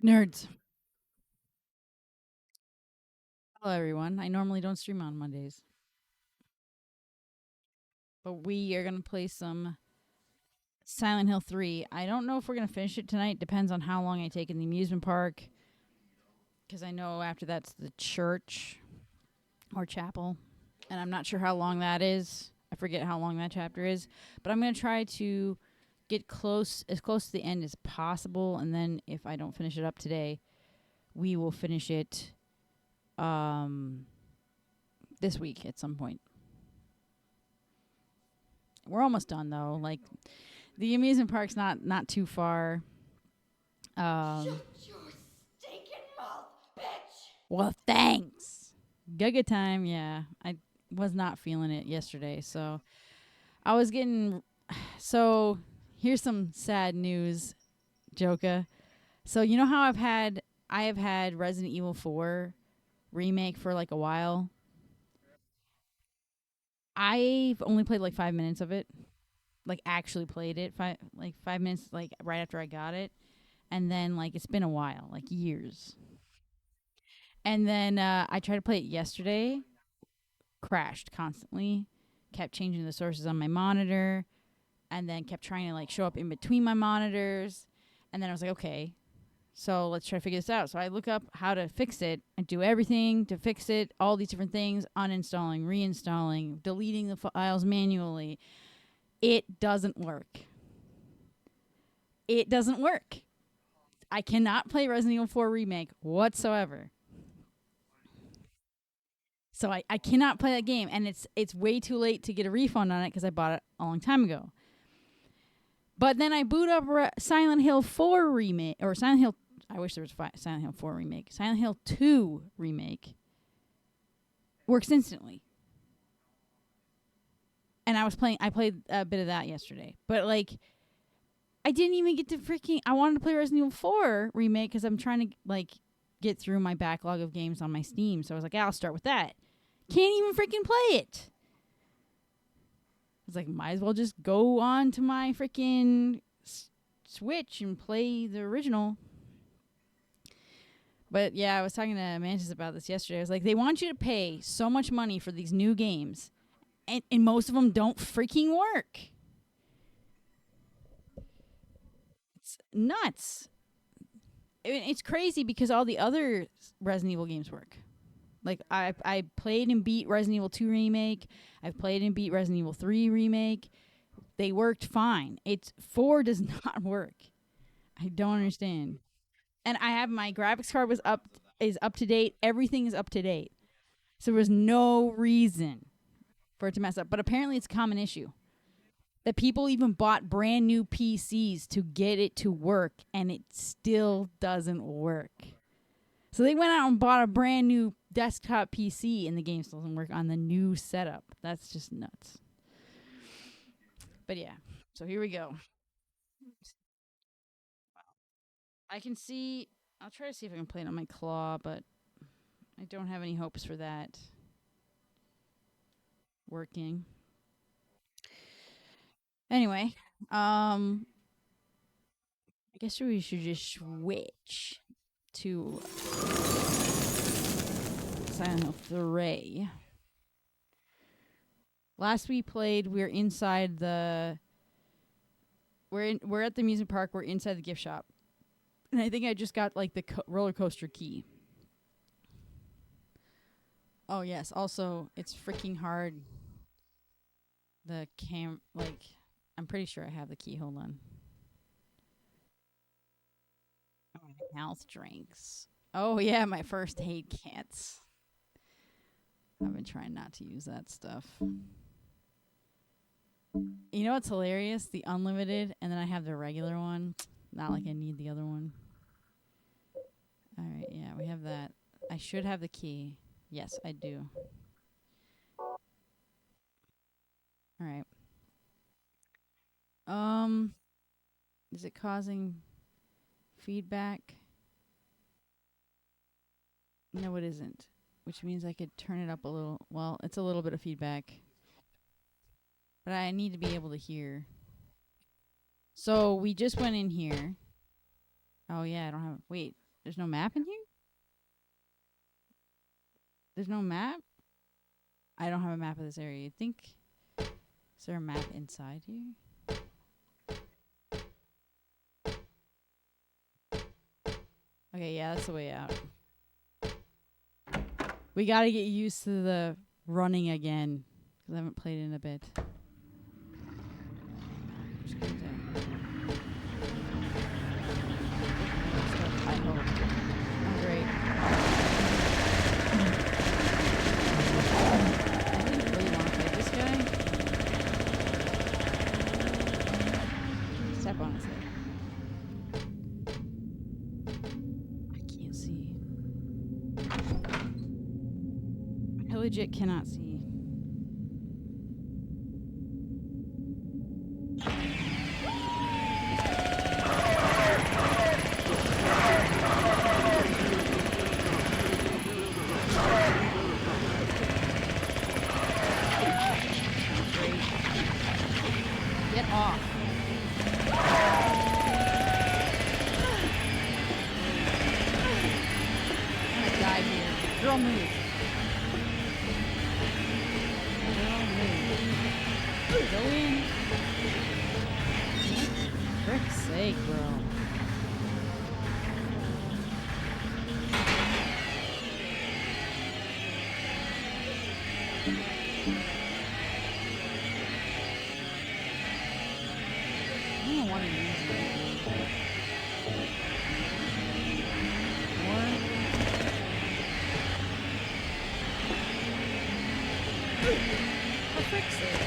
Nerds. Hello, everyone. I normally don't stream on Mondays, but we are going to play some Silent Hill 3. I don't know if we're going to finish it tonight. Depends on how long I take in the amusement park, because I know after that's the church or chapel, and I'm not sure how long that is. I forget how long that chapter is, but I'm going to try to get as close to the end as possible, and then if I don't finish it up today, we will finish it this week at some point. We're almost done though. Like the amusement park's not too far. Shut your stinking mouth, bitch. Well, thanks. Gaga time, yeah. I was not feeling it yesterday, so I was getting. So here's some sad news, Joka. So you know how I have had Resident Evil 4 remake for like a while. I've only played like 5 minutes of it. Like actually played it 5 minutes like right after I got it, and then like it's been a while, like years. And then I tried to play it yesterday, crashed constantly, kept changing the sources on my monitor, and then kept trying to like show up in between my monitors. And then I was like, okay, so let's try to figure this out. So I look up how to fix it and do everything to fix it, all these different things, uninstalling, reinstalling, deleting the files manually. It doesn't work. It doesn't work. I cannot play Resident Evil 4 Remake whatsoever. So I cannot play that game, and it's way too late to get a refund on it because I bought it a long time ago. But then I boot up Silent Hill 4 remake, or Silent Hill. I wish there was Silent Hill 4 remake. Silent Hill 2 remake works instantly. And I played a bit of that yesterday, but like I didn't even get to freaking. I wanted to play Resident Evil 4 remake because I'm trying to like get through my backlog of games on my Steam. So I was like, I'll start with that. Can't even freaking play it. It's like, might as well just go on to my freaking Switch and play the original. But yeah, I was talking to Mantis about this yesterday. I was like, they want you to pay so much money for these new games, and most of them don't freaking work. It's nuts. It's crazy because all the other Resident Evil games work. Like I played and beat Resident Evil 2 remake. I've played and beat Resident Evil 3 remake. They worked fine. It's 4 does not work. I don't understand. And I have my graphics card is up to date. Everything is up to date. So there was no reason for it to mess up. But apparently it's a common issue. That people even bought brand new PCs to get it to work, and it still doesn't work. So they went out and bought a brand new desktop PC, and the game still doesn't work on the new setup. That's just nuts. But yeah, so here we go. I can see. I'll try to see if I can play it on my claw, but I don't have any hopes for that working. Anyway, I guess we should just switch to Silent Hill 3. Last we played, we're inside the. We're at the amusement park. We're inside the gift shop, and I think I just got like the roller coaster key. Oh yes. Also, it's freaking hard. The like, I'm pretty sure I have the key. Hold on. Oh, health drinks. Oh yeah, my first aid kits. I've been trying not to use that stuff. You know what's hilarious? The unlimited, and then I have the regular one. Not like I need the other one. All right, yeah, we have that. I should have the key. Yes, I do. All right. Um, is it causing feedback? No, it isn't. Which means I could turn it up a little. Well, it's a little bit of feedback, but I need to be able to hear. So we just went in here. Oh yeah, I don't have. Wait. There's no map in here? There's no map? I don't have a map of this area. You think... Is there a map inside here? Okay, yeah, that's the way out. We gotta get used to the running again. Because I haven't played in a bit. I hope. Oh, great. I didn't really want to fight this guy. Step on his head. I can't see. I legit cannot see. Get off. I'm gonna die here. Girl, move. Girl, move. Go in. Frick's sake, bro. I don't want to use it. More. For frick's sake.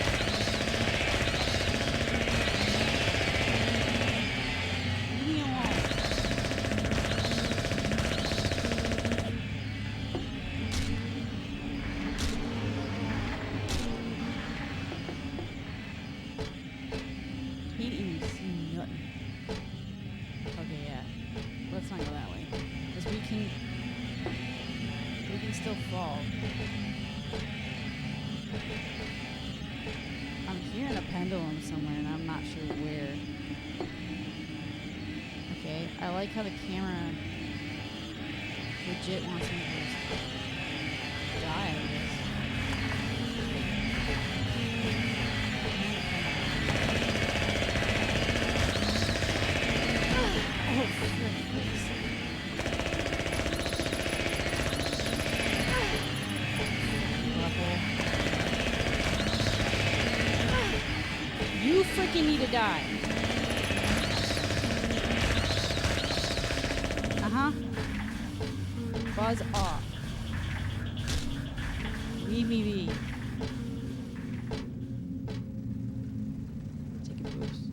Leave me alone. Can't even see nothing. Okay, yeah. Let's not go that way. Because we can still fall. I'm hearing a pendulum somewhere and I'm not sure where. Okay, I like how the camera legit wants me to just die, I guess. Oh, for frick's sake. You freaking need to die. Uh-huh. Buzz off. Leave me be. Take a boost.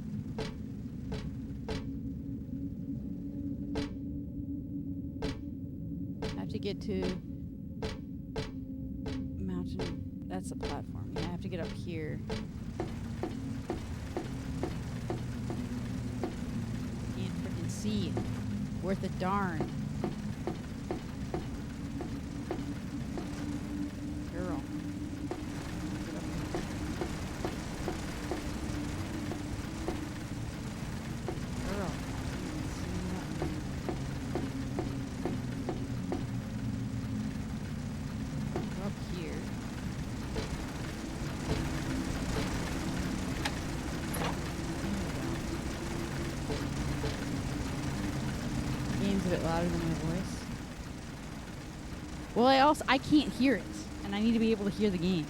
I have to get to mountain. That's a platform. Yeah, I have to get up here. Can't freaking see. Worth a darn. Girl. Get up here. Girl. See nothing. Go up here. Game's a bit louder than my voice. Well, I can't hear it, and I need to be able to hear the game.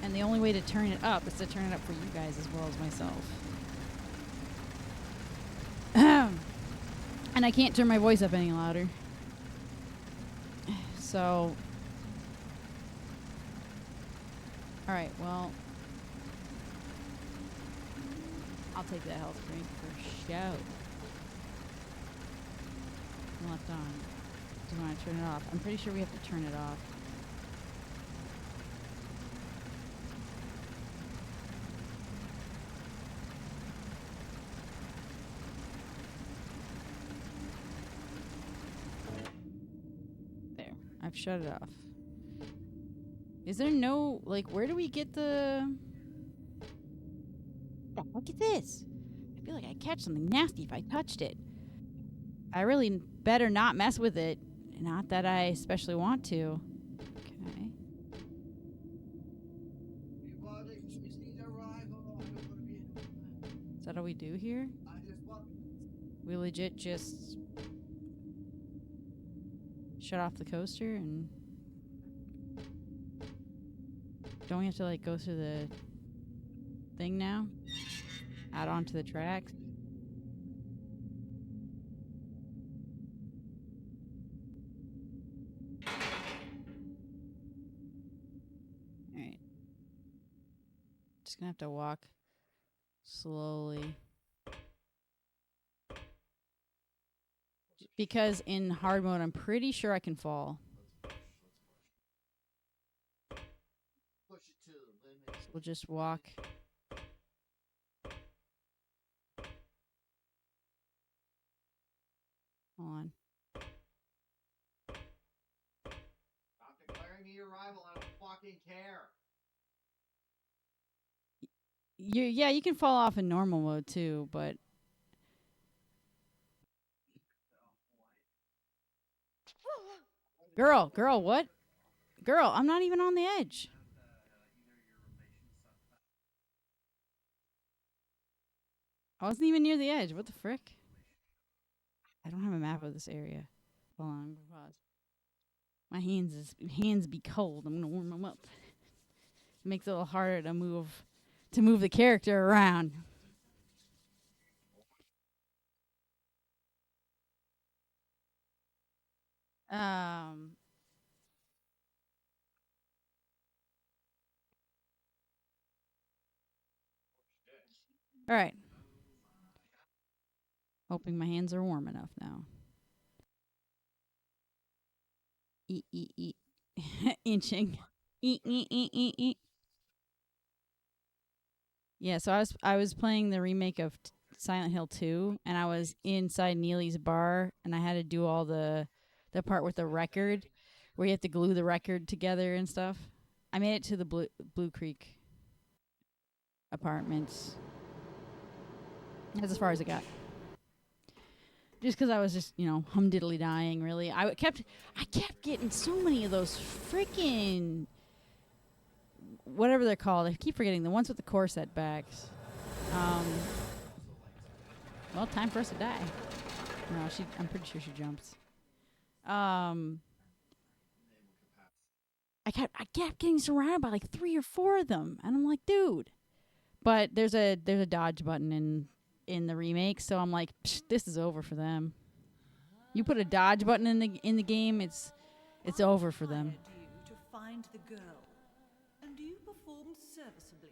And the only way to turn it up is to turn it up for you guys as well as myself. And I can't turn my voice up any louder. So, all right, well, I'll take that health drink for show. Left on. Do you want to turn it off? I'm pretty sure we have to turn it off. There. I've shut it off. Is there no, like, where do we get the... Oh, look at this. I feel like I'd catch something nasty if I touched it. I really better not mess with it. Not that I especially want to. Okay. Is that all we do here? We legit just shut off the coaster and don't we have to like go through the thing now? Out onto the tracks? Alright. Just gonna have to walk slowly. Because in hard mode, I'm pretty sure I can fall. So we'll just walk. Hold on. Stop declaring me your rival. I don't fucking care. Yeah, you can fall off in normal mode too, but girl, what? Girl, I'm not even on the edge. I wasn't even near the edge. What the frick? I don't have a map of this area. Hold on, pause. My hands be cold. I'm gonna warm them up. It makes it a little harder to move the character around. Um. All right. Hoping my hands are warm enough now. Eat. Inching. Eat. Yeah, so I was playing the remake of Silent Hill 2, and I was inside Neely's bar, and I had to do all the part with the record, where you have to glue the record together and stuff. I made it to the Blue Creek apartments. That's as far as it got. Just because I was just, humdiddly dying, really. I kept getting so many of those freaking whatever they're called. I keep forgetting the ones with the core setbacks. Well, time for us to die. No, I'm pretty sure she jumps. I kept getting surrounded by like 3 or 4 of them, and I'm like, dude. But there's a dodge button in the remake, so I'm like, this is over for them. You put a dodge button in the game, it's over for them. To find the girl, and you performed serviceably.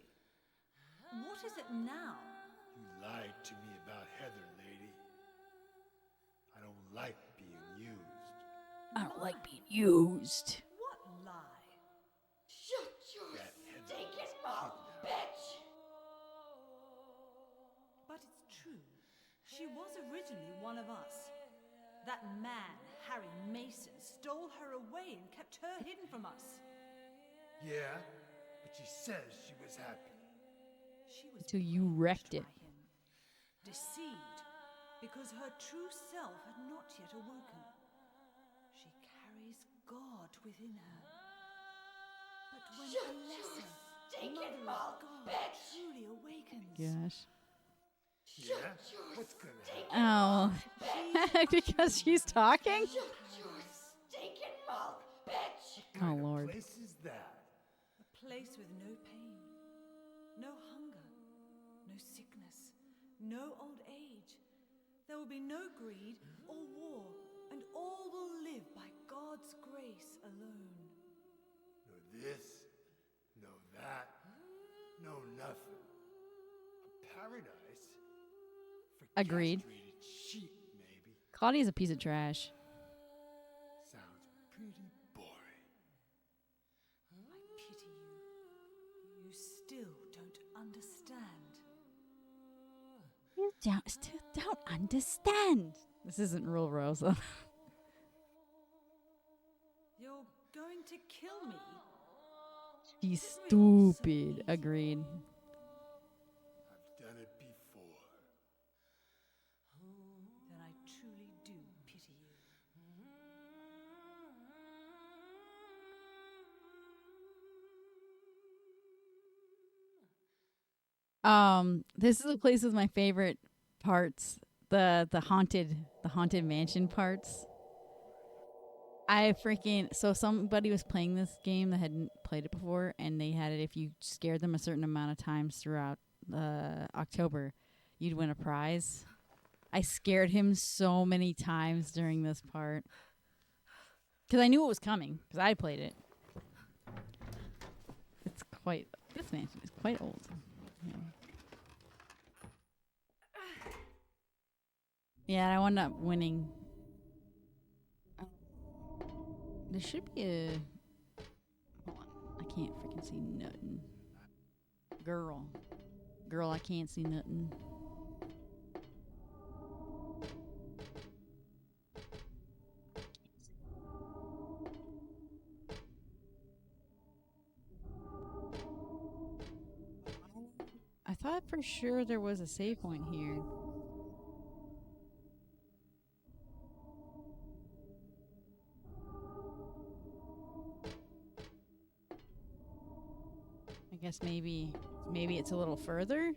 What is it now? You lied to me about Heather, lady. I don't like being used. I don't like being used. What lie? Shut your stinking mouth, bitch! But it's true. She was originally one of us. That man, Harry Mason, stole her away and kept her hidden from us. Yeah, but she says she was happy. She was Until you wrecked it. by him, deceived, because her true self had not yet awoken. She carries God within her. But when Shut a your lesser stinking mother mouth, of God bitch! truly awakens, Gosh. Yeah? What's gonna happen? Oh. Because she's talking? Shut your stinking mouth, bitch! Oh, Lord. What place is that? a place with no pain, no hunger, no sickness, no old age. There will be no greed or war, and all will live by God's grace alone. No this, no that, no nothing. A paradise? For Agreed. castrated sheep, maybe. Claudia's a piece of trash. Sounds pretty boring. I pity you. You still don't understand. You still don't understand. This isn't Real Rosa. You're going to kill me? She's stupid. Agreed. I've done it before. Then I truly do This is a place with my favorite parts. The haunted mansion parts. So somebody was playing this game that hadn't played it before, and they had it if you scared them a certain amount of times throughout October, you'd win a prize. I scared him so many times during this part because I knew it was coming because I played it. This mansion is quite old. Yeah, I wound up winning. There should be a... Hold on. I can't freaking see nothing. Girl, I can't see nothing. I thought for sure there was a save point here. I guess maybe it's a little further.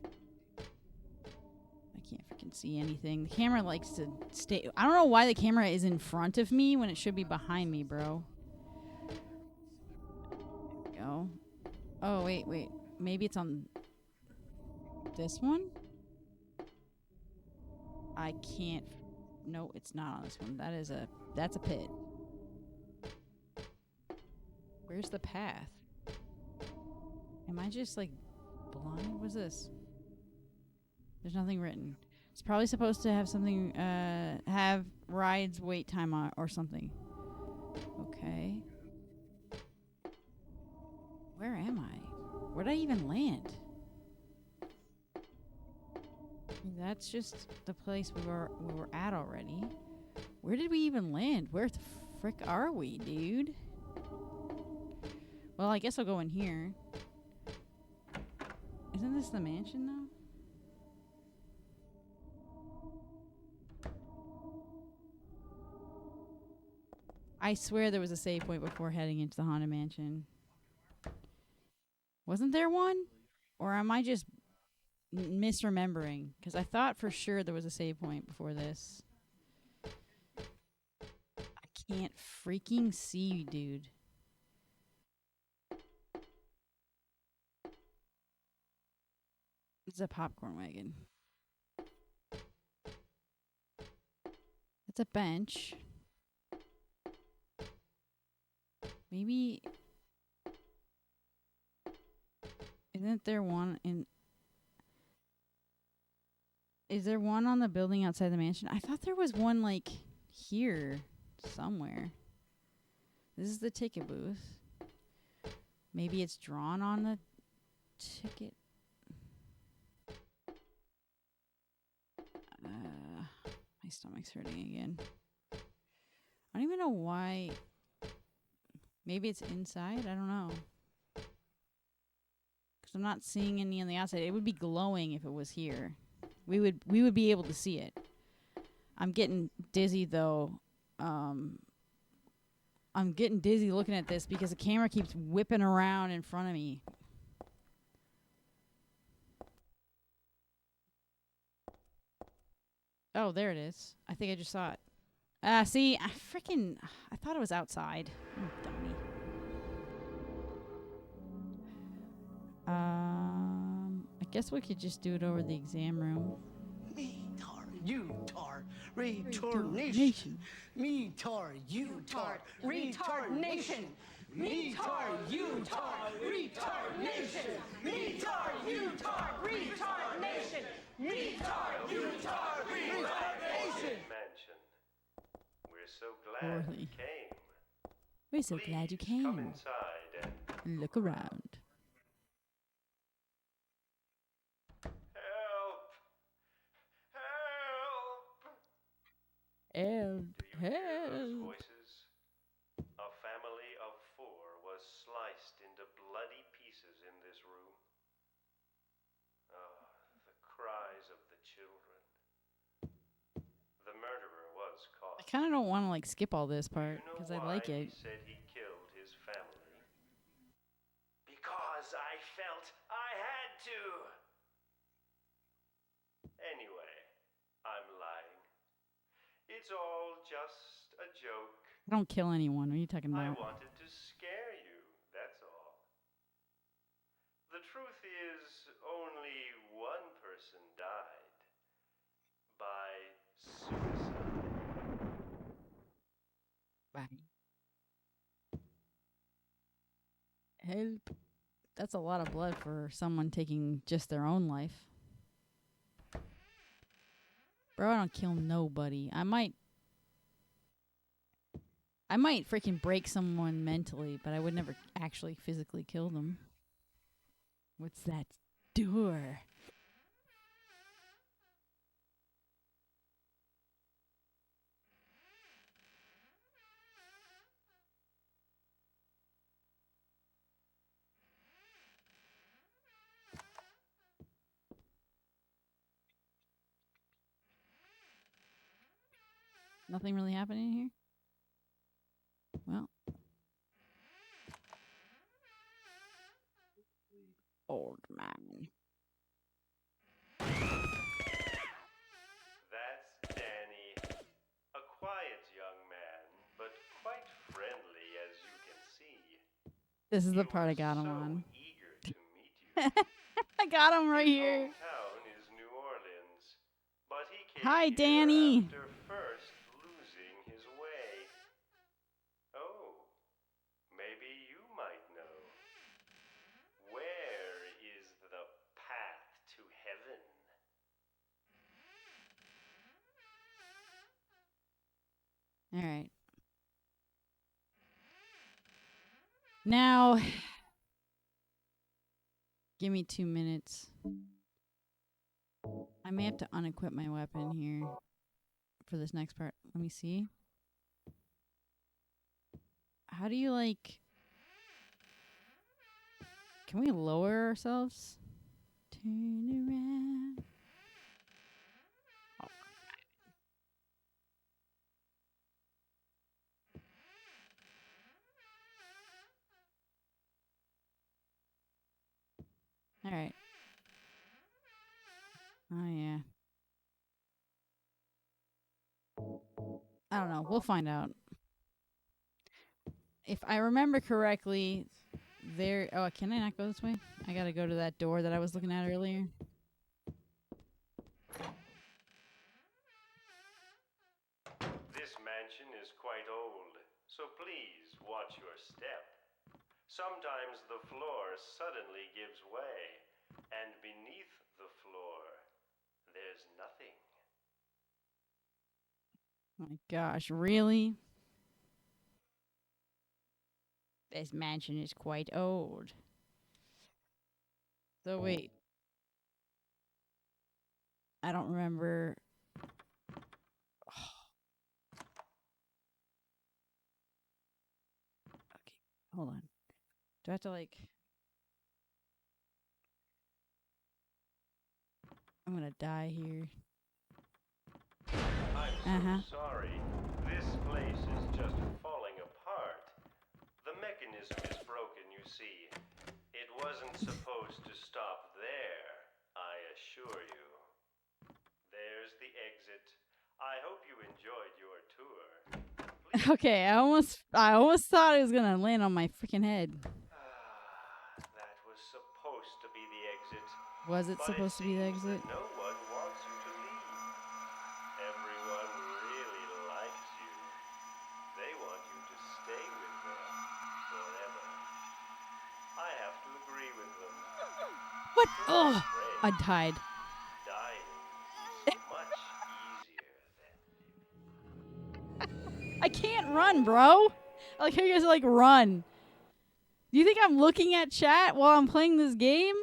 I can't freaking see anything. The camera likes to stay. I don't know why the camera is in front of me when it should be behind me, bro. There we go. Oh, wait. Maybe it's on this one? I can't. No, it's not on this one. That's a pit. Where's the path? Am I just like blind? What's this? There's nothing written. It's probably supposed to have something, have rides wait time on or something. Okay. Where am I? Where'd I even land? That's just the place we were at already. Where did we even land? Where the frick are we, dude? Well, I guess I'll go in here. Isn't this the mansion, though? I swear there was a save point before heading into the Haunted Mansion. Wasn't there one? Or am I just misremembering? Because I thought for sure there was a save point before this. I can't freaking see, dude. It's a popcorn wagon. It's a bench. Maybe... Isn't there one in... Is there one on the building outside the mansion? I thought there was one, like, here somewhere. This is the ticket booth. Maybe it's drawn on the ticket. My stomach's hurting again. I don't even know why. Maybe it's inside? I don't know. Because I'm not seeing any on the outside. It would be glowing if it was here. We would be able to see it. I'm getting dizzy though. I'm getting dizzy looking at this because the camera keeps whipping around in front of me. Oh, there it is. I think I just saw it. See, I thought it was outside. Dummy. I guess we could just do it over the exam room. Me tar, you tar, retardation. Me tar, you tar, retardation. Me tar, you tar, retardation. Me tar, you tar, retardation. Me tar, you tar, retardation. Mansion. We're so glad you came. We're so glad you came. Come inside and look around. Help! Help! Do you hear those Help! voices? A family of 4 was sliced into bloody pieces in this room. Oh, the cries of the children. The murderer was caught. I kind of don't want to like skip all this part You know because I why like it. He said he killed his family. Because I felt I had to. It's all just a joke. I don't kill anyone. What are you talking I about? wanted to scare you, that's all. The truth is, only one person died. By suicide. Bye. Help. That's a lot of blood for someone taking just their own life. Bro, I don't kill nobody. I might freaking break someone mentally, but I would never actually physically kill them. What's that door? Nothing really happening here? Well. Old man. That's Danny. A quiet young man, but quite friendly, as you can see. This is the He part I was got him so on. eager to meet you. I got him right His here. hometown is New Orleans, but he came Hi, here Danny. after first losing his way. Oh, maybe you might know. Where is the path to heaven? All right. Now, give me 2 minutes. I may have to unequip my weapon here for this next part. Let me see. How do you, like... Can we lower ourselves? Turn around. Oh. All right. Oh, yeah. I don't know. We'll find out. If I remember correctly, there... Oh, can I not go this way? I gotta go to that door that I was looking at earlier. This mansion is quite old, so please watch your step. Sometimes the floor suddenly gives way, and beneath the floor, there's nothing. Oh my gosh, really? This mansion is quite old. So wait. I don't remember. Okay, hold on. Do I have to like... I'm gonna die here. I'm so sorry. This place is just falling apart. The mechanism is broken, you see. It wasn't supposed to stop there, I assure you. There's the exit. I hope you enjoyed your tour. Please. Okay, I almost thought it was gonna land on my freaking head. That was supposed to be the exit. Was it But supposed to be the seems exit? that no one wants you to leave. Everyone really likes you. They want you to stay with them forever. I have to agree with them. What? I'm Oh, afraid I died. dying is much easier than living. I can't run, bro. I like how you guys are like, run. Do you think I'm looking at chat while I'm playing this game?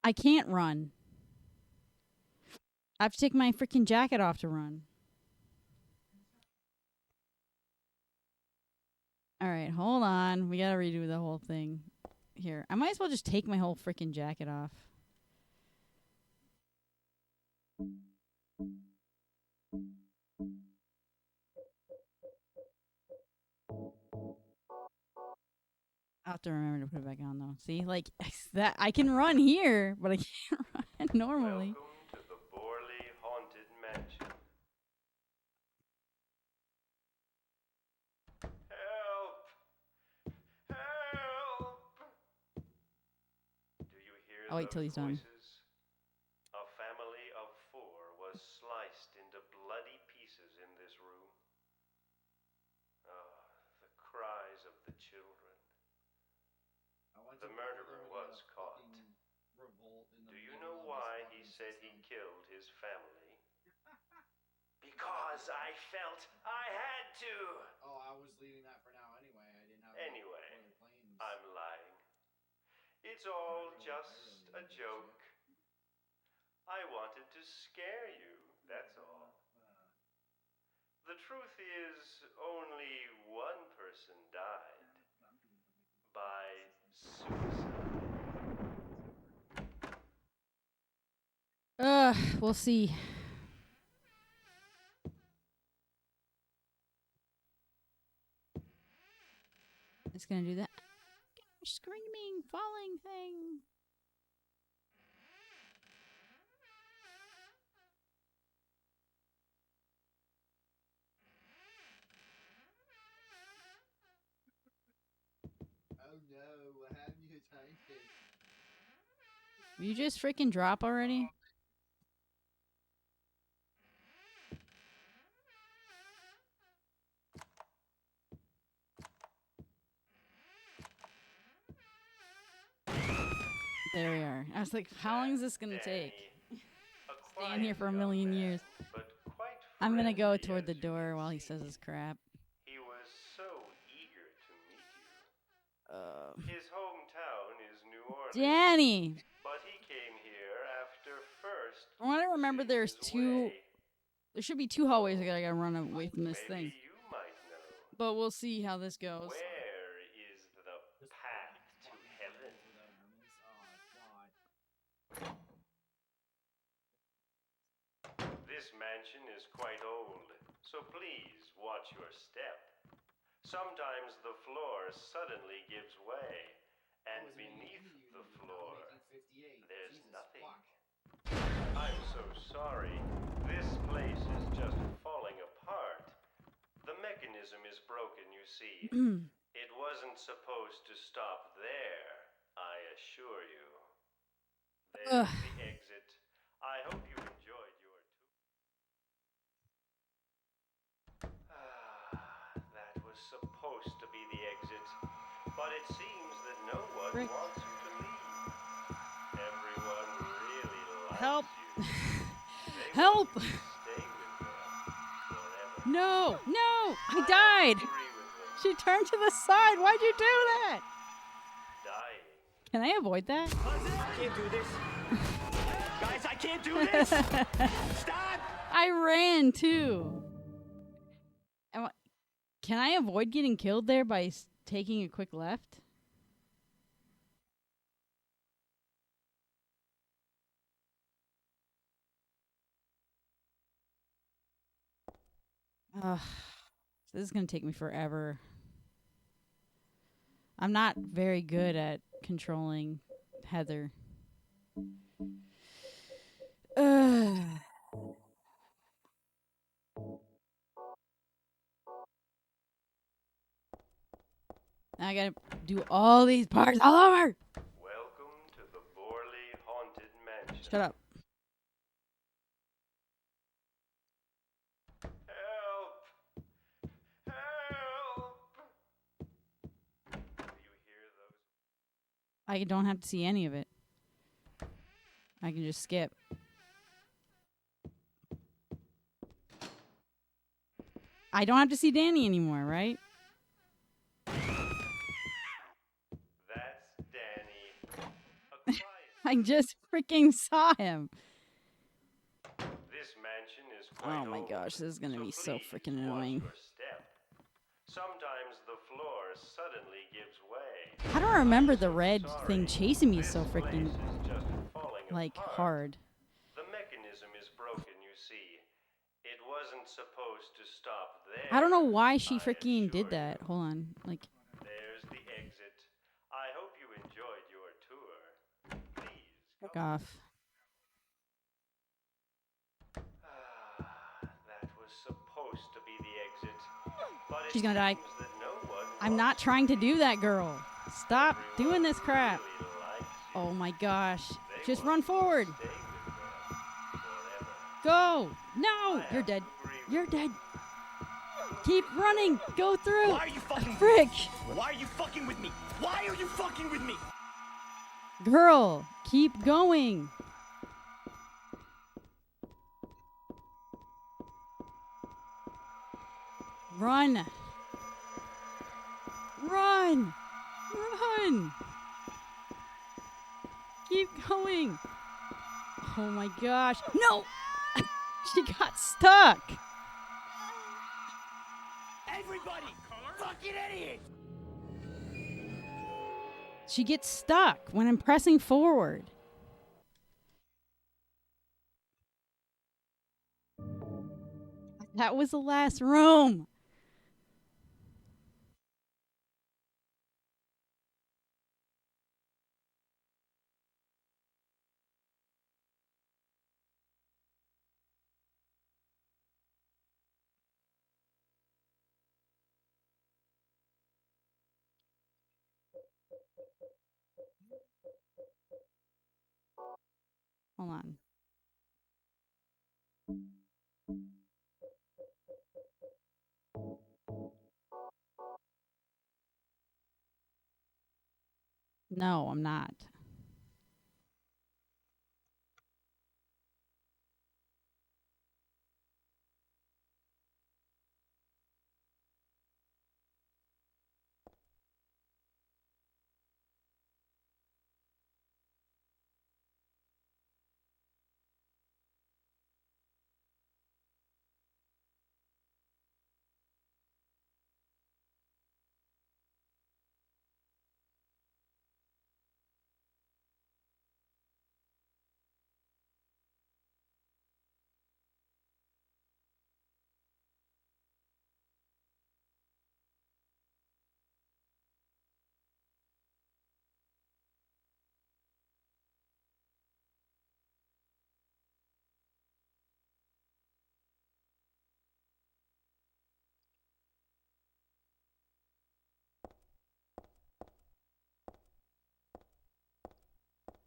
I can't run. I have to take my freaking jacket off to run. Alright, hold on. We gotta redo the whole thing. Here. I might as well just take my whole freaking jacket off. I'll have to remember to put it back on though. See, like that I can run here, but I can't run normally. Welcome to the Borley I'll wait till he's done. voices? A family of 4 was sliced into bloody pieces in this room. Ah, the cries of the children. I went The to murderer Boulder was in a caught. fucking revolt in the Do you middle know of why this he fucking said he system. killed his family? Because I felt I had to. Oh, I was leaving that for now anyway. I didn't have Anyway, any further claims. I'm lying. It's all I just really a didn't give joke. I wanted to scare you, that's all. The truth is, only one person died. By suicide. We'll see. It's gonna do that screaming, falling thing. Oh no, what happened to your time kid? You just freaking drop already? There we are. I was like, how long is this gonna take? Stand here for a million years. I'm gonna go toward the door while he says his crap. He was so eager to meet you. His hometown is New Orleans. Danny! But he came here after first. I want to remember there's his two. way. There should be 2 hallways that I gotta run away from this thing. Maybe you might know. But we'll see how this goes. Where is the path to heaven? This mansion is quite old, so please watch your step. Sometimes the floor suddenly gives way, and beneath the floor, there's nothing. I'm so sorry. This place is just falling apart. The mechanism is broken, you see. It wasn't supposed to stop there, I assure you. There's the exit. I hope you enjoyed your tour. That was supposed to be the exit, but it seems that no one Frick. wants you to leave. Everyone really likes Help. you. They Help! want you to stay with them forever. No! No! I I died! agree with them. She turned to the side. Why'd you do that? Dying. Can I avoid that? I can't do this. Guys, I can't do this. Stop! I ran too. Can I avoid getting killed there by taking a quick left? Ugh. This is going to take me forever. I'm not very good at controlling Heather. Ugh. Now I gotta do all these parts all over. Welcome to the Borley Haunted Mansion. Shut up. Help! Help! Do you hear those? I don't have to see any of it. I can just skip. I don't have to see Danny anymore, right? That's Danny. A quiet. I just freaking saw him. This mansion is quite Oh my old, gosh, this is gonna be so please freaking watch annoying. your step. Sometimes the floor suddenly gives way. I don't remember the I'm so red sorry. thing chasing me This so freaking place is just falling like apart. hard. The mechanism is broken, you see. It wasn't supposed to stop there. I don't know why she I freaking did assure that. you. Hold on. Like, There's the exit. I hope you enjoyed your tour. Please fuck come. off. That was supposed to be the exit. But it She's gonna die. seems that no one I'm not wants trying to do that, girl. Stop everyone doing this crap. really likes you. Oh my gosh. Just run forward. Stay with them forever. Go. No, you're dead. You're dead. Keep running. Go through. Why are you fucking Frick. Why are you fucking with me? Why are you fucking with me? Girl, keep going. Run. Run. Run. Keep going. Oh my gosh. No. She got stuck. Everybody! Fucking idiot! She gets stuck when I'm pressing forward. That was the last room. Hold on. No, I'm not.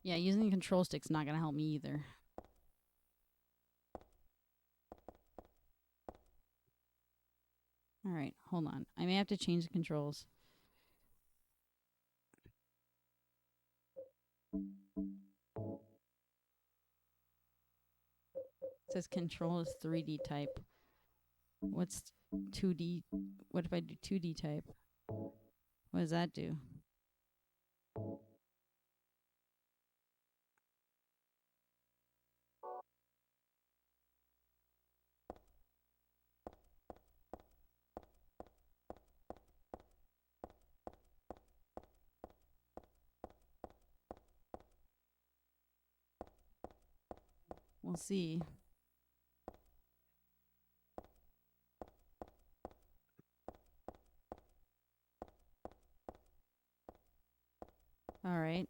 Yeah, using the control stick's not gonna help me either. All right, hold on. I may have to change the controls. It says control is 3D type. What's 2D? What if I do 2D type? What does that do? We'll see. All right.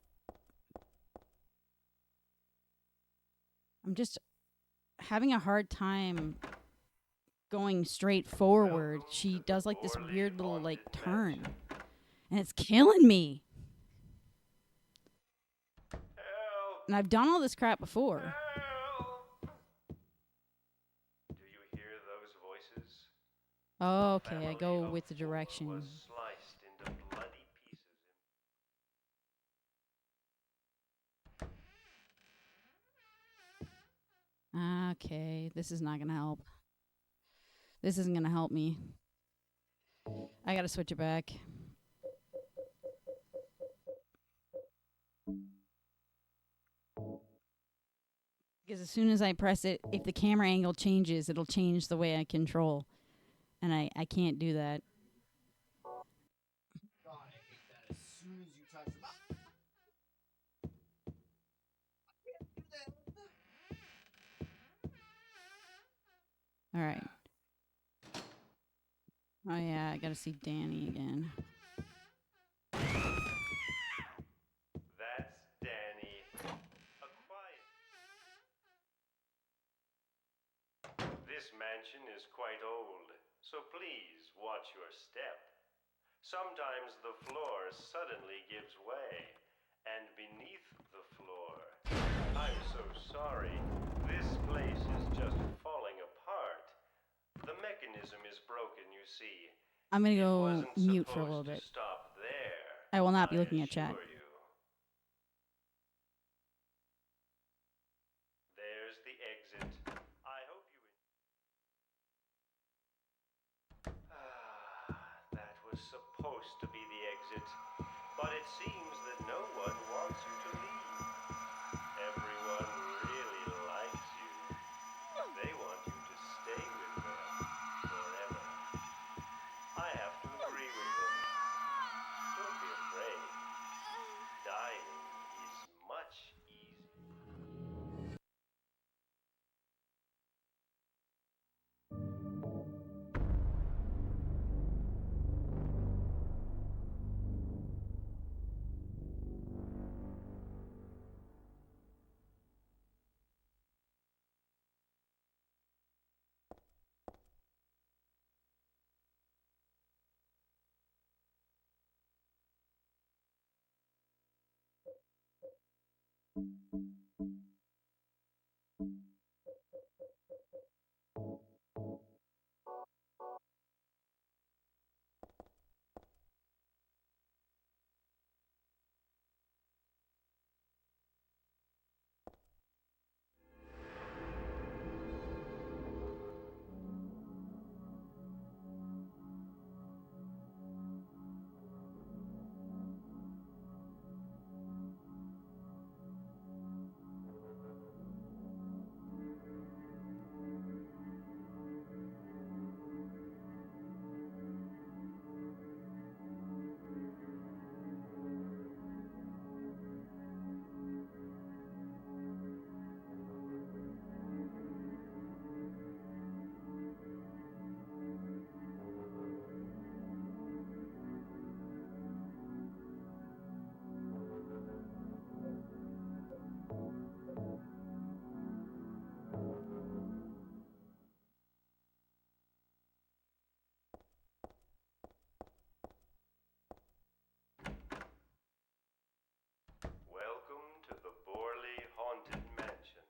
I'm just having a hard time going straight forward. She does like this weird little like turn. And it's killing me. Help! And I've done all this crap before. Help! Do you hear those voices? Oh, okay, I Family go of with the four direction. was sliced into bloody pieces. Okay, this is not gonna help. This isn't gonna help me. I gotta switch it back. Because as soon as I press it, if the camera angle changes, it'll change the way I control. And I can't do that. God, I hate that as soon as you touch the button. I can't do that. Alright. Oh yeah, I gotta see Danny again. That's Danny. A quiet. This mansion is quite old, so please watch your step. Sometimes the floor suddenly gives way, and beneath the floor I'm so sorry. This place is just falling apart. The mechanism is broken, you see. I'm gonna It go wasn't mute for a little supposed bit. to stop there. I will not be looking at chat. assure you. There's the exit. I hope you. That was supposed to be the exit, but it seems that no one wants you to leave. Everyone really likes you. They want you to stay with them forever. I have to agree with them. Don't be afraid. Dying is much easier. Welcome to the Borley Haunted Mansion.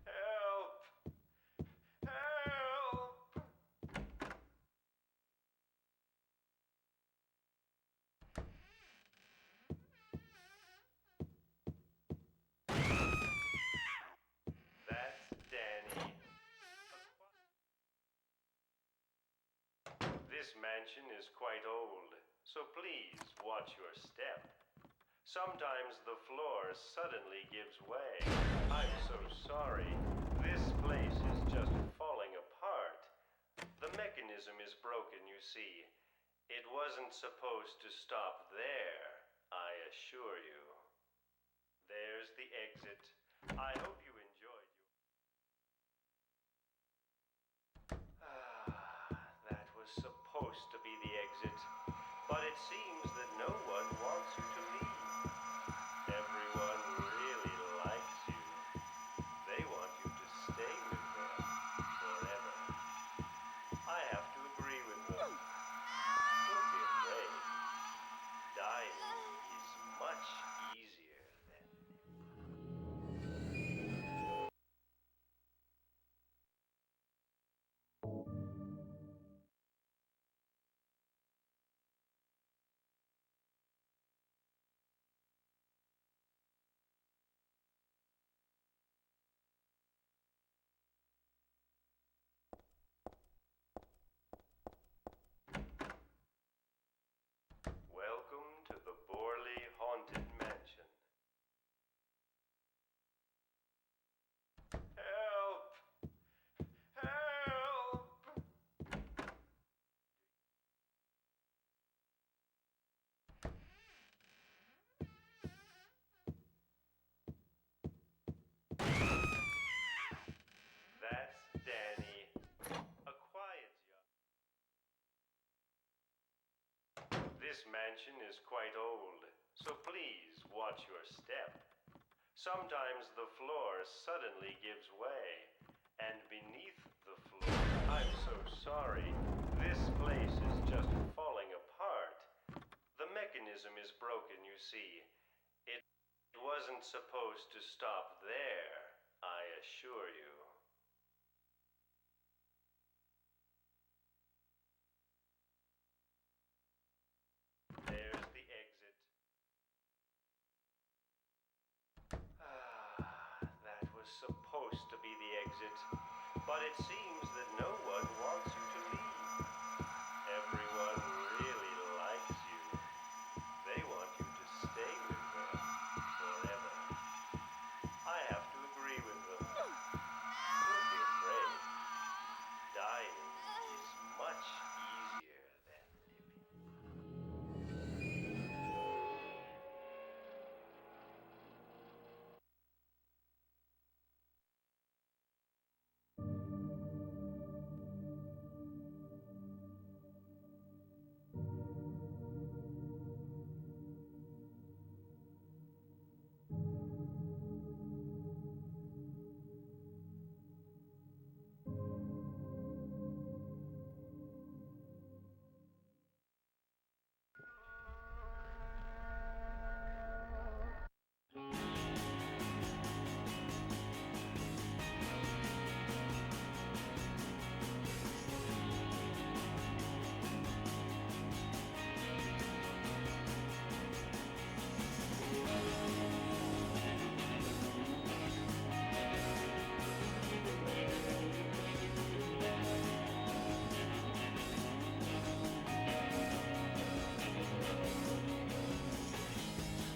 Help! Help! That's Danny. This mansion is quite old, so please watch your step. Sometimes the floor suddenly gives way. I'm so sorry. This place is just falling apart. The mechanism is broken, you see. It wasn't supposed to stop there, I assure you. There's the exit. I hope you enjoyed your... That was supposed to be the exit, but it seems that no one wants you to leave. Everyone really likes you. They want you to stay with them forever. I have to agree with them. Don't be afraid. Dying is much easier than... Welcome to the Borley Haunted Mansion. Help! Help! That's Danny. A quiet young... This mansion is quite old, so please watch your step. Sometimes the floor suddenly gives way, and beneath the floor... I'm so sorry. This place is just falling apart. The mechanism mechanism is broken, you see. It wasn't supposed to stop there, I assure you. There's the exit. That was supposed to be the exit, but it seems that no one wants you to leave. Everyone really likes you. They want you to stay with them forever. I have to agree with them. Don't be afraid. Dying is much easier than living.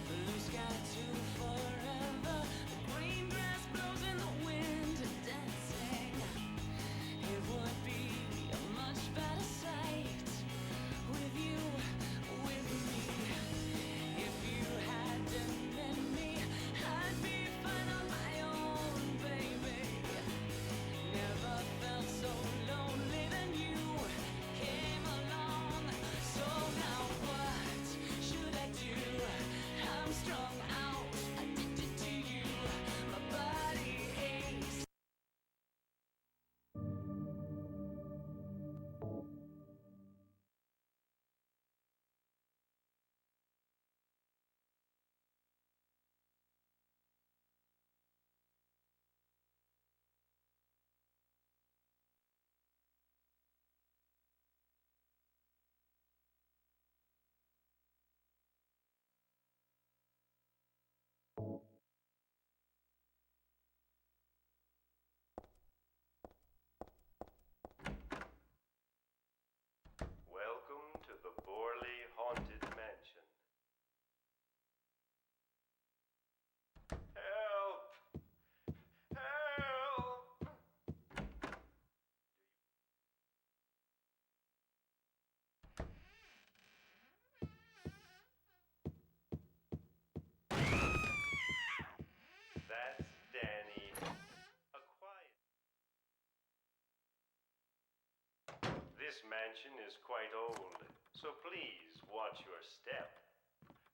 Blue sky to forever. The green grass blows in the wind, dancing. It would be a much better sight with you, with me. If you hadn't met me, I'd be fine on my own, baby. Never felt so lonely than you came along. So now what should I do? I'm strung out, addicted to you. My body aches. Welcome to the Borley Haunted Mansion. Help! Help! That's Danny. A quiet. This mansion is quite old, so please watch your step.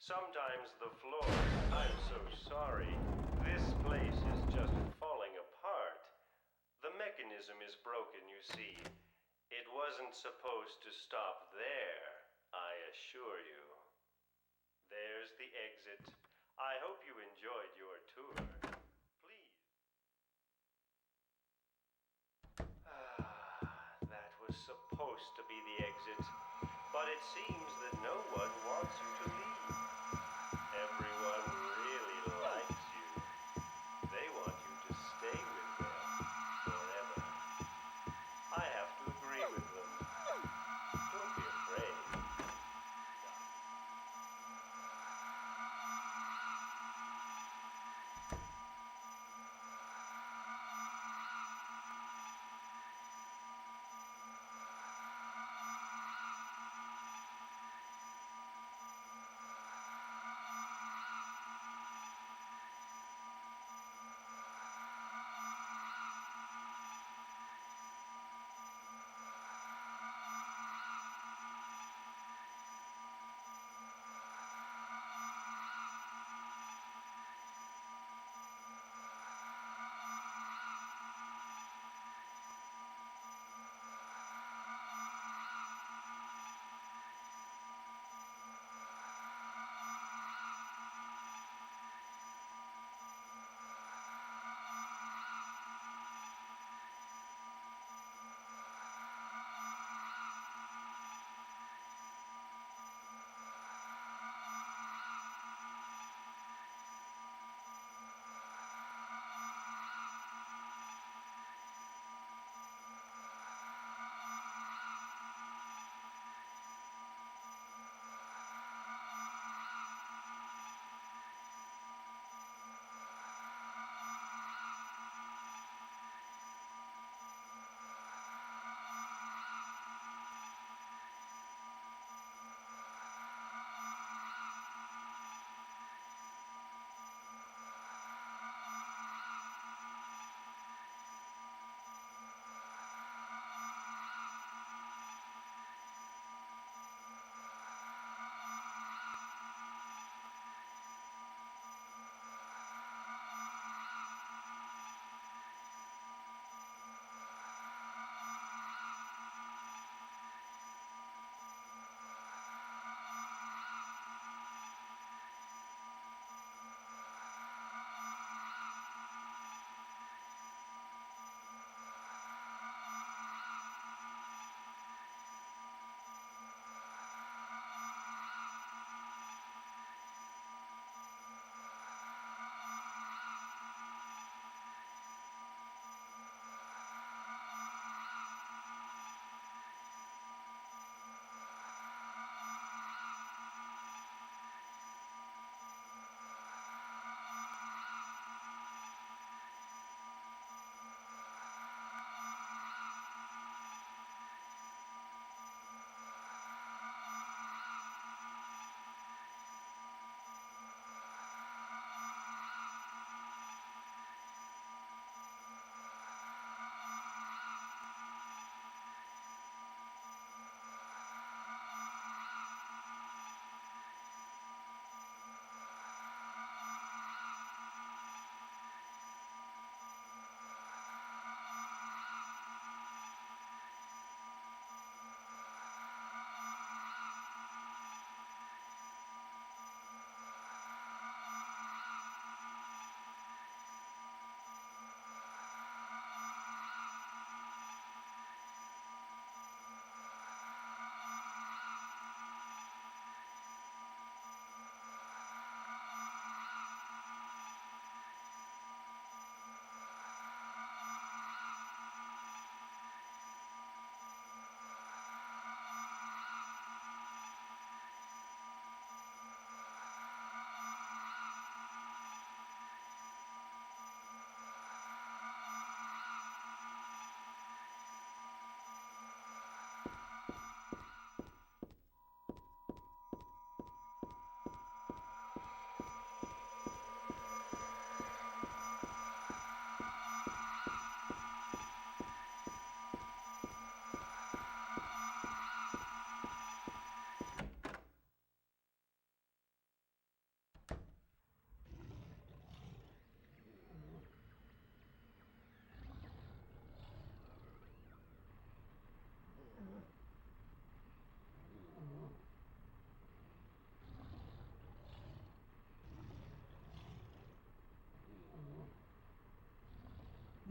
Sometimes the floors. I'm so sorry. This place is just falling apart. The mechanism is broken, you see. It wasn't supposed to stop there, I assure you. There's the exit. I hope you enjoyed your tour. Please. That was supposed to be the exit, but it seems that no one wants you to leave. Everyone really likes you. They want you to stay with them forever. I have to agree with them. Don't be afraid.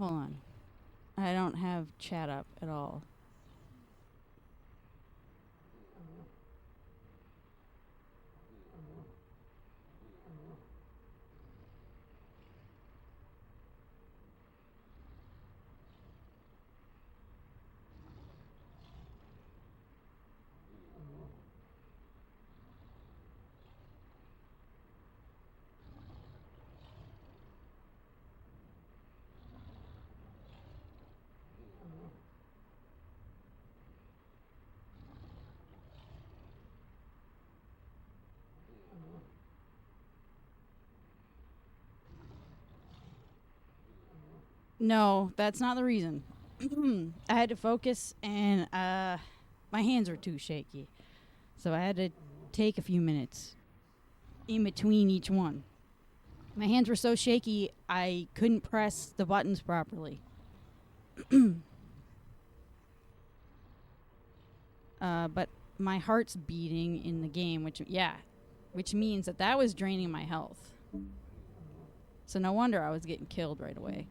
Hold on. I don't have chat up at all. No, that's not the reason. I had to focus, and my hands were too shaky. So I had to take a few minutes in between each one. My hands were so shaky, I couldn't press the buttons properly. But my heart's beating in the game, which means that was draining my health. So no wonder I was getting killed right away.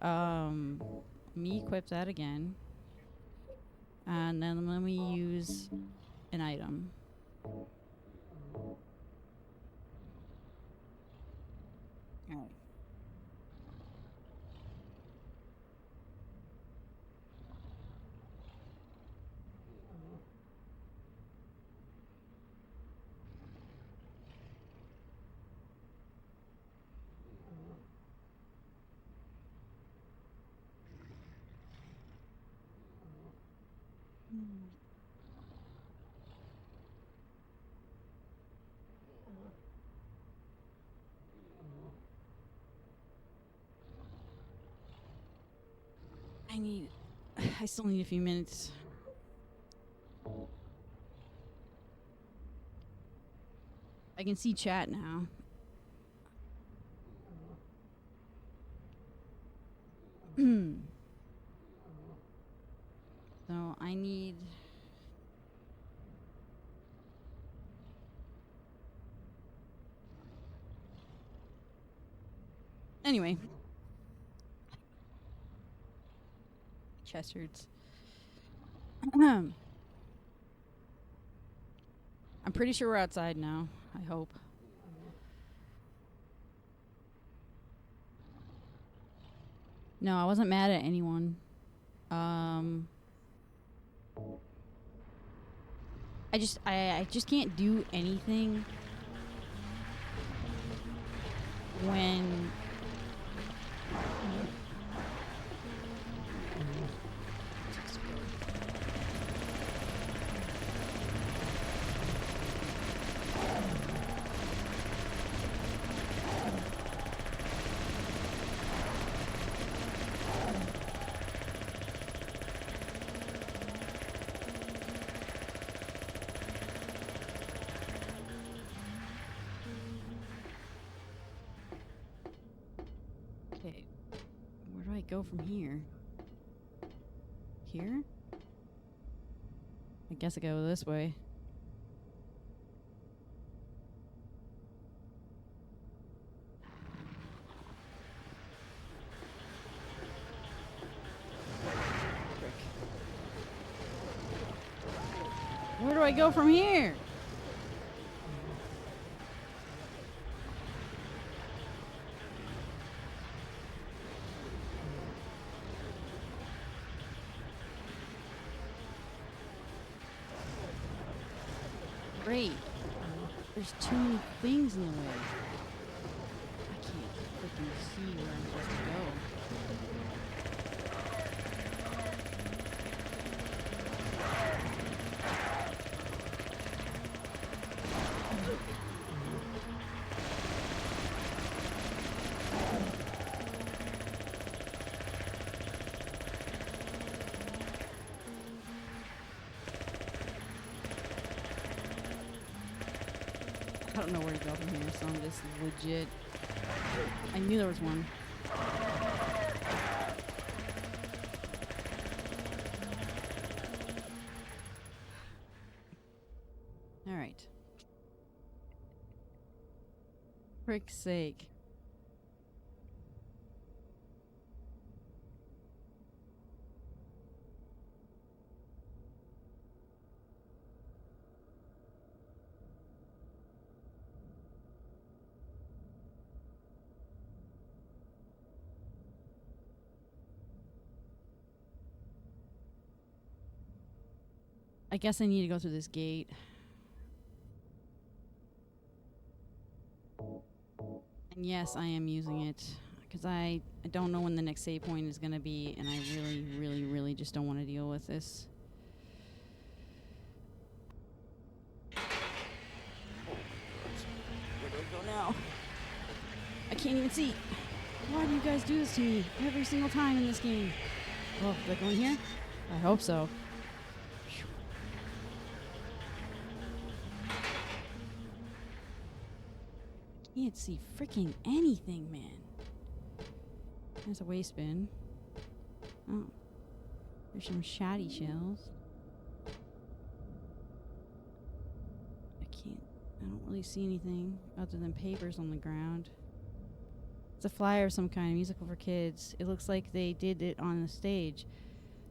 Let me equip that again. And then let me use an item. Alright. I still need a few minutes. I can see chat now. So I need... Anyway. Chest hurts. I'm pretty sure we're outside now. I hope. No, I wasn't mad at anyone. I just can't do anything when Okay, where do I go from here? Here? I guess I go this way. Frick. Where do I go from here? Great. There's too many things in the way. I can't freaking see where I'm supposed to go. I don't know where to go from here, so I'm just legit. I knew there was one. Alright. Frick's sake. I guess I need to go through this gate. And yes, I am using it. Because I don't know when the next save point is going to be. And I really, really, really just don't want to deal with this. Where do I go now? I can't even see. Why do you guys do this to me every single time in this game? Oh, did I go in here? I hope so. Can't see freaking anything, man. There's a waste bin. Oh. There's some shoddy shells. I don't really see anything other than papers on the ground. It's a flyer of some kind, musical for kids. It looks like they did it on the stage.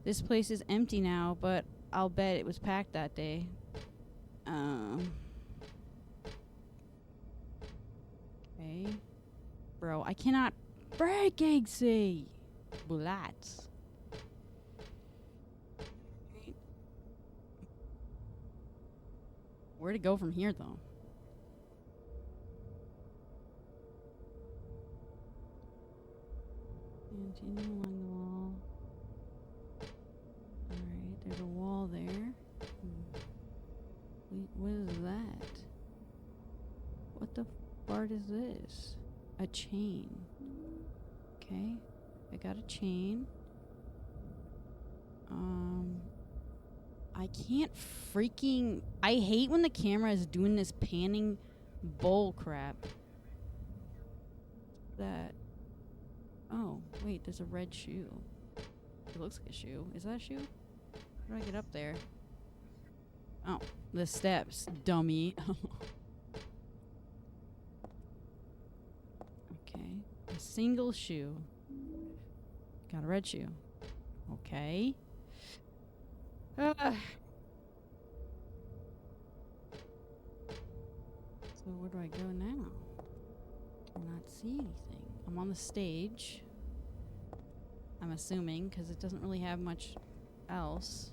This place is empty now, but I'll bet it was packed that day. Okay. Bro, I cannot break exit. Bullets. Where to go from here, though? Continue along the wall. Alright, there's a wall there. Wait, what is that? What the fart is this? A chain. Okay, I got a chain. I can't freaking... I hate when the camera is doing this panning bull crap. That... Oh, wait, there's a red shoe. It looks like a shoe. Is that a shoe? How do I get up there? Oh, the steps, dummy. Okay. A single shoe. Got a red shoe. Okay. So where do I go now? I cannot see anything. I'm on the stage. I'm assuming, because it doesn't really have much else.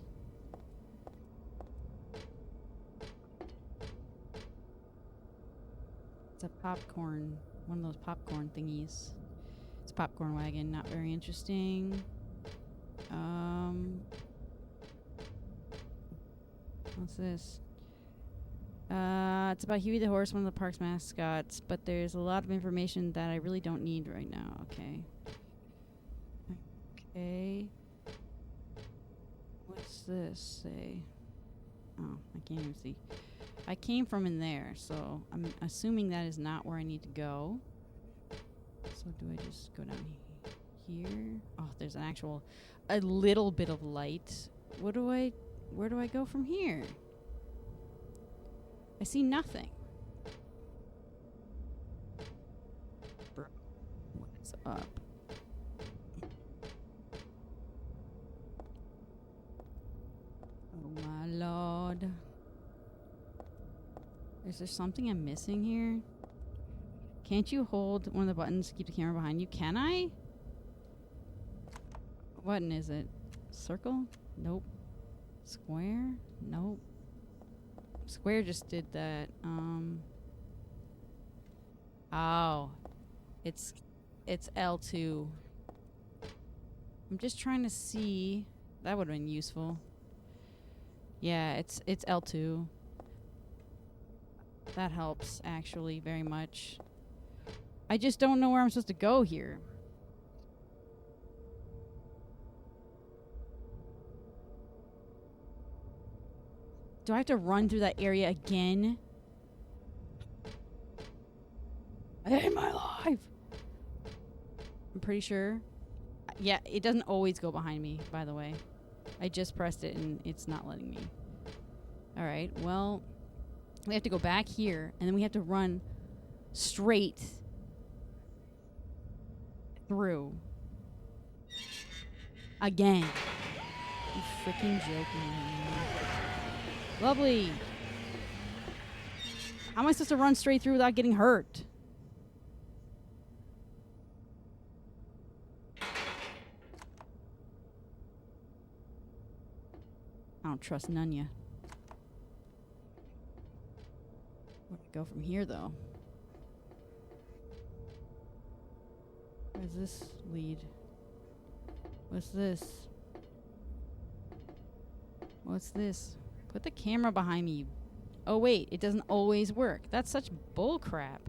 It's a popcorn, one of those popcorn thingies. It's a popcorn wagon, not very interesting. What's this? It's about Huey the horse, one of the park's mascots, but there's a lot of information that I really don't need right now. Okay. Okay. What's this say? Oh, I can't even see. I came from in there, so I'm assuming that is not where I need to go. So do I just go down here? Oh, there's an actual, a little bit of light. Where do I go from here? I see nothing. Bro, what's up? Oh my lord. Is there something I'm missing here? Can't you hold one of the buttons to keep the camera behind you? Can I? What button is it? Circle? Nope. Square? Nope. Square just did that. Oh. It's L2. I'm just trying to see. That would have been useful. Yeah, it's L2. That helps, actually, very much. I just don't know where I'm supposed to go here. Do I have to run through that area again? I hate my life. I'm pretty sure. Yeah, it doesn't always go behind me, by the way. I just pressed it and it's not letting me. Alright, well, we have to go back here and then we have to run straight through. Again. You freaking joking me. Lovely. How am I supposed to run straight through without getting hurt? I don't trust none of ya. Go from here, though. Where does this lead? What's this? What's this? Put the camera behind me. Oh, wait. It doesn't always work. That's such bull crap.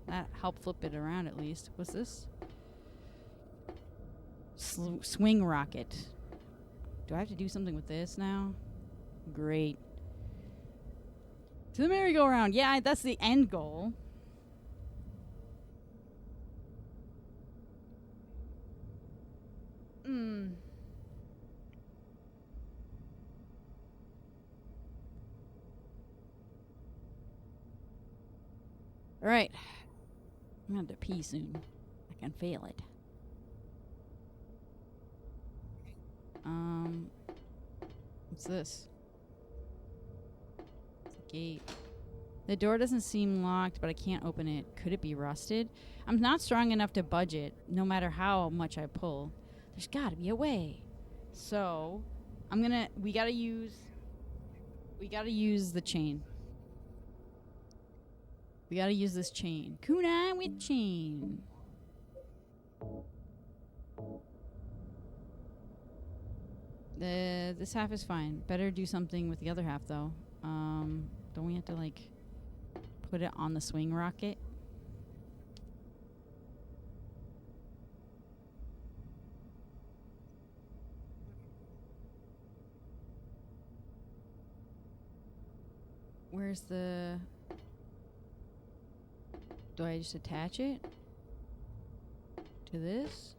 That helped flip it around at least. What's this? Swing rocket. Do I have to do something with this now? Great. To the merry-go-round. Yeah, that's the end goal. All right. I'm going to have to pee soon. I can feel it. What's this? It's a gate. The door doesn't seem locked, but I can't open it. Could it be rusted? I'm not strong enough to budge it, no matter how much I pull. There's gotta be a way. So, we gotta use the chain. We gotta use this chain. Kunai with chain. This half is fine. Better do something with the other half, though. Don't we have to, like, put it on the swing rocket? Where's the... Do I just attach it to this?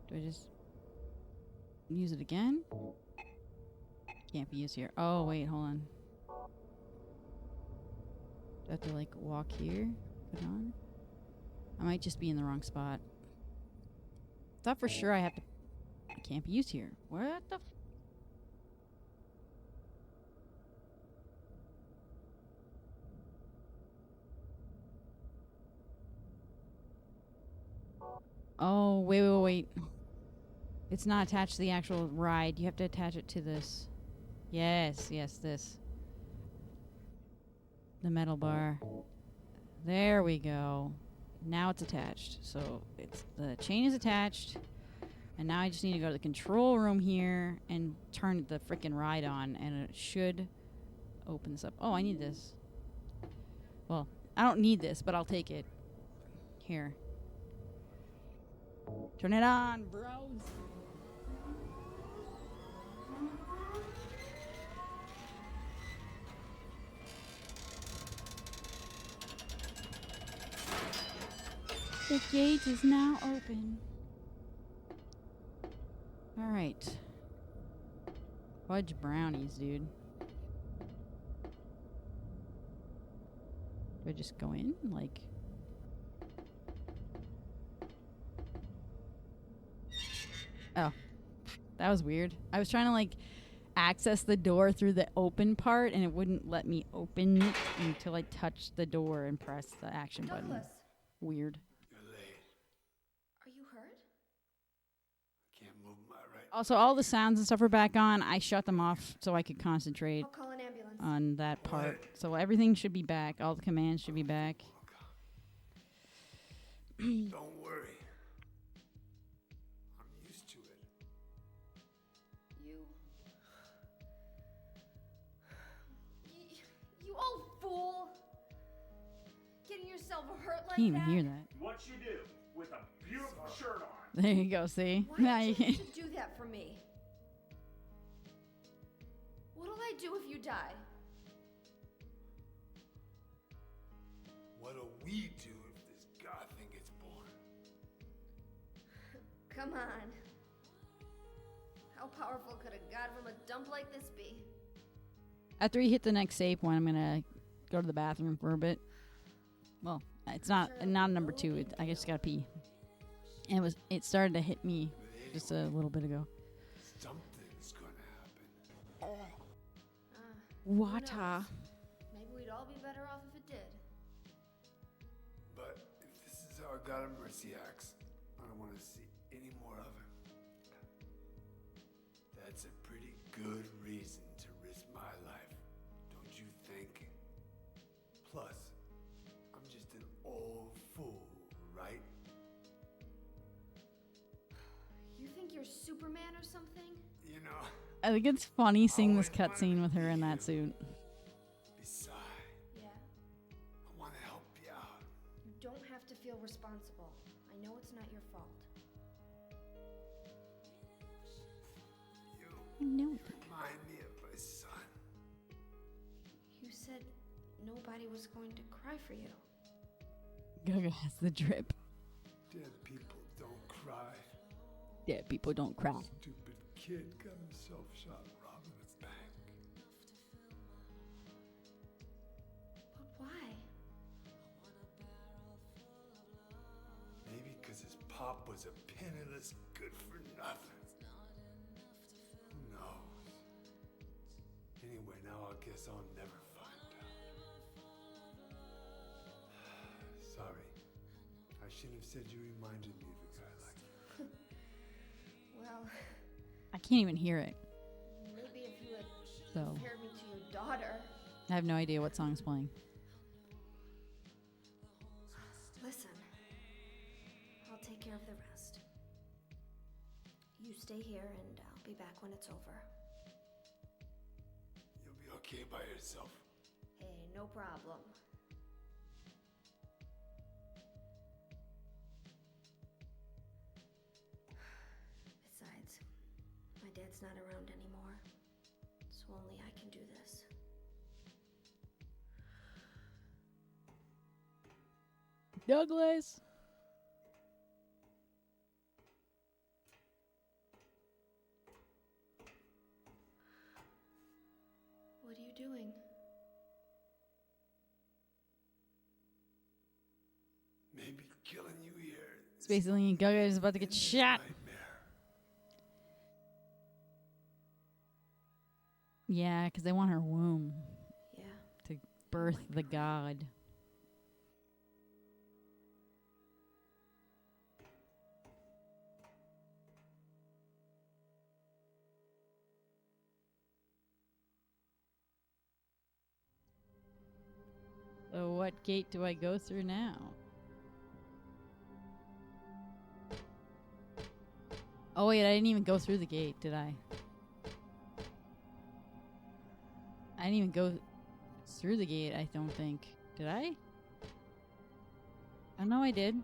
Do I just use it again? Can't be used here. Oh, wait, hold on. Do I have to, like, walk here? Put it on? I might just be in the wrong spot. Thought for sure I have to... It can't be used here. What the... Oh, wait. It's not attached to the actual ride. You have to attach it to this. Yes, this. The metal bar. There we go. Now it's attached. So the chain is attached. And now I just need to go to the control room here and turn the frickin' ride on. And it should open this up. Oh, I need this. Well, I don't need this, but I'll take it. Here. Turn it on, bros. The gate is now open. All right. Fudge brownies, dude. Do I just go in? Like... Oh, that was weird. I was trying to, like, access the door through the open part, and it wouldn't let me open it until I touched the door and pressed the action button. Douglas, Weird. You're late. are you hurt? Can't move my right. Also, all the sounds and stuff are back on. I shut them off so I could concentrate I'll call an ambulance. on that part. So everything should be back. All the commands should be back. Don't worry. I'm used to it. You old fool! Getting yourself hurt like Can't even that? hear that. What you do with a beautiful shirt on? There you go, see? Why Now did you you can. have to do that for me? What'll I do if you die? What'll we do if this god thing gets born? Come on. How powerful could a god from a dump like this be? After you hit the next save point, I'm gonna go to the bathroom for a bit. Well, it's not number 2. I just gotta pee. And it started to hit me just a little bit ago. Something's gonna happen. Who Water. knows? Maybe we'd all be better off if it did. But if this is how God of Mercy acts, I don't want to see any more of him. That's a pretty good reason to risk my life, don't you think? Plus, old fool, right? You think you're Superman or something? You know, I think it's funny seeing this always wanted cutscene to with her be in you. that suit. besides, Yeah. I want to help you out. You don't have to feel responsible. I know it's not your fault. You No. remind me of my son. You said nobody was going to cry for you. Gaga has the drip. Dead people don't cry. Dead people don't cry. Stupid kid got himself shot robbing a bank. But why? Maybe because his pop was a penniless good for nothing. Who knows? Anyway, now I guess I'll never find out. Sorry. I shouldn't have said you reminded me of a guy like you. Well, I can't even hear it, maybe if you had so compared me to your daughter. I have no idea what song's playing. Listen, I'll take care of the rest. You stay here and I'll be back when it's over. You'll be okay by yourself. Hey, no problem. Besides, my dad's not around anymore, so only I can do this. Douglas! What are you doing? Maybe killing you here. It's basically Gaga is about to get is a shot. nightmare. Yeah, because they want her womb Yeah. to birth the god. So what gate do I go through now? Oh wait, I didn't even go through the gate, did I? I didn't even go through the gate, I don't think. Did I? I know I did.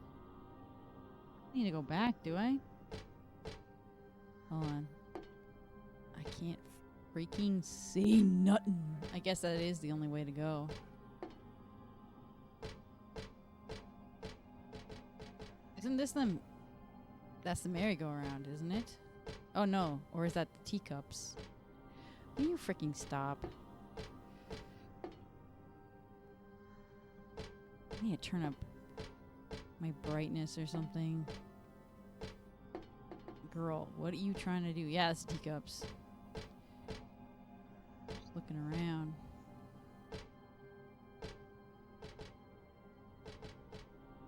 I need to go back, do I? Hold on. I can't freaking see nothing. I guess that is the only way to go. Isn't this the... That's the merry-go-round, isn't it? Oh no, or is that the teacups? Will you freaking stop? I need to turn up my brightness or something. Girl, what are you trying to do? Yeah, it's teacups. Just looking around.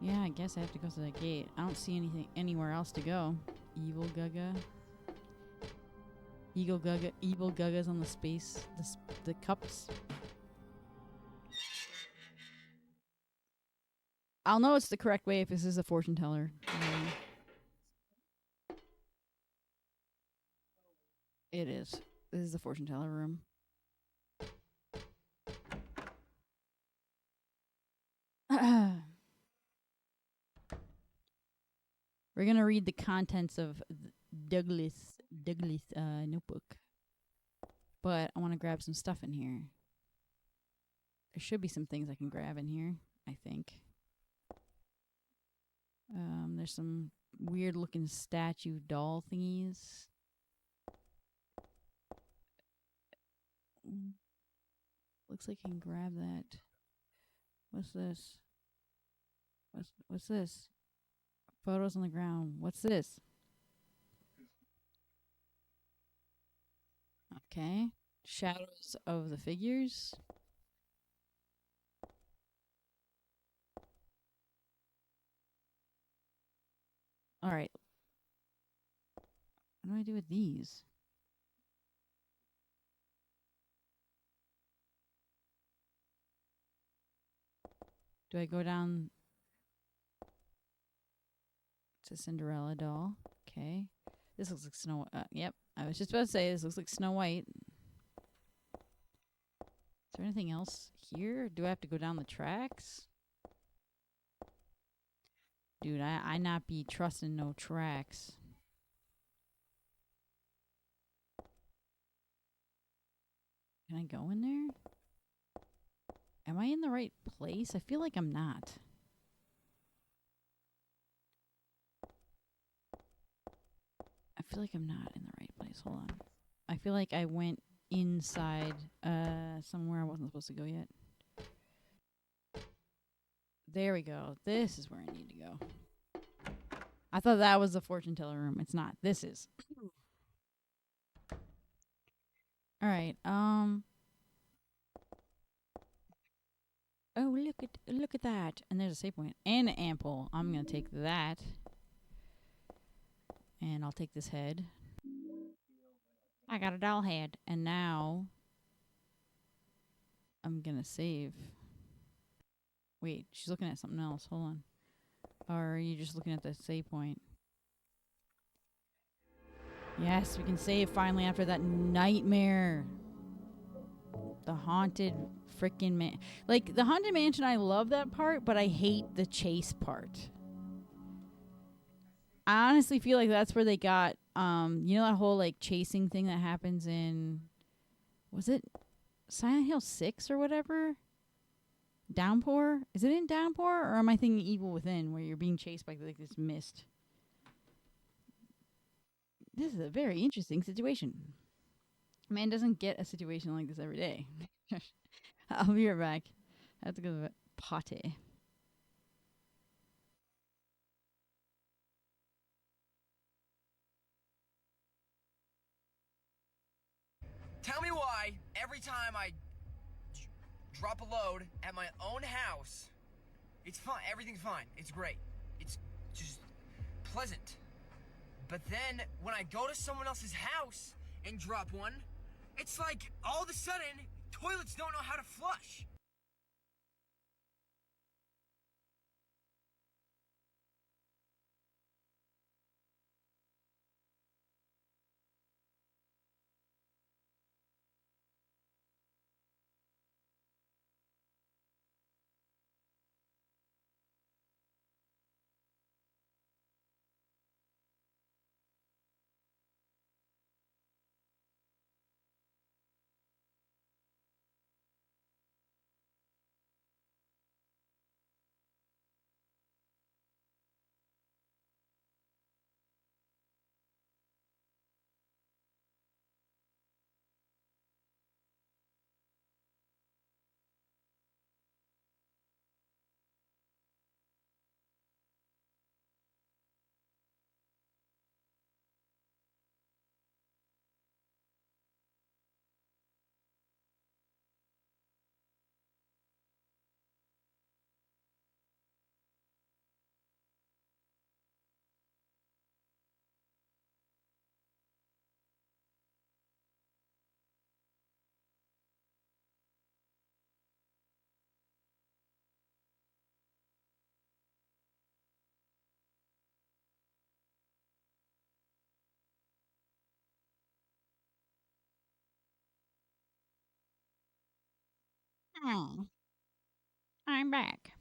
Yeah, I guess I have to go to that gate. I don't see anything anywhere else to go. Evil Gaga. Evil Gaga's on the space. The cups. I'll know it's the correct way if this is a fortune teller. It is. This is the fortune teller room. We're gonna read the contents of Douglas notebook, but I want to grab some stuff in here. There should be some things I can grab in here, I think. There's some weird looking statue doll thingies. Looks like I can grab that. What's this? What's this? Photos on the ground. What's this? Okay. Shadows of the figures. All right. What do I do with these? Do I go down It's a Cinderella doll. Okay. This looks like Snow. Yep. I was just about to say this looks like Snow White. Is there anything else here? Do I have to go down the tracks? Dude, I not be trusting no tracks. Can I go in there? Am I in the right place? I feel like I'm not. I feel like I'm not in the right place. Hold on. I feel like I went inside somewhere I wasn't supposed to go yet. There we go. This is where I need to go. I thought that was the fortune teller room. It's not. This is. All right. Oh, look at that. And there's a save point and an ample. I'm going to take that. And I'll take this head. I got a doll head. And now I'm going to save. Wait, she's looking at something else. Hold on. Or are you just looking at the save point? Yes, we can save finally after that nightmare. The haunted freaking man. Like, the haunted mansion, I love that part, but I hate the chase part. I honestly feel like that's where they got, you know that whole, like, chasing thing that happens in, was it Silent Hill 6 or whatever? Downpour? Is it in Downpour, or am I thinking Evil Within, where you're being chased by, like, this mist? This is a very interesting situation. Man doesn't get a situation like this every day. I'll be right back. I have to go to the potty. Tell me why every time I drop a load at my own house, it's fine. Everything's fine. It's great. It's just pleasant. But then when I go to someone else's house and drop one, it's like all of a sudden toilets don't know how to flush. Oh, I'm back.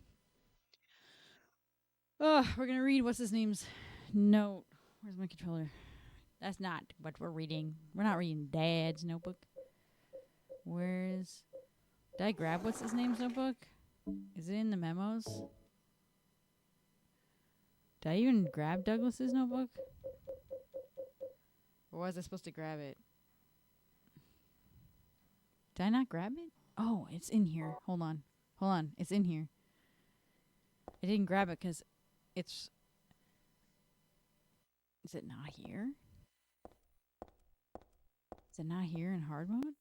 Oh, we're going to read what's his name's note. Where's my controller? That's not what we're reading. We're not reading Dad's notebook. Where's... Did I grab what's his name's notebook? Is it in the memos? Did I even grab Douglas's notebook? Or was I supposed to grab it? Did I not grab it? Oh, it's in here. Hold on. Hold on. It's in here. I didn't grab it because it's... Is it not here? Is it not here in hard mode?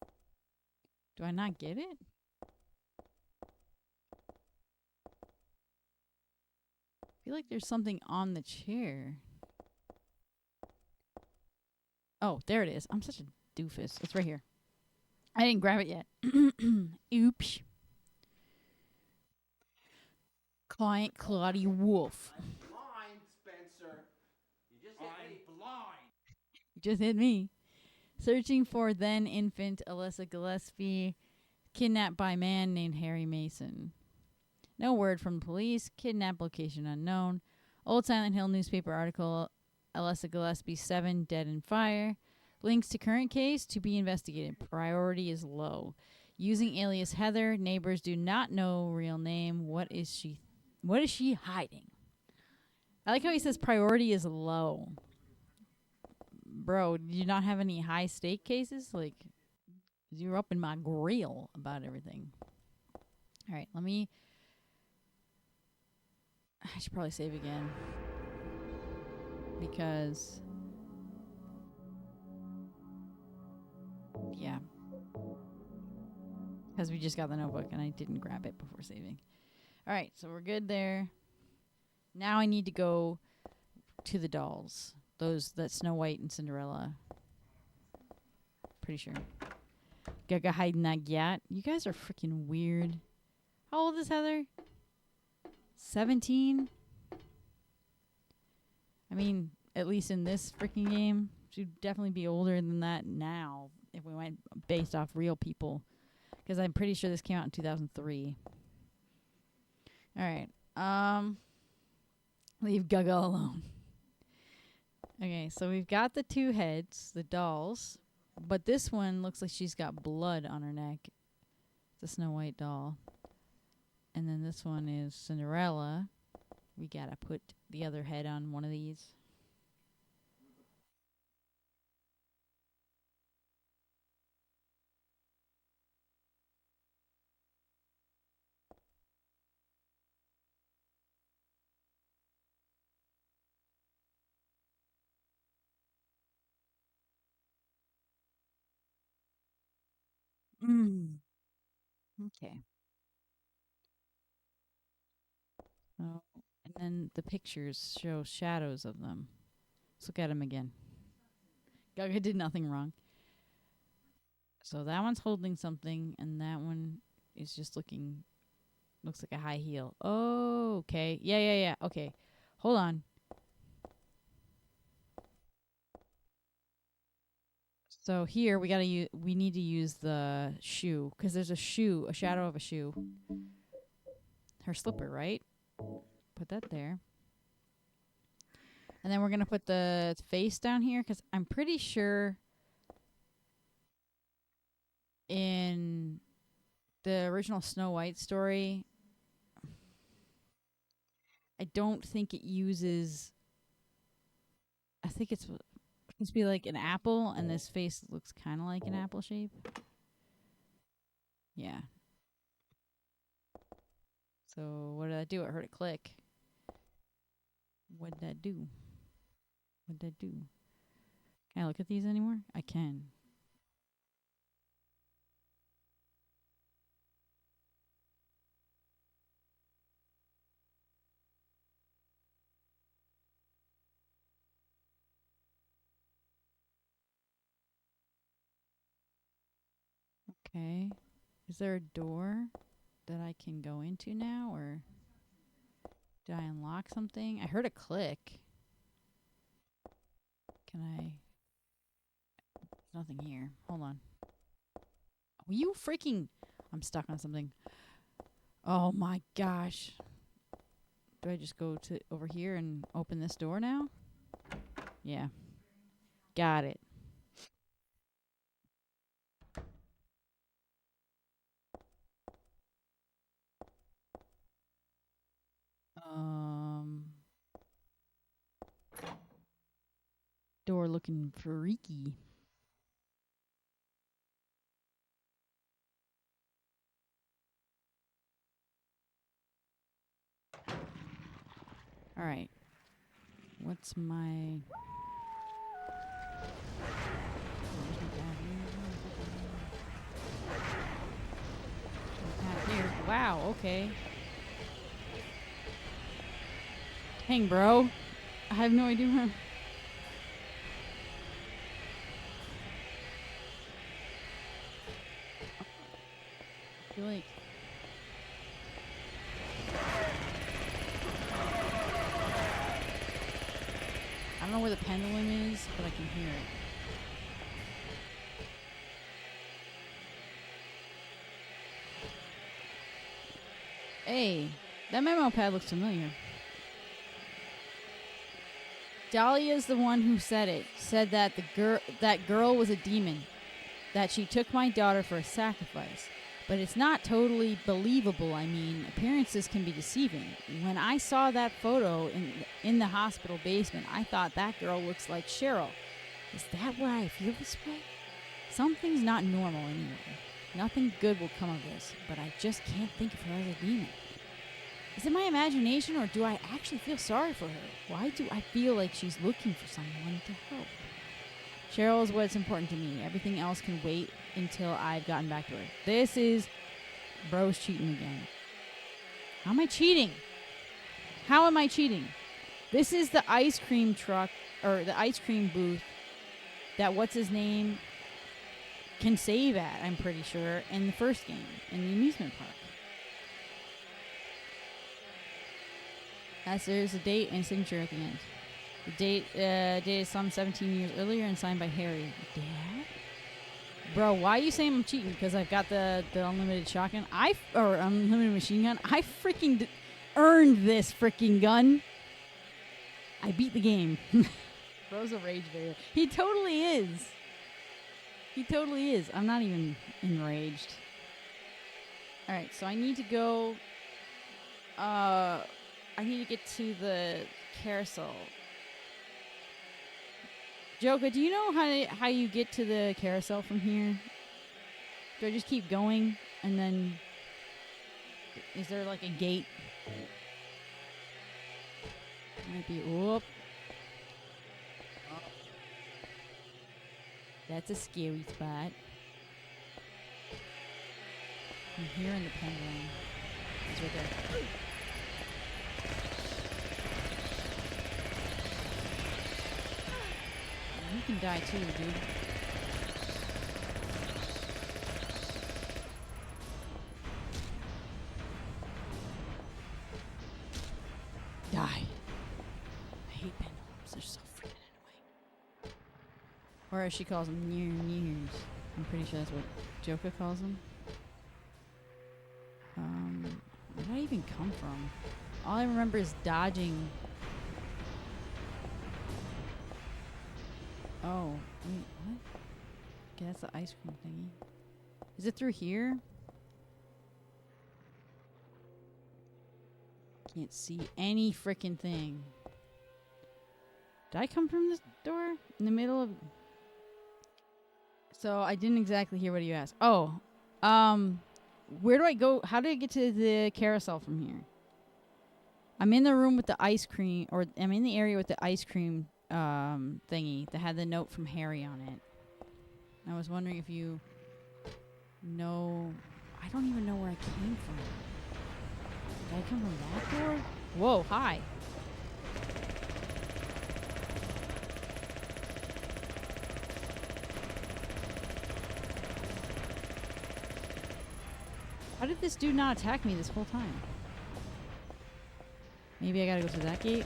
Do I not get it? I feel like there's something on the chair. Oh, there it is. I'm such a doofus. It's right here. I didn't grab it yet. Oops. Client Claudia Wolf. Mine, Spencer. You just hit me. Searching for then infant Alyssa Gillespie, kidnapped by man named Harry Mason. No word from the police. Kidnap location unknown. Old Silent Hill newspaper article, Alyssa Gillespie 7 dead in fire. Links to current case to be investigated. Priority is low. Using alias Heather. Neighbors do not know real name. What is she hiding? I like how he says priority is low. Bro, do you not have any high stake cases? Like, you're up in my grill about everything. All right, I should probably save again. Because, yeah. Because we just got the notebook and I didn't grab it before saving. All right, so we're good there. Now I need to go to the dolls. That Snow White and Cinderella. Pretty sure. Gaga hiding that gat. You guys are freaking weird. How old is Heather? 17? I mean, at least in this freaking game. She'd definitely be older than that now if we went based off real people. Because I'm pretty sure this came out in 2003. Alright. Leave Gaga alone. Okay, so we've got the two heads, the dolls. But this one looks like she's got blood on her neck. It's a Snow White doll. And then this one is Cinderella. We gotta put the other head on one of these. Okay. Oh, and then the pictures show shadows of them. Let's look at them again. Gaga did nothing wrong. So that one's holding something, and that one is just looks like a high heel. Oh, okay. Yeah. Okay. Hold on. So here we need to use the shoe because there's a shadow of a shoe. Her slipper, right? Put that there. And then we're going to put the face down here because I'm pretty sure in the original Snow White story, I don't think it uses... I think it's supposed to be like an apple, and this face looks kind of like an apple shape. Yeah. So what did that do? I heard it click. What did that do? Can I look at these anymore? I can. Okay. Is there a door that I can go into now, or did I unlock something? I heard a click. Can I? There's nothing here. Hold on. Will you freaking... I'm stuck on something. Oh my gosh. Do I just go to over here and open this door now? Yeah. Got it. Door looking freaky. All right. What's my... Here. Wow, okay. Hang, bro. I have no idea where... I feel like... I don't know where the pendulum is, but I can hear it. Hey, that memo pad looks familiar. Dahlia's the one who said it. Said that that girl was a demon. That she took my daughter for a sacrifice. But it's not totally believable. I mean, appearances can be deceiving. When I saw that photo in the hospital basement, I thought that girl looks like Cheryl. Is that why I feel this way? Something's not normal anyway. Nothing good will come of this, but I just can't think of her as a demon. Is it my imagination, or do I actually feel sorry for her? Why do I feel like she's looking for someone to help? Cheryl is what's important to me. Everything else can wait until I've gotten back to her. This is bro's cheating again. How am I cheating? How am I cheating? This is the ice cream truck, or the ice cream booth that what's his name can save at, I'm pretty sure, in the first game, in the amusement park. As there's a date and signature at the end. The date dated some 17 years earlier and signed by Harry. Dad? Bro, why are you saying I'm cheating? Because I've got the unlimited shotgun? Or unlimited machine gun? I freaking earned this freaking gun. I beat the game. Bro's a rage video. He totally is. He totally is. I'm not even enraged. Alright, so I need to go... I need to get to the carousel. Joka, do you know how you get to the carousel from here? Do I just keep going and then... Is there like a gate? Might be... Whoop. That's a scary spot. I'm hearing the pendulum. It's right there. You can die too, dude. Die. I hate pendulums. They're so freaking annoying. Or as she calls them, nears. I'm pretty sure that's what Joka calls them. Where did I even come from? All I remember is dodging. Oh, wait, what? Okay, that's the ice cream thingy. Is it through here? Can't see any freaking thing. Did I come from this door? In the middle of... So, I didn't exactly hear what you asked. Oh, where do I go? How do I get to the carousel from here? I'm in the room with the ice cream, or I'm in the area with the ice cream thingy that had the note from Harry on it. I was wondering if you know... I don't even know where I came from. Did I come from that door? Whoa, hi. How did this dude not attack me this whole time? Maybe I gotta go through that gate?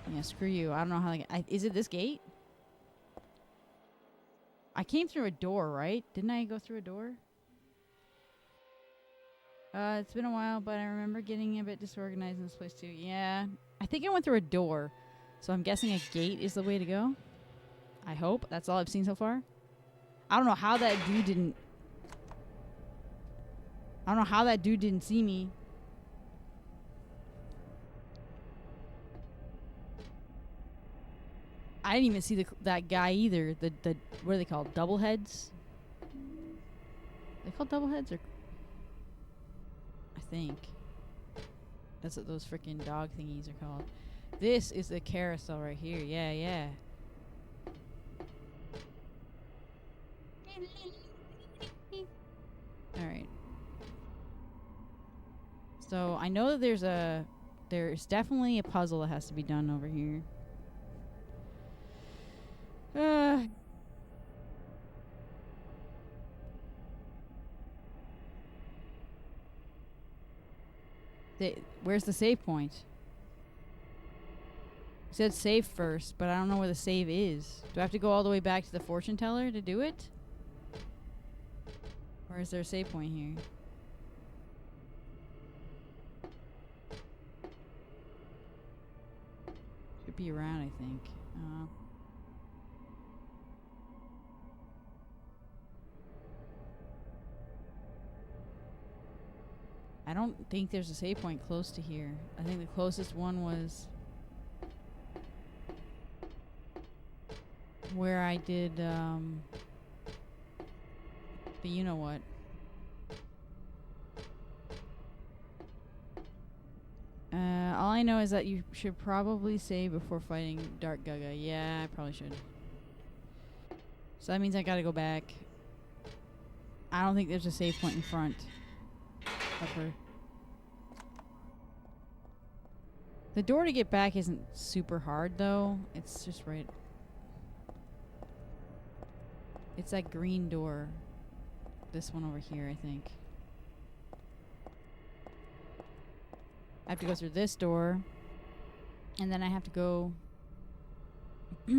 Yeah, screw you. I don't know how to get... is it this gate? I came through a door, right? Didn't I go through a door? It's been a while, but I remember getting a bit disorganized in this place too. Yeah. I think I went through a door. So I'm guessing a gate is the way to go. I hope. That's all I've seen so far. I don't know how that dude didn't... I don't know how that dude didn't see me. I didn't even see that guy either. The what are they called? Double heads? They called double heads, or I think that's what those freaking dog thingies are called. This is the carousel right here. Yeah, yeah. All right. So I know that there's definitely a puzzle that has to be done over here. Where's the save point? said save first, but I don't know where the save is. Do I have to go all the way back to the fortune teller to do it? Or is there a save point here? Should be around, I think. I don't think there's a save point close to here. I think the closest one was where I did the you know what. All I know is that you should probably save before fighting Dark Gaga. Yeah, I probably should. So that means I gotta go back. I don't think there's a save point in front of her. The door to get back isn't super hard though. It's just right. It's that green door. This one over here, I think. I have to go through this door. And then I have to go... I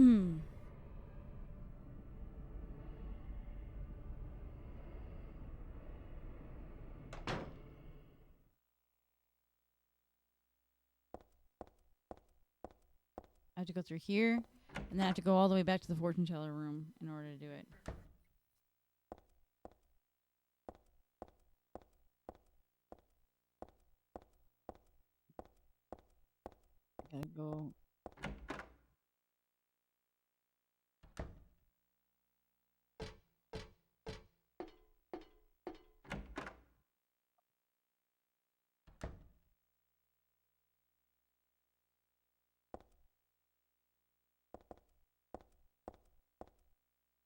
have to go through here, and then I have to go all the way back to the fortune teller room in order to do it. Gotta go.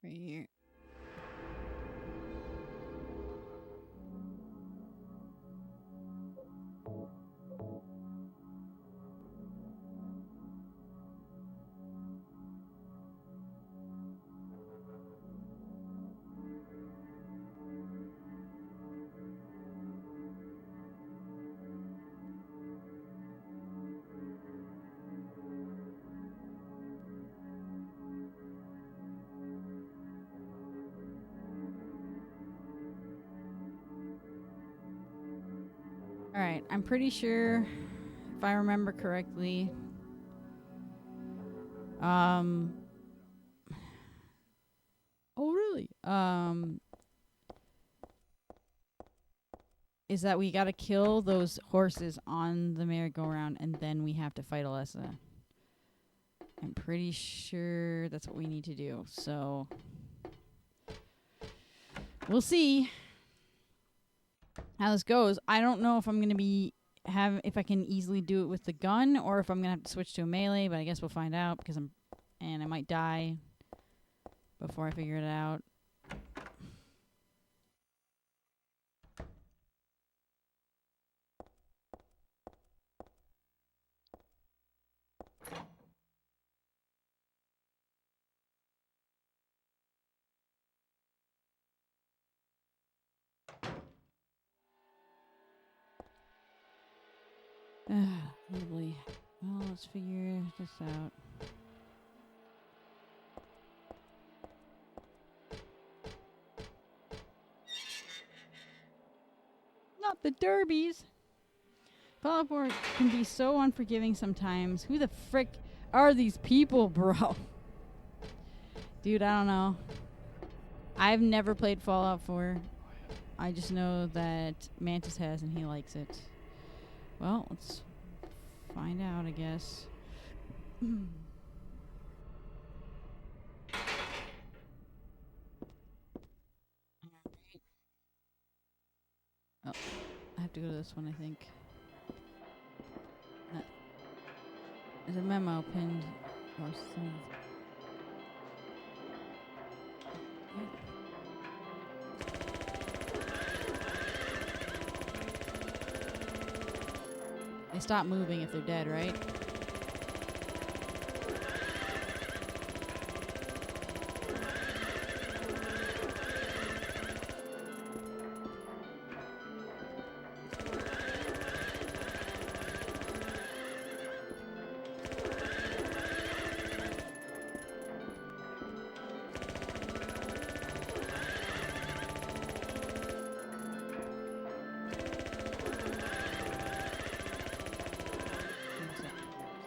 Right here. Alright, I'm pretty sure, if I remember correctly, oh really? Is that we gotta kill those horses on the merry-go-round and then we have to fight Alessa. I'm pretty sure that's what we need to do, so we'll see how this goes. I don't know if I'm gonna be if I can easily do it with the gun or if I'm gonna have to switch to a melee, but I guess we'll find out because I might die before I figure it out. Lovely. Well, let's figure this out. Not the derbies. Fallout 4 can be so unforgiving sometimes. Who the frick are these people, bro? Dude, I don't know. I've never played Fallout 4. I just know that Mantis has and he likes it. Well, let's find out, I guess. Oh, I have to go to this one, I think. There's a memo pinned or something. They stop moving if they're dead, right?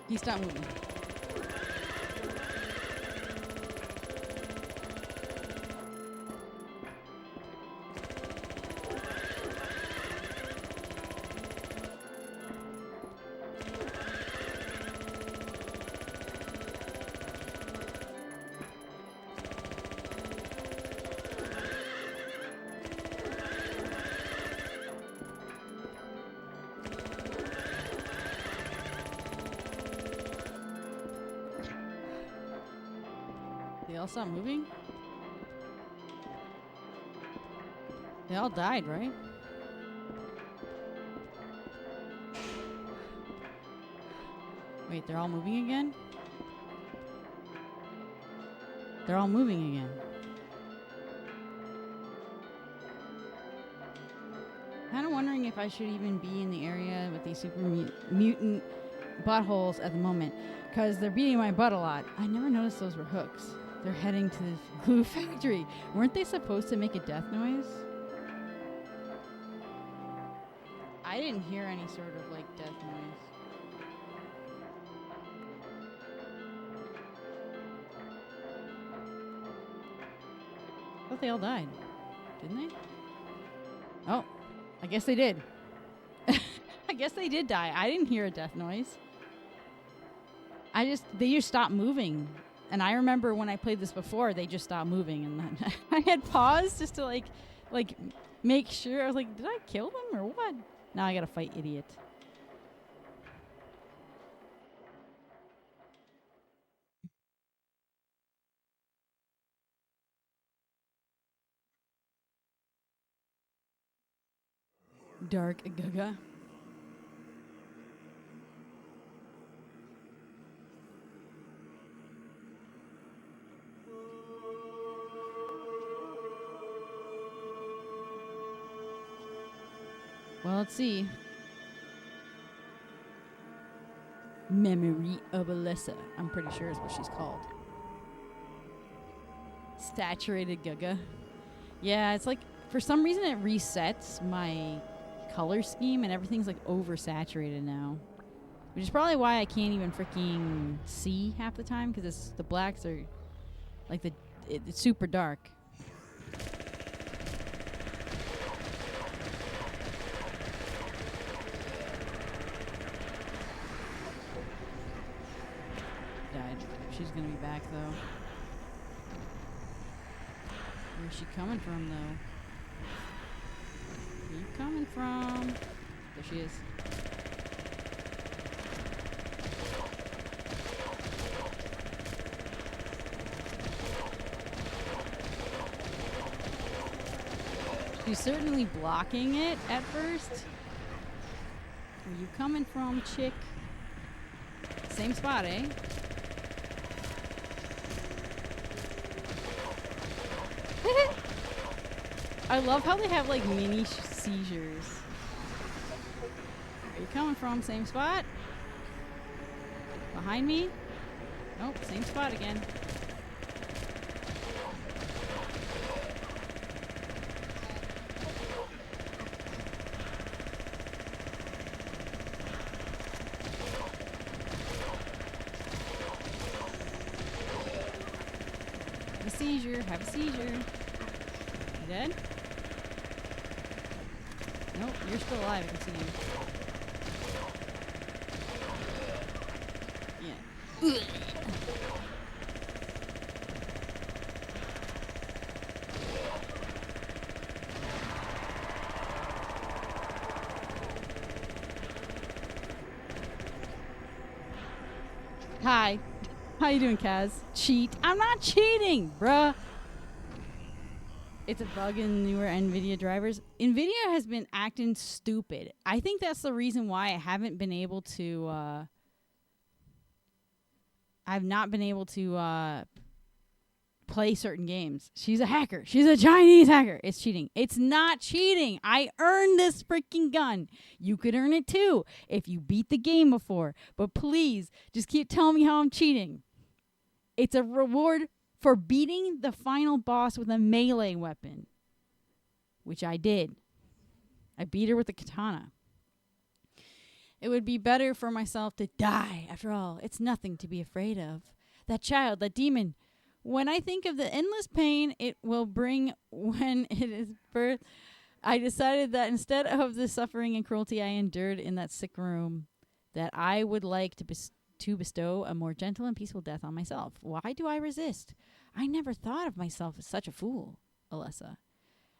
He stopped moving. They all stopped moving? They all died, right? Wait, they're all moving again? They're all moving again. Kind of wondering if I should even be in the area with these super mutant buttholes at the moment, because they're beating my butt a lot. I never noticed those were hooks. They're heading to the glue factory. Weren't they supposed to make a death noise? I didn't hear any sort of like death noise. I thought they all died. Didn't they? Oh, I guess they did. I guess they did die. I didn't hear a death noise. They just stopped moving. And I remember when I played this before, they just stopped moving, and then I had paused just to like make sure. I was like, did I kill them or what? Now I gotta fight idiot. Dark Gaga. Well, let's see. Memory of Alyssa. I'm pretty sure is what she's called. Saturated Gaga. Yeah, it's like, for some reason it resets my color scheme and everything's like oversaturated now. Which is probably why I can't even freaking see half the time, because the blacks are like it's super dark. Died. She's gonna be back though. Where's she coming from though? Where are you coming from? There she is. She's certainly blocking it at first. Where you coming from, chick? Same spot, eh? I love how they have like mini seizures. Where you coming from? Same spot? Behind me? Nope, same spot again. Have a seizure. You dead? Nope, you're still alive. I can see you. Yeah. Hi. How you doing, Kaz? Cheat? I'm not cheating, bruh. It's a bug in newer NVIDIA drivers. NVIDIA has been acting stupid. I think that's the reason why I haven't been able to, I've not been able to, play certain games. She's a hacker. She's a Chinese hacker. It's cheating. It's not cheating. I earned this freaking gun. You could earn it too if you beat the game before. But please, just keep telling me how I'm cheating. It's a reward for beating the final boss with a melee weapon, which I did. I beat her with a katana. It would be better for myself to die. After all, it's nothing to be afraid of. That child, that demon. When I think of the endless pain it will bring when it is birth, I decided that instead of the suffering and cruelty I endured in that sick room, that I would like to bestow a more gentle and peaceful death on myself. Why do I resist? I never thought of myself as such a fool, Alyssa.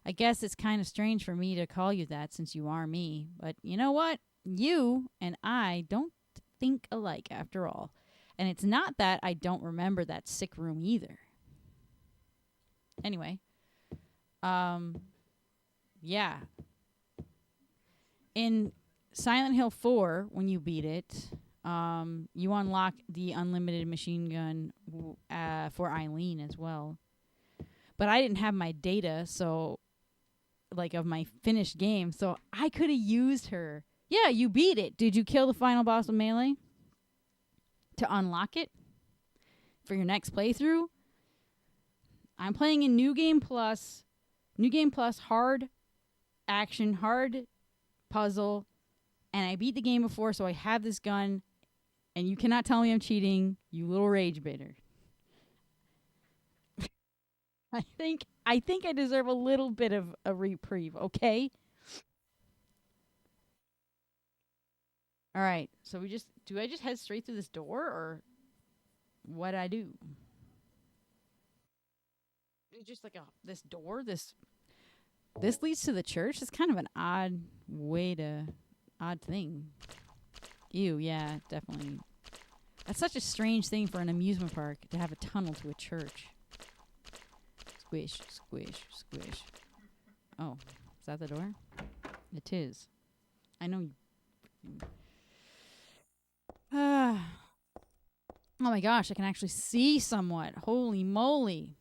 I guess it's kind of strange for me to call you that since you are me, but you know what? You and I don't think alike after all. And it's not that I don't remember that sick room either. Anyway, yeah. In Silent Hill 4, when you beat it, you unlock the unlimited machine gun for Eileen as well. But I didn't have my data, so, like, of my finished game, so I could have used her. Yeah, you beat it. Did you kill the final boss of Melee to unlock it for your next playthrough? I'm playing in New Game Plus hard action, hard puzzle, and I beat the game before, so I have this gun, and you cannot tell me I'm cheating, you little rage baiter. I think I deserve a little bit of a reprieve, okay? All right, so do I just head straight through this door, or what I do? It's just like this door, this leads to the church. It's kind of an odd thing. Ew, yeah, definitely. That's such a strange thing for an amusement park, to have a tunnel to a church. Squish, squish, squish. Oh, is that the door? It is. I know you. Oh my gosh, I can actually see somewhat. Holy moly.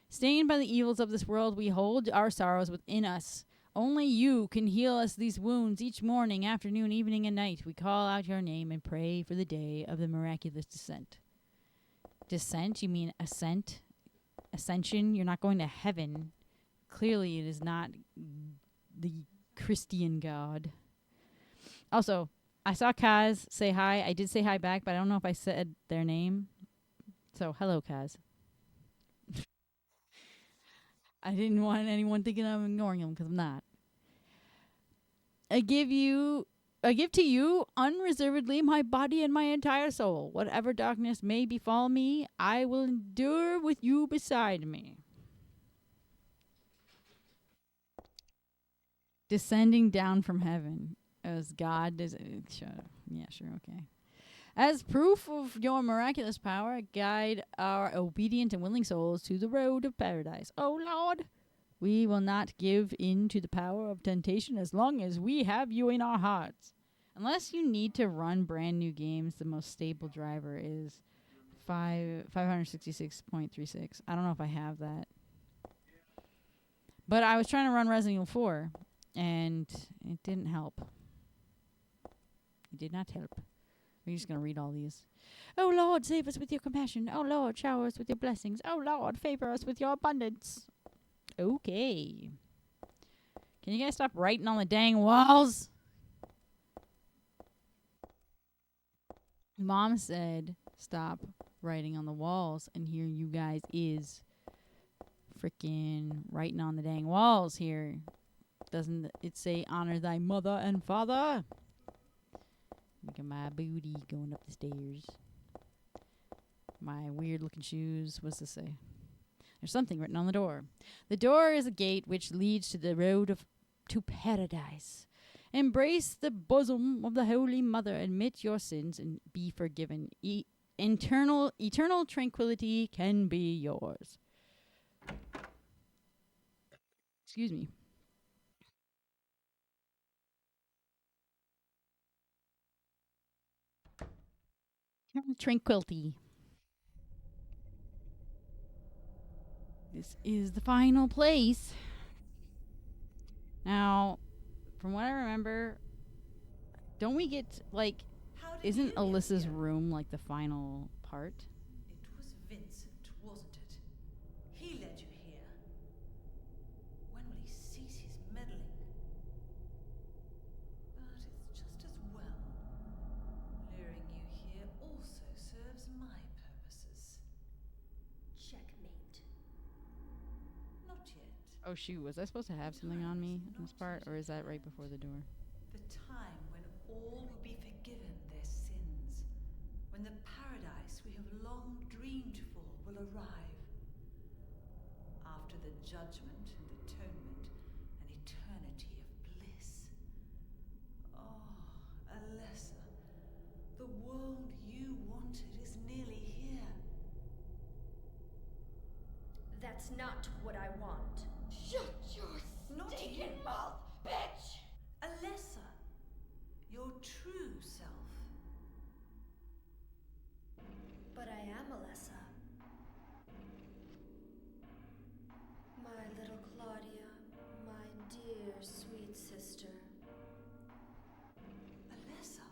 Stained by the evils of this world, we hold our sorrows within us. Only you can heal us these wounds. Each morning, afternoon, evening, and night, we call out your name and pray for the day of the miraculous descent. Descent? You mean ascent? Ascension? You're not going to heaven. Clearly, it is not the Christian God. Also, I saw Kaz say hi. I did say hi back, but I don't know if I said their name. So, hello, Kaz. I didn't want anyone thinking I'm ignoring them, because I'm not. I give to you unreservedly my body and my entire soul. Whatever darkness may befall me, I will endure with you beside me. Descending down from heaven as God does. Yeah, sure, okay. As proof of your miraculous power, guide our obedient and willing souls to the road of paradise. Oh, Lord, we will not give in to the power of temptation as long as we have you in our hearts. Unless you need to run brand new games, the most stable driver is 566.36. I don't know if I have that. But I was trying to run Resident Evil 4, and it didn't help. It did not help. We're just going to read all these. Oh, Lord, save us with your compassion. Oh, Lord, shower us with your blessings. Oh, Lord, favor us with your abundance. Okay. Can you guys stop writing on the dang walls? Mom said, stop writing on the walls. And here you guys is freaking writing on the dang walls here. Doesn't it say honor thy mother and father? Look at my booty going up the stairs. My weird looking shoes. What's this say? There's something written on the door. The door is a gate which leads to the road to paradise. Embrace the bosom of the Holy Mother. Admit your sins and be forgiven. Eternal tranquility can be yours. Excuse me. Tranquility. This is the final place. Now, from what I remember, don't we get, like, isn't Alyssa's room, like, the final part? It was Vincent, wasn't it? He led you here. When will he cease his meddling? But it's just as well. Oh shoot, was I supposed to have something on me in this part, or is that right before the door? The time when all will be forgiven their sins, when the paradise we have long dreamed for will arrive. After the judgment and atonement, an eternity of bliss. Oh, Alessa, the world you wanted is nearly here. That's not what I want. Shut your stinking mouth, bitch! Alessa, your true self. But I am Alessa. My little Claudia, my dear sweet sister. Alessa,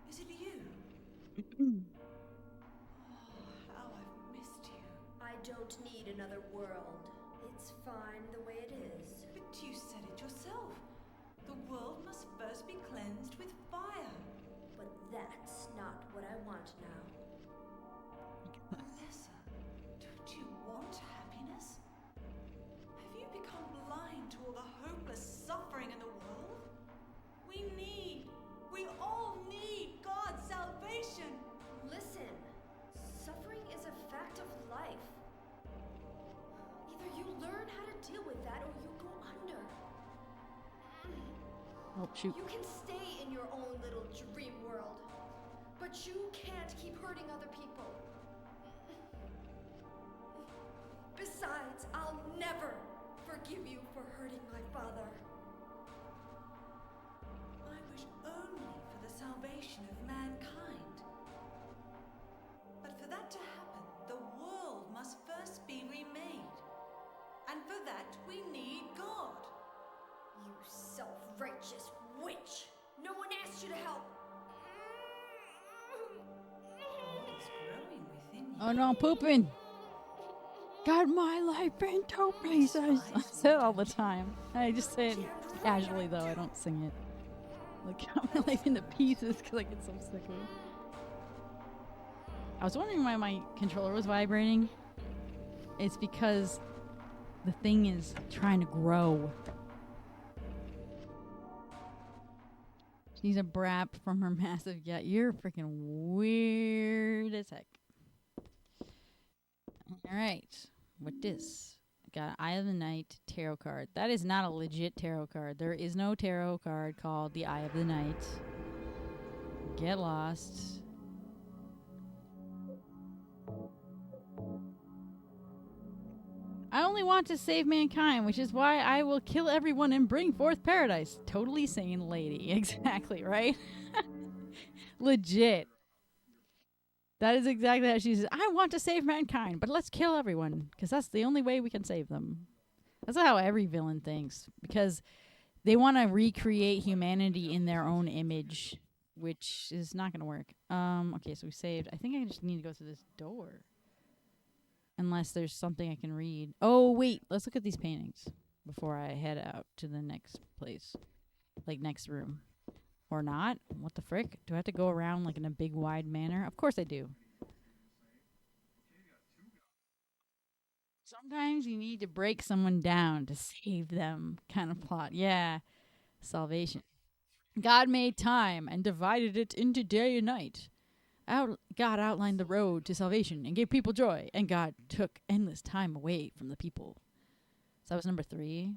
is it you? Oh, how I've missed you. I don't need another world. It's fine the way it is. But you said it yourself. The world must first be cleansed with fire. But that's not what I want now. Alessa, don't you want happiness? Have you become blind to all the hopeless suffering in the world? We all need God's salvation. Listen, suffering is a fact of life. Either you learn how to deal with that or you go under. Oh shoot. You can stay in your own little dream world, but you can't keep hurting other people. Besides, I'll never forgive you for hurting my father. I wish only for the salvation of mankind. But for that to happen, the world must first be remade. And for that, we need God. You self-righteous witch! No one asked you to help! God is growing within you. Oh no, I'm pooping. Got my life in two pieces. I say it all the time. I just say it casually though. I don't sing it. Like, got my life into pieces because I get so sick of it. I was wondering why my controller was vibrating. It's because the thing is trying to grow. She's a brat from her massive gut. You're freaking weird as heck. Alright. What this? Got Eye of the Night tarot card. That is not a legit tarot card. There is no tarot card called the Eye of the Night. Get lost. I only want to save mankind, which is why I will kill everyone and bring forth paradise. Totally sane lady. Exactly, right? Legit. That is exactly how she says, I want to save mankind, but let's kill everyone, because that's the only way we can save them. That's how every villain thinks, because they want to recreate humanity in their own image, which is not going to work. Okay, so we saved. I think I just need to go through this door. Unless there's something I can read. Oh, wait. Let's look at these paintings before I head out to the next place. Like, next room. Or not? What the frick? Do I have to go around, like, in a big, wide manner? Of course I do. Sometimes you need to break someone down to save them kind of plot. Yeah. Salvation. God made time and divided it into day and night. God outlined the road to salvation and gave people joy, and God took endless time away from the people. So that was number 3.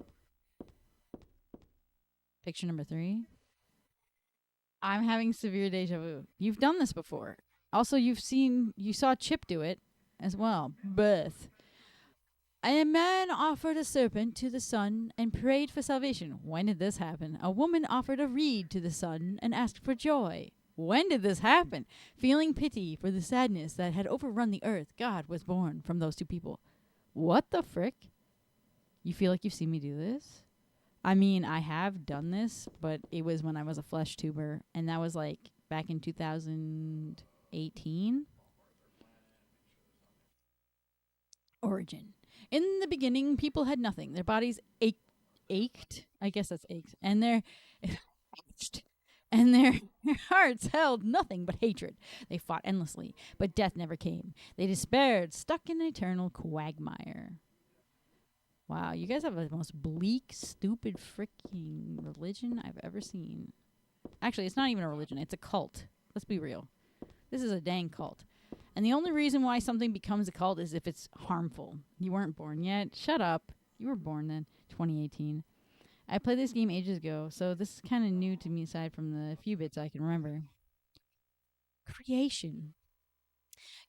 Picture number 3. I'm having severe deja vu. You've done this before. Also, you saw Chip do it as well. Birth. A man offered a serpent to the sun and prayed for salvation. When did this happen? A woman offered a reed to the sun and asked for joy. When did this happen? Feeling pity for the sadness that had overrun the earth, God was born from those two people. What the frick? You feel like you've seen me do this? I mean, I have done this, but it was when I was a flesh tuber, and that was like back in 2018. Origin. In the beginning, people had nothing. Their bodies ached. I guess that's ached. And their hearts held nothing but hatred. They fought endlessly, but death never came. They despaired, stuck in an eternal quagmire. Wow, you guys have the most bleak, stupid, freaking religion I've ever seen. Actually, it's not even a religion. It's a cult. Let's be real. This is a dang cult. And the only reason why something becomes a cult is if it's harmful. You weren't born yet. Shut up. You were born then, 2018. I played this game ages ago, so this is kind of new to me aside from the few bits I can remember. Creation.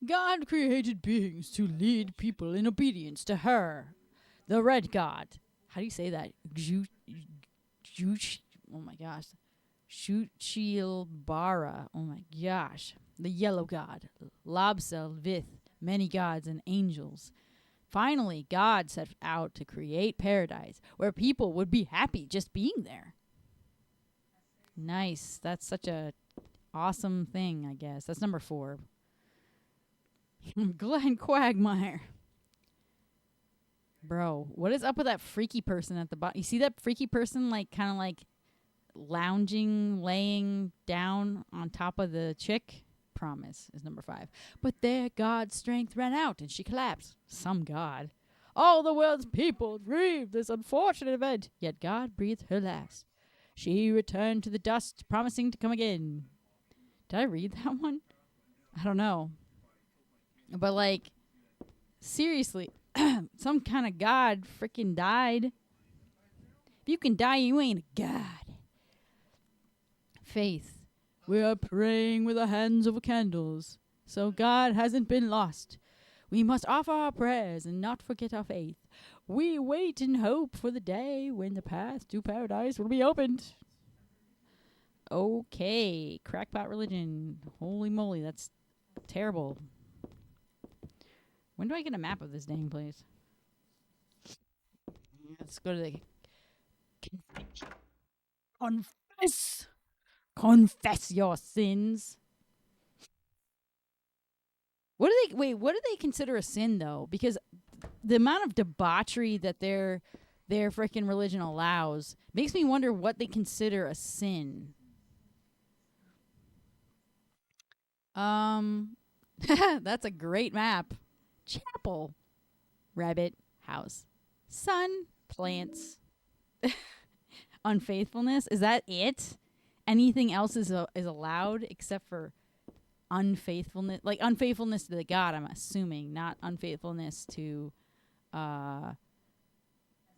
God created beings to lead people in obedience to her, the red god. How do you say that? Oh my gosh. Shutchilbara. Oh my gosh. The yellow god. Labsel, Vith, many gods and angels. Finally, God set out to create paradise where people would be happy just being there. Nice. That's such a awesome thing, I guess. That's number 4. Glenn Quagmire. Bro, what is up with that freaky person at the bottom? You see that freaky person, like, kind of like lounging, laying down on top of the chick? Promise is number 5. But there God's strength ran out and she collapsed. Some God. All the world's people grieved this unfortunate event, yet God breathed her last. She returned to the dust, promising to come again. Did I read that one? I don't know. But, like, seriously, some kind of God freaking died. If you can die, you ain't a God. Faith. We are praying with the hands over candles, so God hasn't been lost. We must offer our prayers and not forget our faith. We wait in hope for the day when the path to paradise will be opened. Okay, crackpot religion. Holy moly, that's terrible. When do I get a map of this dang place? Let's go to the confess. Confess your sins. What do they consider a sin though? Because the amount of debauchery that their freaking religion allows makes me wonder what they consider a sin. That's a great map. Chapel, rabbit, house, sun, plants, unfaithfulness. Is that it? Anything else is allowed except for unfaithfulness, like unfaithfulness to the God, I'm assuming, not unfaithfulness to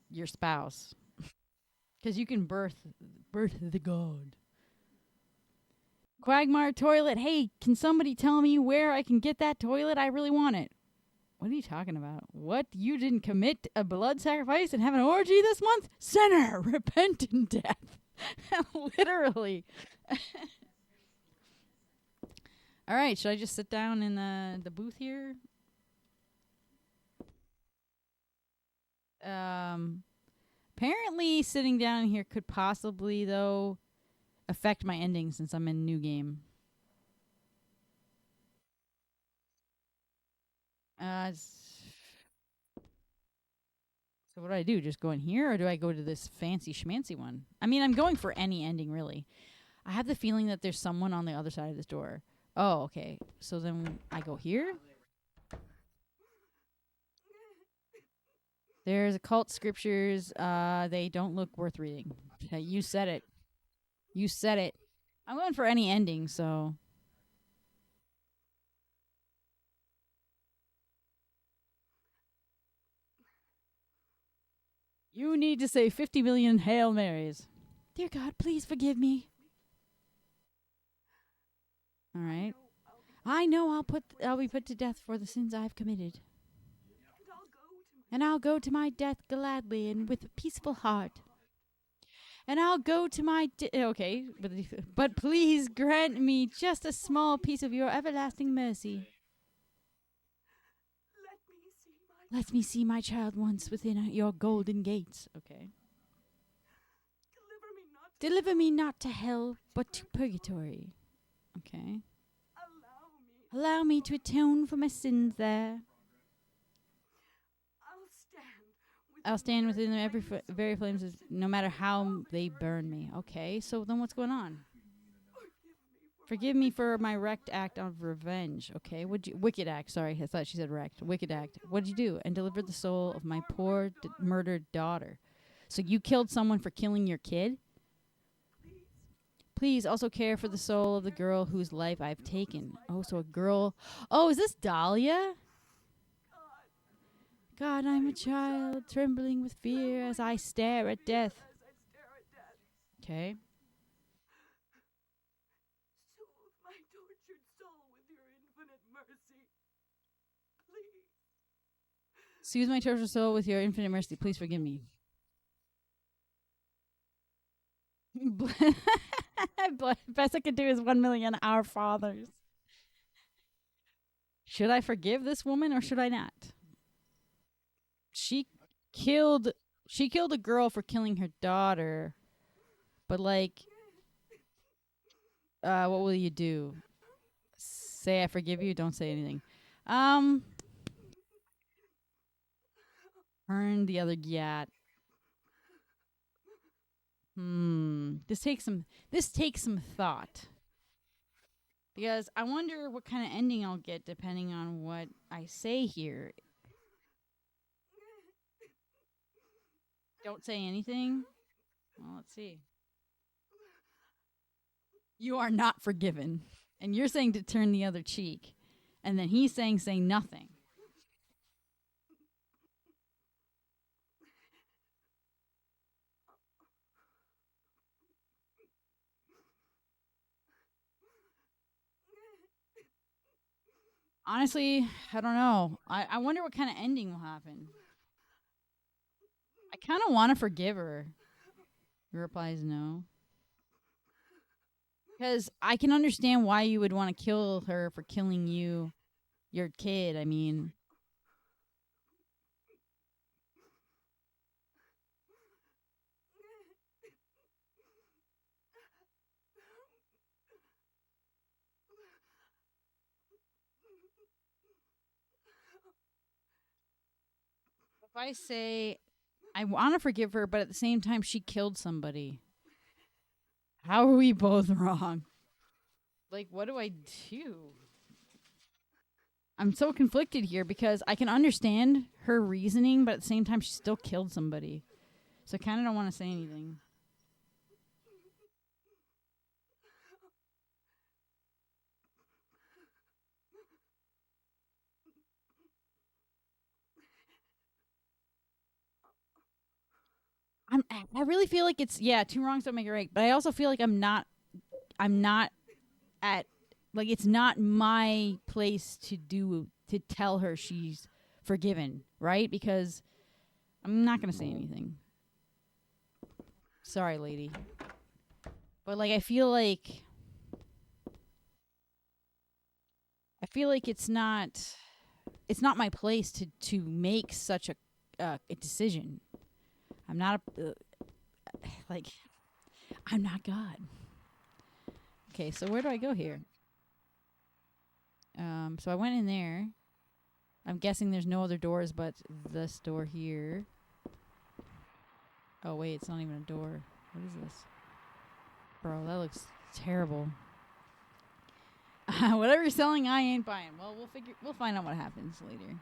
your spouse. Because you can birth the God. Quagmire toilet. Hey, can somebody tell me where I can get that toilet? I really want it. What are you talking about? What? You didn't commit a blood sacrifice and have an orgy this month? Sinner, repent in death. Literally. All right, should I just sit down in the booth here? Apparently sitting down here could possibly, though, affect my ending since I'm in new game. So what do I do? Just go in here, or do I go to this fancy schmancy one? I mean, I'm going for any ending, really. I have the feeling that there's someone on the other side of this door. Oh, okay. So then I go here? There's occult scriptures. They don't look worth reading. You said it. You said it. I'm going for any ending, so... You need to say 50 million Hail Marys. Dear God, please forgive me. All right. I know I'll be put to death for the sins I've committed. And I'll go to my death gladly and with a peaceful heart. And I'll go to my okay, but please grant me just a small piece of your everlasting mercy. Let me see my child once within your golden gates. Okay. Deliver me not to hell, but to purgatory. Okay. Allow me to atone for my sins there. I'll stand within every very flames, no matter how they burn me. Okay, so then what's going on? Forgive me for my wrecked act of revenge. Okay, wicked act? Sorry, I thought she said wrecked. Wicked act. What'd you do? And delivered the soul of my poor murdered daughter. So you killed someone for killing your kid? Please also care for the soul of the girl whose life I've taken. Oh, so a girl. Oh, is this Dahlia? God, I'm a child, trembling with fear as I stare at death. Okay. Soothe my tortured soul with your infinite mercy. Please. Soothe my tortured soul with your infinite mercy. Please forgive me. Best I could do is 1,000,000 Our Fathers. Should I forgive this woman or should I not? She killed a girl for killing her daughter. But like, what will you do? Say I forgive you? Don't say anything. Turn the other gyat. This takes some thought. Because I wonder what kind of ending I'll get depending on what I say here. Don't say anything? Well, let's see. You are not forgiven. And you're saying to turn the other cheek. And then he's saying say nothing. Honestly, I don't know. I wonder what kind of ending will happen. I kind of want to forgive her. He replies no. Because I can understand why you would want to kill her for killing your kid. I mean, if I say I want to forgive her, but at the same time she killed somebody, how are we both wrong? Like, what do I do? I'm so conflicted here because I can understand her reasoning, but at the same time she still killed somebody. So I kind of don't want to say anything. I really feel like it's, two wrongs don't make it right, but I also feel like I'm not at, like, it's not my place to tell her she's forgiven, right? Because I'm not going to say anything. Sorry, lady. But, like, I feel like it's not my place to make such a decision. I'm not I'm not God. Okay, so where do I go here? So I went in there. I'm guessing there's no other doors but this door here. Oh wait, it's not even a door. What is this? Bro, that looks terrible. Whatever you're selling, I ain't buying. Well, we'll find out what happens later.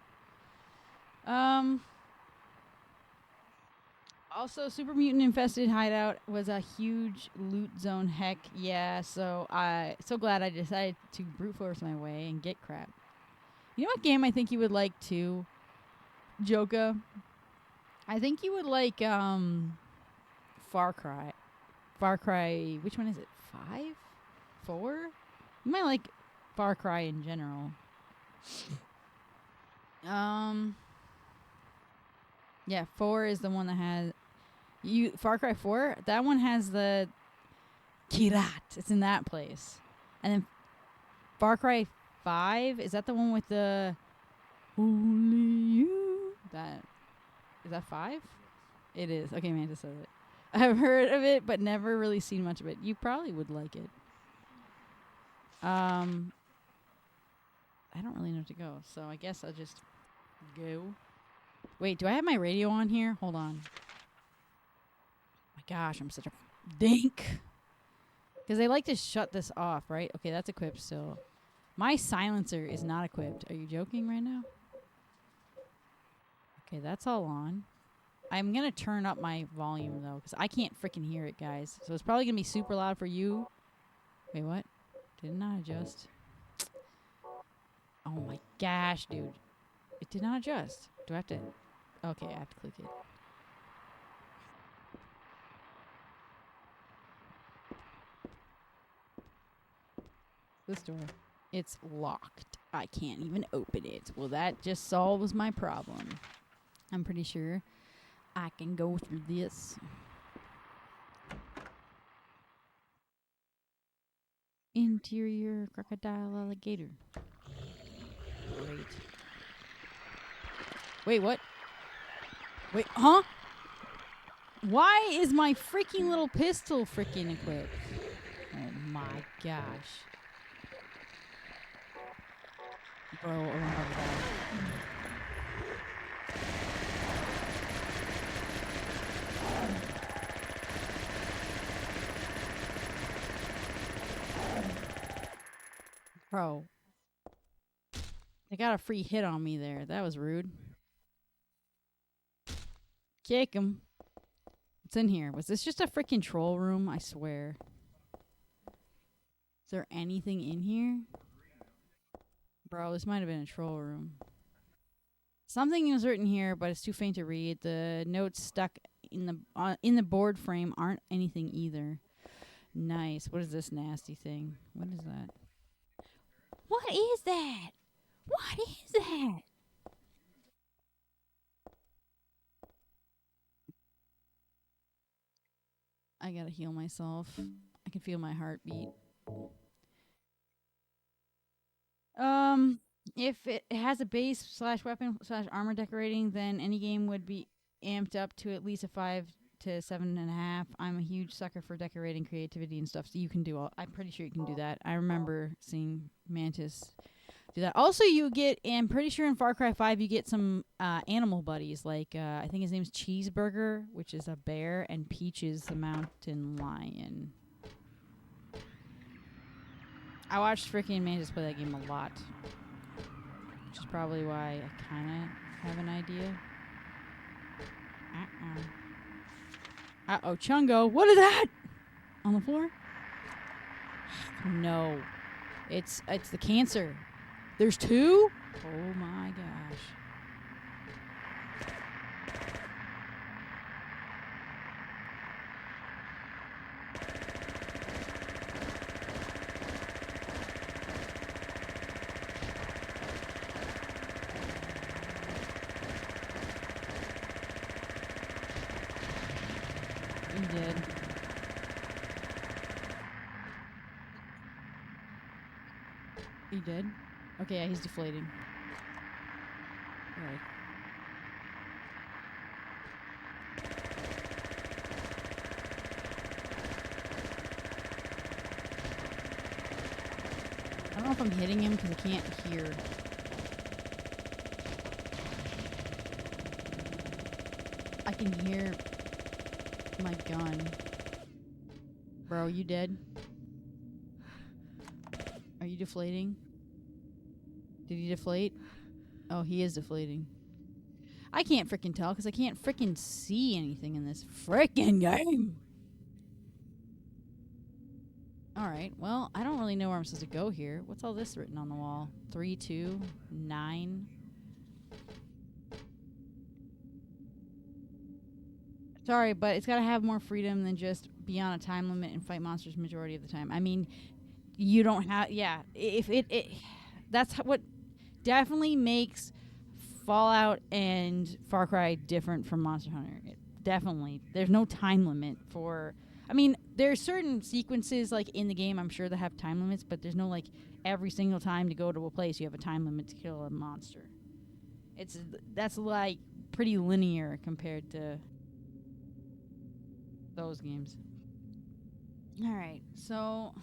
Also, Super Mutant Infested Hideout was a huge loot zone. Heck yeah. So glad I decided to brute force my way and get crap. You know what game I think you would like too, Joka? I think you would like Far Cry. Far Cry, which one is it? 5? 4? You might like Far Cry in general. Yeah, 4 is the one that has Far Cry 4. That one has the Kirat. It's in that place. And then Far Cry 5, is that the one with the Only You? Is that 5? It is. Okay, Manta says it. I've heard of it, but never really seen much of it. You probably would like it. I don't really know where to go, so I guess I'll just go. Wait, do I have my radio on here? Hold on. My gosh, I'm such a dink. Because they like to shut this off, right? Okay, that's equipped still. My silencer is not equipped. Are you joking right now? Okay, that's all on. I'm going to turn up my volume, though, because I can't freaking hear it, guys. So it's probably going to be super loud for you. Wait, what? Did not adjust. Oh, my gosh, dude. It did not adjust. Do I have to... Okay, I have to click it. This door. It's locked. I can't even open it. Well, that just solves my problem. I'm pretty sure I can go through this. Interior crocodile alligator. Great. Wait, what? Wait, huh? Why is my freaking little pistol freaking equipped? Oh my gosh. Bro, oh my god. Bro. They got a free hit on me there. That was rude. Kick him. What's in here? Was this just a freaking troll room? I swear. Is there anything in here? Bro, this might have been a troll room. Something is written here, but it's too faint to read. The notes stuck in the board frame aren't anything either. Nice. What is this nasty thing? What is that? What is that? What is that? I gotta heal myself. I can feel my heartbeat. If it has a base / weapon / armor decorating, then any game would be amped up to at least a 5 to 7.5. I'm a huge sucker for decorating creativity and stuff, so you can do all. I'm pretty sure you can do that. I remember seeing Mantis do that. Also, you get, I'm pretty sure in Far Cry 5, you get some animal buddies. Like, I think his name's Cheeseburger, which is a bear, and Peach is the mountain lion. I watched freaking Mantis play that game a lot, which is probably why I kind of have an idea. Uh-oh, Chungo. What is that? On the floor? No. It's the cancer. There's 2? Oh my gosh. He did. He did? Okay, yeah, he's deflating. Right. I don't know if I'm hitting him because I can't hear. I can hear my gun. Bro, you dead? Are you deflating? Did he deflate? Oh, he is deflating. I can't freaking tell because I can't freaking see anything in this freaking game. Alright, well, I don't really know where I'm supposed to go here. What's all this written on the wall? 3, 2, 9. Sorry, but it's got to have more freedom than just be on a time limit and fight monsters majority of the time. I mean, you don't have... Yeah, if it that's what definitely makes Fallout and Far Cry different from Monster Hunter. Definitely. There's no time limit for... I mean, there's certain sequences, like, in the game, I'm sure, that have time limits, but there's no, like, every single time to go to a place you have a time limit to kill a monster. That's, like, pretty linear compared to those games. Alright, so...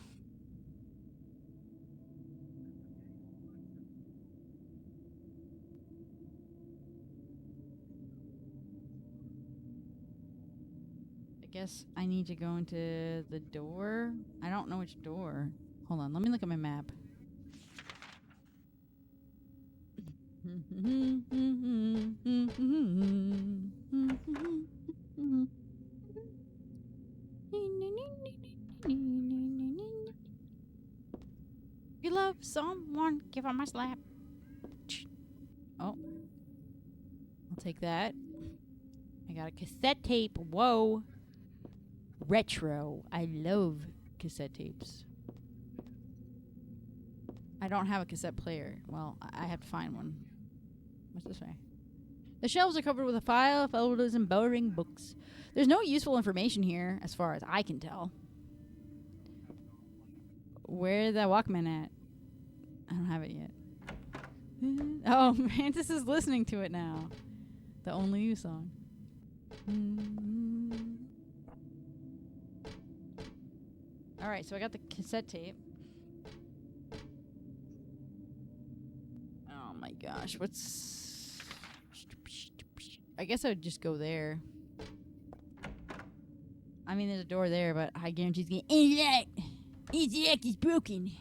guess I need to go into the door. I don't know which door. Hold on, let me look at my map. You love someone, give them a slap. Oh. I'll take that. I got a cassette tape. Whoa. Retro. I love cassette tapes. I don't have a cassette player. Well, I have to find one. What's this way? The shelves are covered with a file of folders and boring books. There's no useful information here, as far as I can tell. Where's that Walkman at? I don't have it yet. Oh, Mantis is listening to it now. The Only You song. Alright, so I got the cassette tape. Oh my gosh, what's... I guess I would just go there. I mean, there's a door there, but I guarantee it's getting... Interact is broken.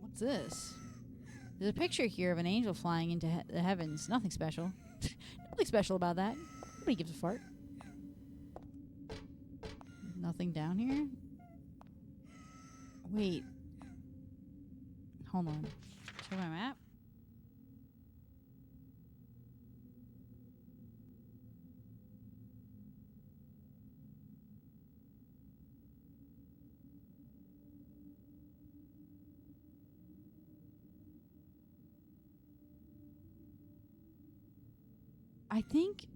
What's this? There's a picture here of an angel flying into the heavens. Nothing special. Nothing special about that. Nobody gives a fart. Nothing down here? Wait. Hold on. Check my map. I think,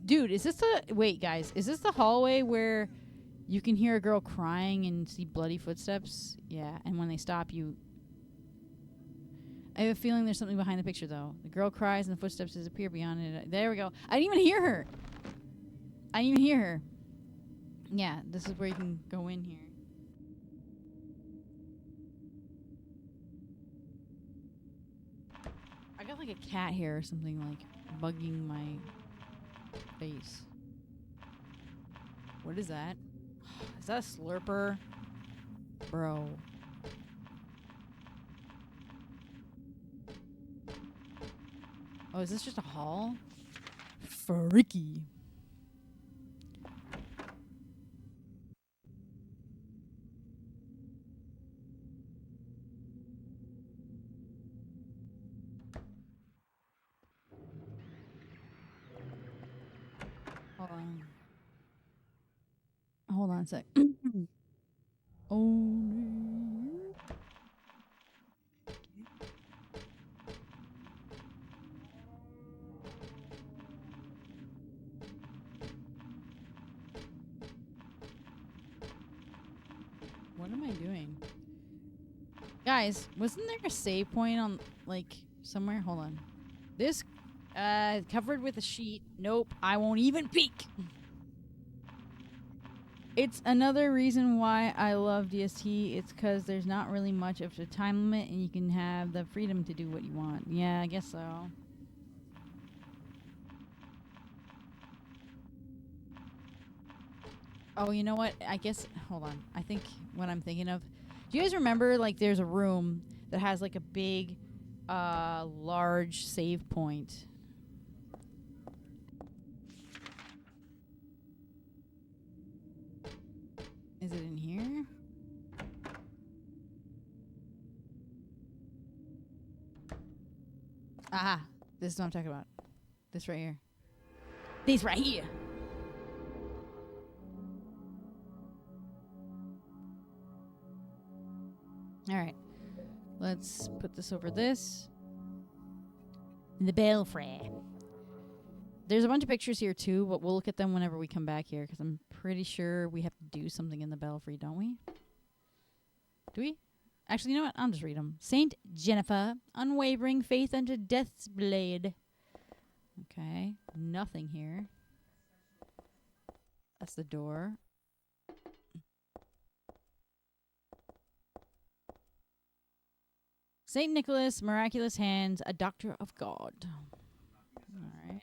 dude, is this the, wait guys, is this the hallway where you can hear a girl crying and see bloody footsteps? Yeah, and when they stop you, I have a feeling there's something behind the picture though. The girl cries and the footsteps disappear beyond it. There we go. I didn't even hear her. I didn't even hear her. Yeah, this is where you can go in here. I got like a cat here or something like bugging my face. What is that? Is that a slurper? Bro. Oh, is this just a hall? Freaky. Hold on a sec. Only. What am I doing? Guys, wasn't there a save point on, like, somewhere? Hold on. This, covered with a sheet. Nope, I won't even peek. It's another reason why I love DST. It's because there's not really much of a time limit and you can have the freedom to do what you want. Yeah, I guess so. Oh, you know what? I guess, hold on. I think what I'm thinking of. Do you guys remember, like, there's a room that has, like, a big, large save point? Is it in here? Aha! This is what I'm talking about. This right here. This right here! Alright. Let's put this over this. In the belfry. There's a bunch of pictures here too, but we'll look at them whenever we come back here, because I'm pretty sure we have to do something in the belfry, don't we? Do we? Actually, you know what? I'll just read them. Saint Jennifer, unwavering faith unto death's blade. Okay. Nothing here. That's the door. Saint Nicholas, miraculous hands, a doctor of God. All right.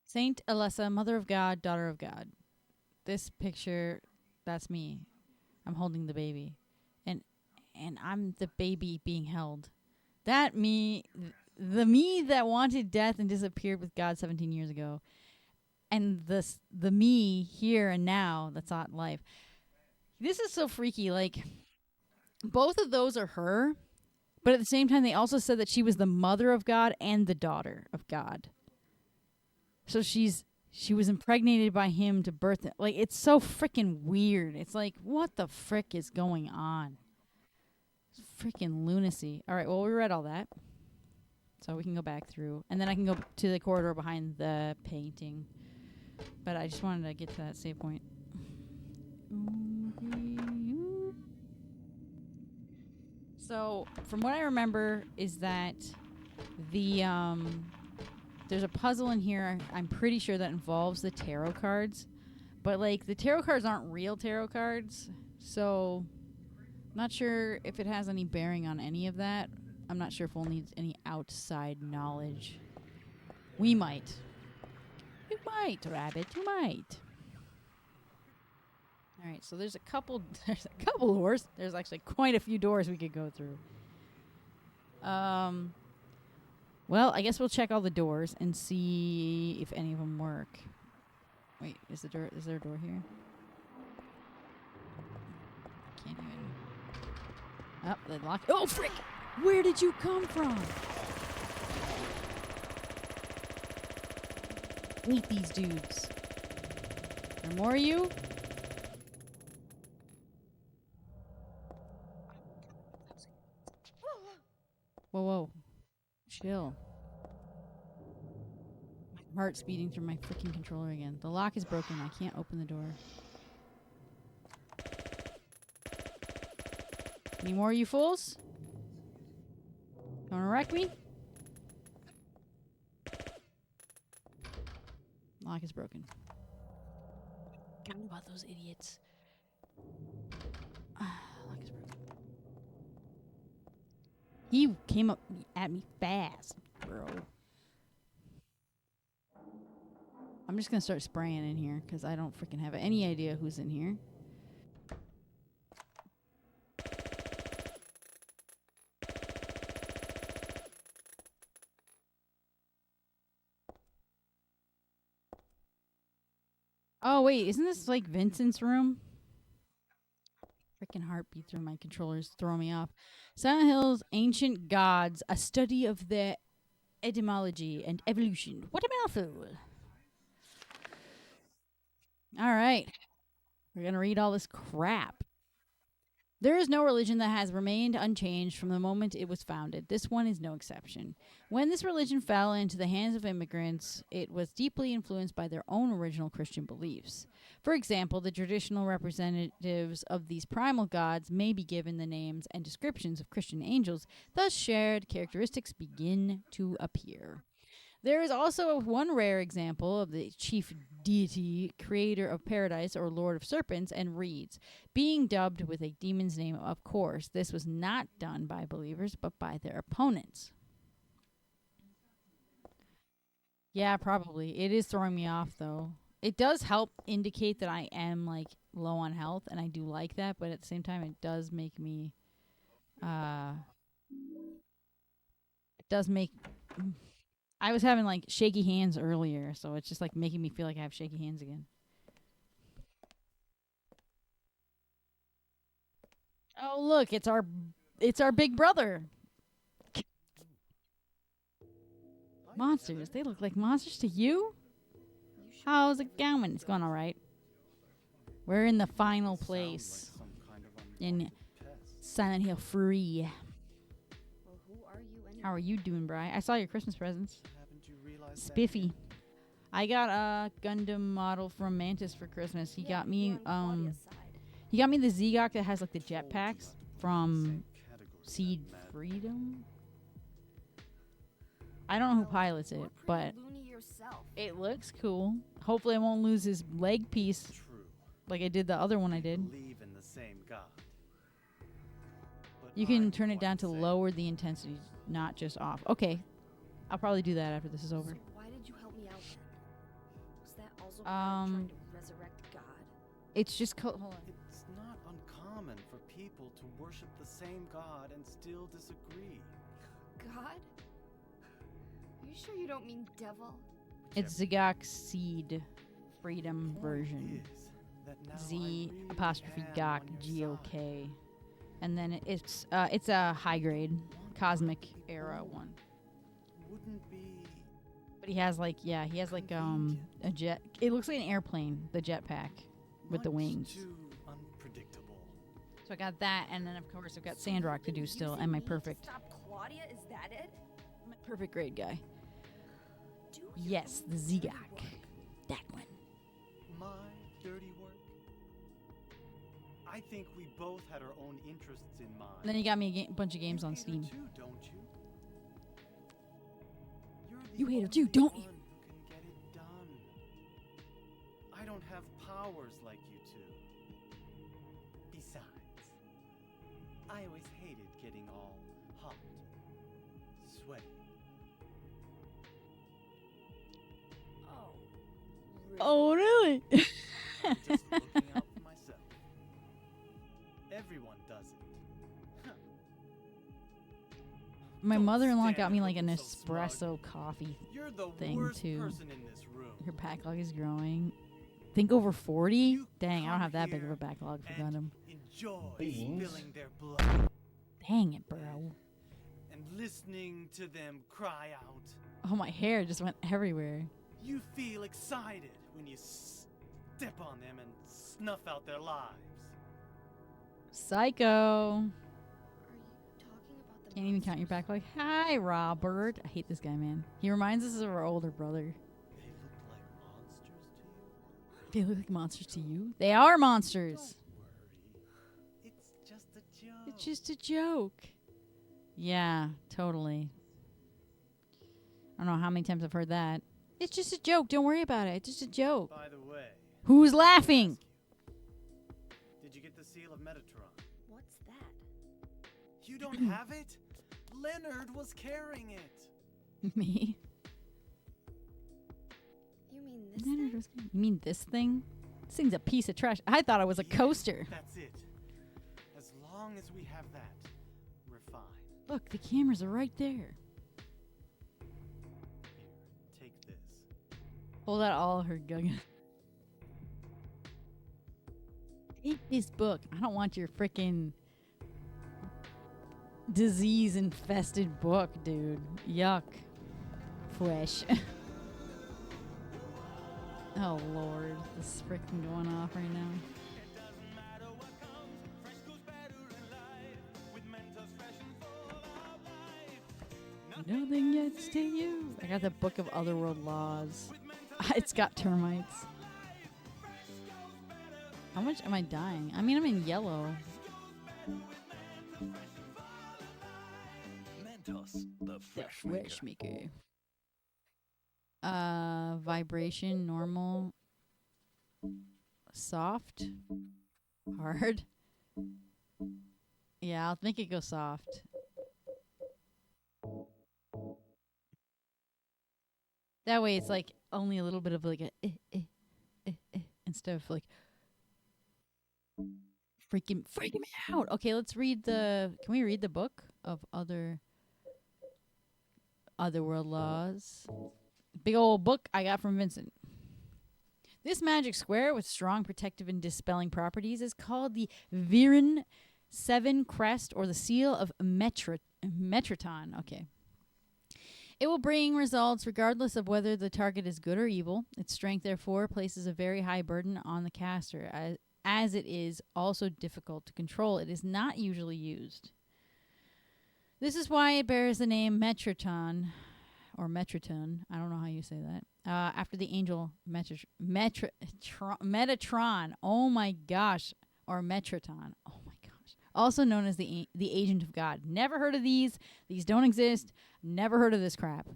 Saint Alessa, Mother of God, Daughter of God. This picture, that's me. I'm holding the baby. And I'm the baby being held. That me, the me that wanted death and disappeared with God 17 years ago. And the me here and now that's not life. This is so freaky. Like, both of those are her. But at the same time, they also said that she was the mother of God and the daughter of God. So she was impregnated by him to birth it. Like, it's so freaking weird. It's like, what the frick is going on? It's freaking lunacy. All right, well, we read all that. So we can go back through. And then I can go to the corridor behind the painting. But I just wanted to get to that save point. So, from what I remember is that there's a puzzle in here, I'm pretty sure, that involves the tarot cards. But, like, the tarot cards aren't real tarot cards. So, not sure if it has any bearing on any of that. I'm not sure if we'll need any outside knowledge. We might. You might, Rabbit. You might. All right, so there's a couple doors. There's actually quite a few doors we could go through. Well, I guess we'll check all the doors and see if any of them work. Wait, is there a door here? Can't even. Oh, the lock. Oh, frick! Where did you come from? Meet these dudes. There more of you? Whoa, whoa. Chill. My heart's beating through my freaking controller again. The lock is broken. I can't open the door. Any more, you fools? Wanna wreck me? Lock is broken. Forget about those idiots. Lock is broken. He came up at me fast, bro. I'm just gonna start spraying in here because I don't freaking have any idea who's in here. Oh, wait, isn't this like Vincent's room? Freaking heartbeat through my controllers throw me off. Silent Hill's Ancient Gods, a study of their etymology and evolution. What a mouthful. All right. We're going to read all this crap. There is no religion that has remained unchanged from the moment it was founded. This one is no exception. When this religion fell into the hands of immigrants, it was deeply influenced by their own original Christian beliefs. For example, the traditional representatives of these primal gods may be given the names and descriptions of Christian angels, thus shared characteristics begin to appear. There is also one rare example of the chief deity, creator of paradise or lord of serpents and reeds, being dubbed with a demon's name. Of course, this was not done by believers, but by their opponents. Yeah, probably. It is throwing me off, though. It does help indicate that I am, like, low on health, and I do like that, but at the same time, it does make me, I was having, like, shaky hands earlier, so it's just, like, making me feel like I have shaky hands again. Oh, look, it's our big brother. Monsters. They look like monsters to you? How's it going? It's going all right. We're in the final place in Silent Hill 3. How are you doing, Bri? I saw your Christmas presents. Spiffy. I got a Gundam model from Mantis for Christmas. He got me the Zegok that has like the jetpacks from Seed Freedom. I don't know who pilots it, but it looks cool. Hopefully I won't lose his leg piece like I did the other one I did. You can turn it down to lower the intensity, not just off. Okay. I'll probably do that after this is over. So why did you help me out then? also part of trying to resurrect God? It's just called. Hold on. It's not uncommon for people to worship the same God and still disagree. God? Are you sure you don't mean devil? It's Zigok Seed Freedom version. Z apostrophe Gok G-O-K. And then it's a high grade cosmic era one. Wouldn't be But he has like a jet. It looks like an airplane, the jetpack with the wings. too unpredictable. So I got that, and then of course I've got Sandrock to do still, and my perfect Stop Claudia, is that it? grade guy. Do your Yes, own the dirty Zigok. work. That one. My dirty work? I think we both had our own interests in mind. And then you got me a bunch of games You on hate her Steam. too, don't you? You're the You hate her only too, don't you? one who can get it done. I don't have powers like you two. Besides, I always hated getting all hot, sweaty. Oh, really? Oh, really? I'm just looking out for myself. Everyone does it. My Don't mother-in-law stand got me there like an looking so smug. espresso coffee. You're the Thing, worst too. person in this room. Her backlog is growing. Think over 40? You Dang, I don't come have that big of here a backlog for and Gundam. enjoy Beans? spilling their blood Dang it, bro. and listening to them cry out. Oh, my hair just went everywhere. You feel excited when you step on them and snuff out their lives. Psycho. Are you talking about the Can't even count your backlog. Hi, Robert. I hate this guy, man. He reminds us of our older brother. They look like monsters to you? They look like monsters to you? They are monsters. Don't worry. It's just a joke. It's just a joke. Yeah, totally. I don't know how many times I've heard that. It's just a joke. Don't worry about it. It's just a joke. By the way, Who's laughing? did you get the seal of Metatron? What's that? You don't have it? Leonard was carrying it. Me? You mean this thing? You mean this thing? This thing's a piece of trash. I thought it was a Yeah, coaster. That's it. As long as we have that, we're fine. Look, the cameras are right there. Here, take this. Hold out all her gun. Take this book. I don't want your freaking disease-infested book, dude. Yuck. Fresh. Oh, Lord. This is freaking going off right now. Nothing gets to you. I got the Book of Otherworld Laws. It's got termites. How much am I dying? I mean, I'm in yellow. Mentos, the The fresh fresh maker. Vibration, normal, soft, hard. Yeah, I'll make it go soft. That way it's like only a little bit of like a instead of like freaking me out. Okay, let's read can we read the book of Otherworld Laws? Big old book I got from Vincent. This magic square with strong protective and dispelling properties is called the Viren 7 Crest, or the Seal of Metraton. Okay. It will bring results regardless of whether the target is good or evil. Its strength, therefore, places a very high burden on the caster, as it is also difficult to control. It is not usually used. This is why it bears the name Metraton, or Metraton. I don't know how you say that. After the angel Metatron. Oh my gosh. Or Metraton. Oh my gosh. Also known as the agent of God. Never heard of these. These don't exist. Never heard of this crap.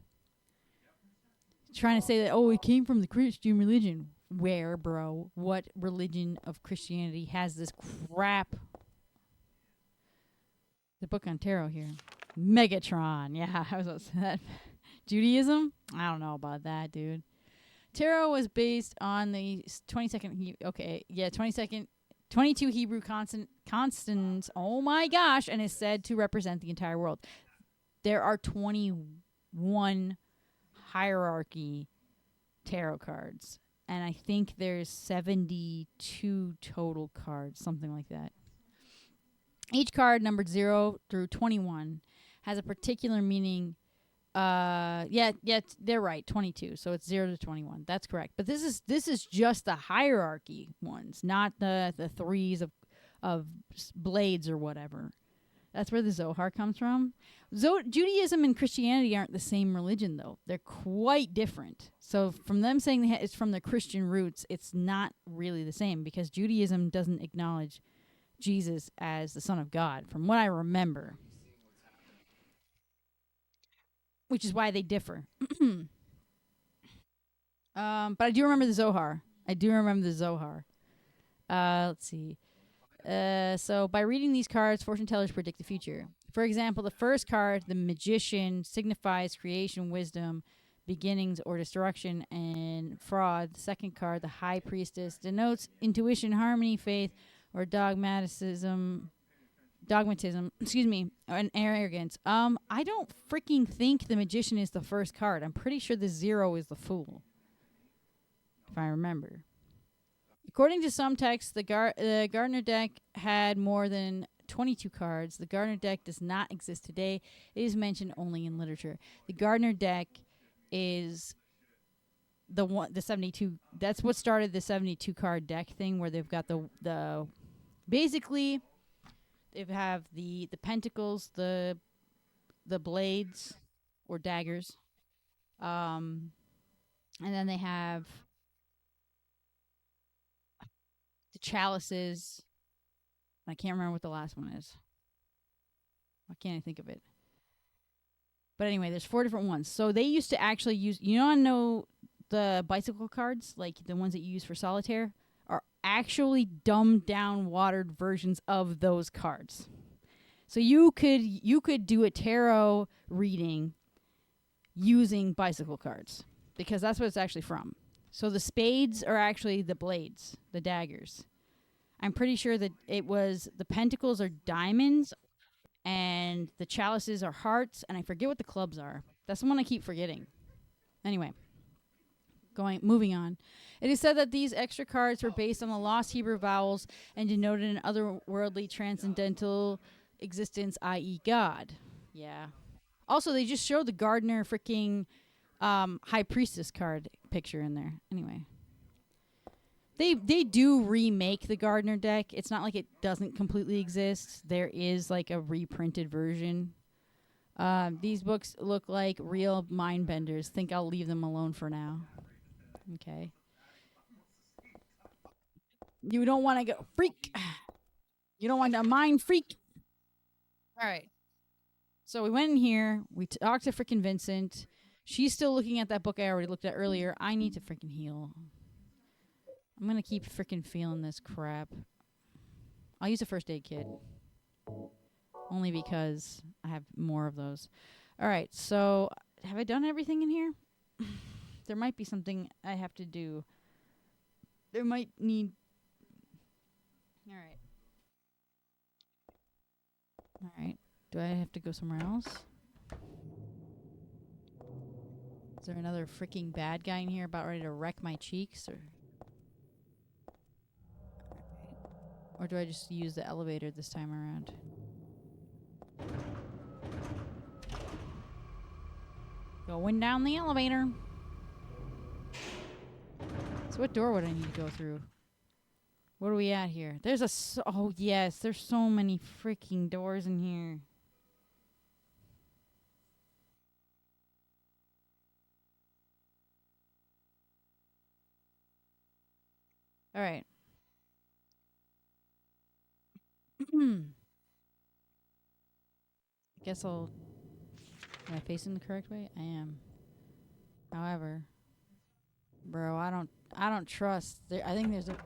Trying to say that, oh, it came from the Christian religion. Where, bro? What religion of Christianity has this crap? The book on tarot here. Megatron. Yeah, I was about to say that. Judaism? I don't know about that, dude. Tarot was based on the 22 Hebrew constants. Oh my gosh, and is said to represent the entire world. There are 21 hierarchy tarot cards, and I think there's 72 total cards, something like that. Each card numbered 0 through 21 has a particular meaning. They're right, 22. So it's 0 to 21. That's correct. But this is just the hierarchy ones, not the threes of blades or whatever. That's where the Zohar comes from. Judaism and Christianity aren't the same religion, though. They're quite different. So from them saying it's from the Christian roots, it's not really the same, because Judaism doesn't acknowledge Jesus as the Son of God, from what I remember. Which is why they differ. But I do remember the Zohar. Let's see. So by reading these cards, fortune tellers predict the future. For example, the first card, the Magician, signifies creation, wisdom, beginnings or destruction, and fraud. The second card, the High Priestess, denotes intuition, harmony, faith, or dogmatism, and arrogance. I don't freaking think the Magician is the first card. I'm pretty sure the 0 is the Fool, if I remember. According to some texts, the Gardner deck had more than 22 cards. The Gardner deck does not exist today. It is mentioned only in literature. The Gardner deck is the 72. That's what started the 72 card deck thing, where they've got the basically they have the pentacles, the blades or daggers, and then they have the chalices. I can't remember what the last one is. Why can't I think of it? But anyway, there's 4 different ones. So they used to actually use, know the bicycle cards, like the ones that you use for solitaire, are actually dumbed down, watered versions of those cards. So you could do a tarot reading using bicycle cards, because that's what it's actually from. So the spades are actually the blades, the daggers. I'm pretty sure that it was the pentacles are diamonds and the chalices are hearts, and I forget what the clubs are. That's the one I keep forgetting. Anyway, moving on. It is said that these extra cards were based on the lost Hebrew vowels and denoted an otherworldly transcendental existence, i.e. God. Yeah. Also, they just showed the Gardner freaking High Priestess card picture in there. Anyway. They do remake the Gardner deck. It's not like it doesn't completely exist. There is like a reprinted version. These books look like real mind benders. Think I'll leave them alone for now. Okay. You don't want to go freak. You don't want to mind freak. All right. So we went in here. We talked to freaking Vincent. She's still looking at that book I already looked at earlier. I need to freaking heal. I'm going to keep freaking feeling this crap. I'll use a first aid kit. Only because I have more of those. All right, so have I done everything in here? There might be something I have to do. There might need... All right. Do I have to go somewhere else? Is there another freaking bad guy in here about ready to wreck my cheeks? Or do I just use the elevator this time around? Going down the elevator. So what door would I need to go through? What are we at here? There's oh yes, there's so many freaking doors in here. All right. Guess am I facing the correct way? I am. However, bro, I don't trust. I think there's a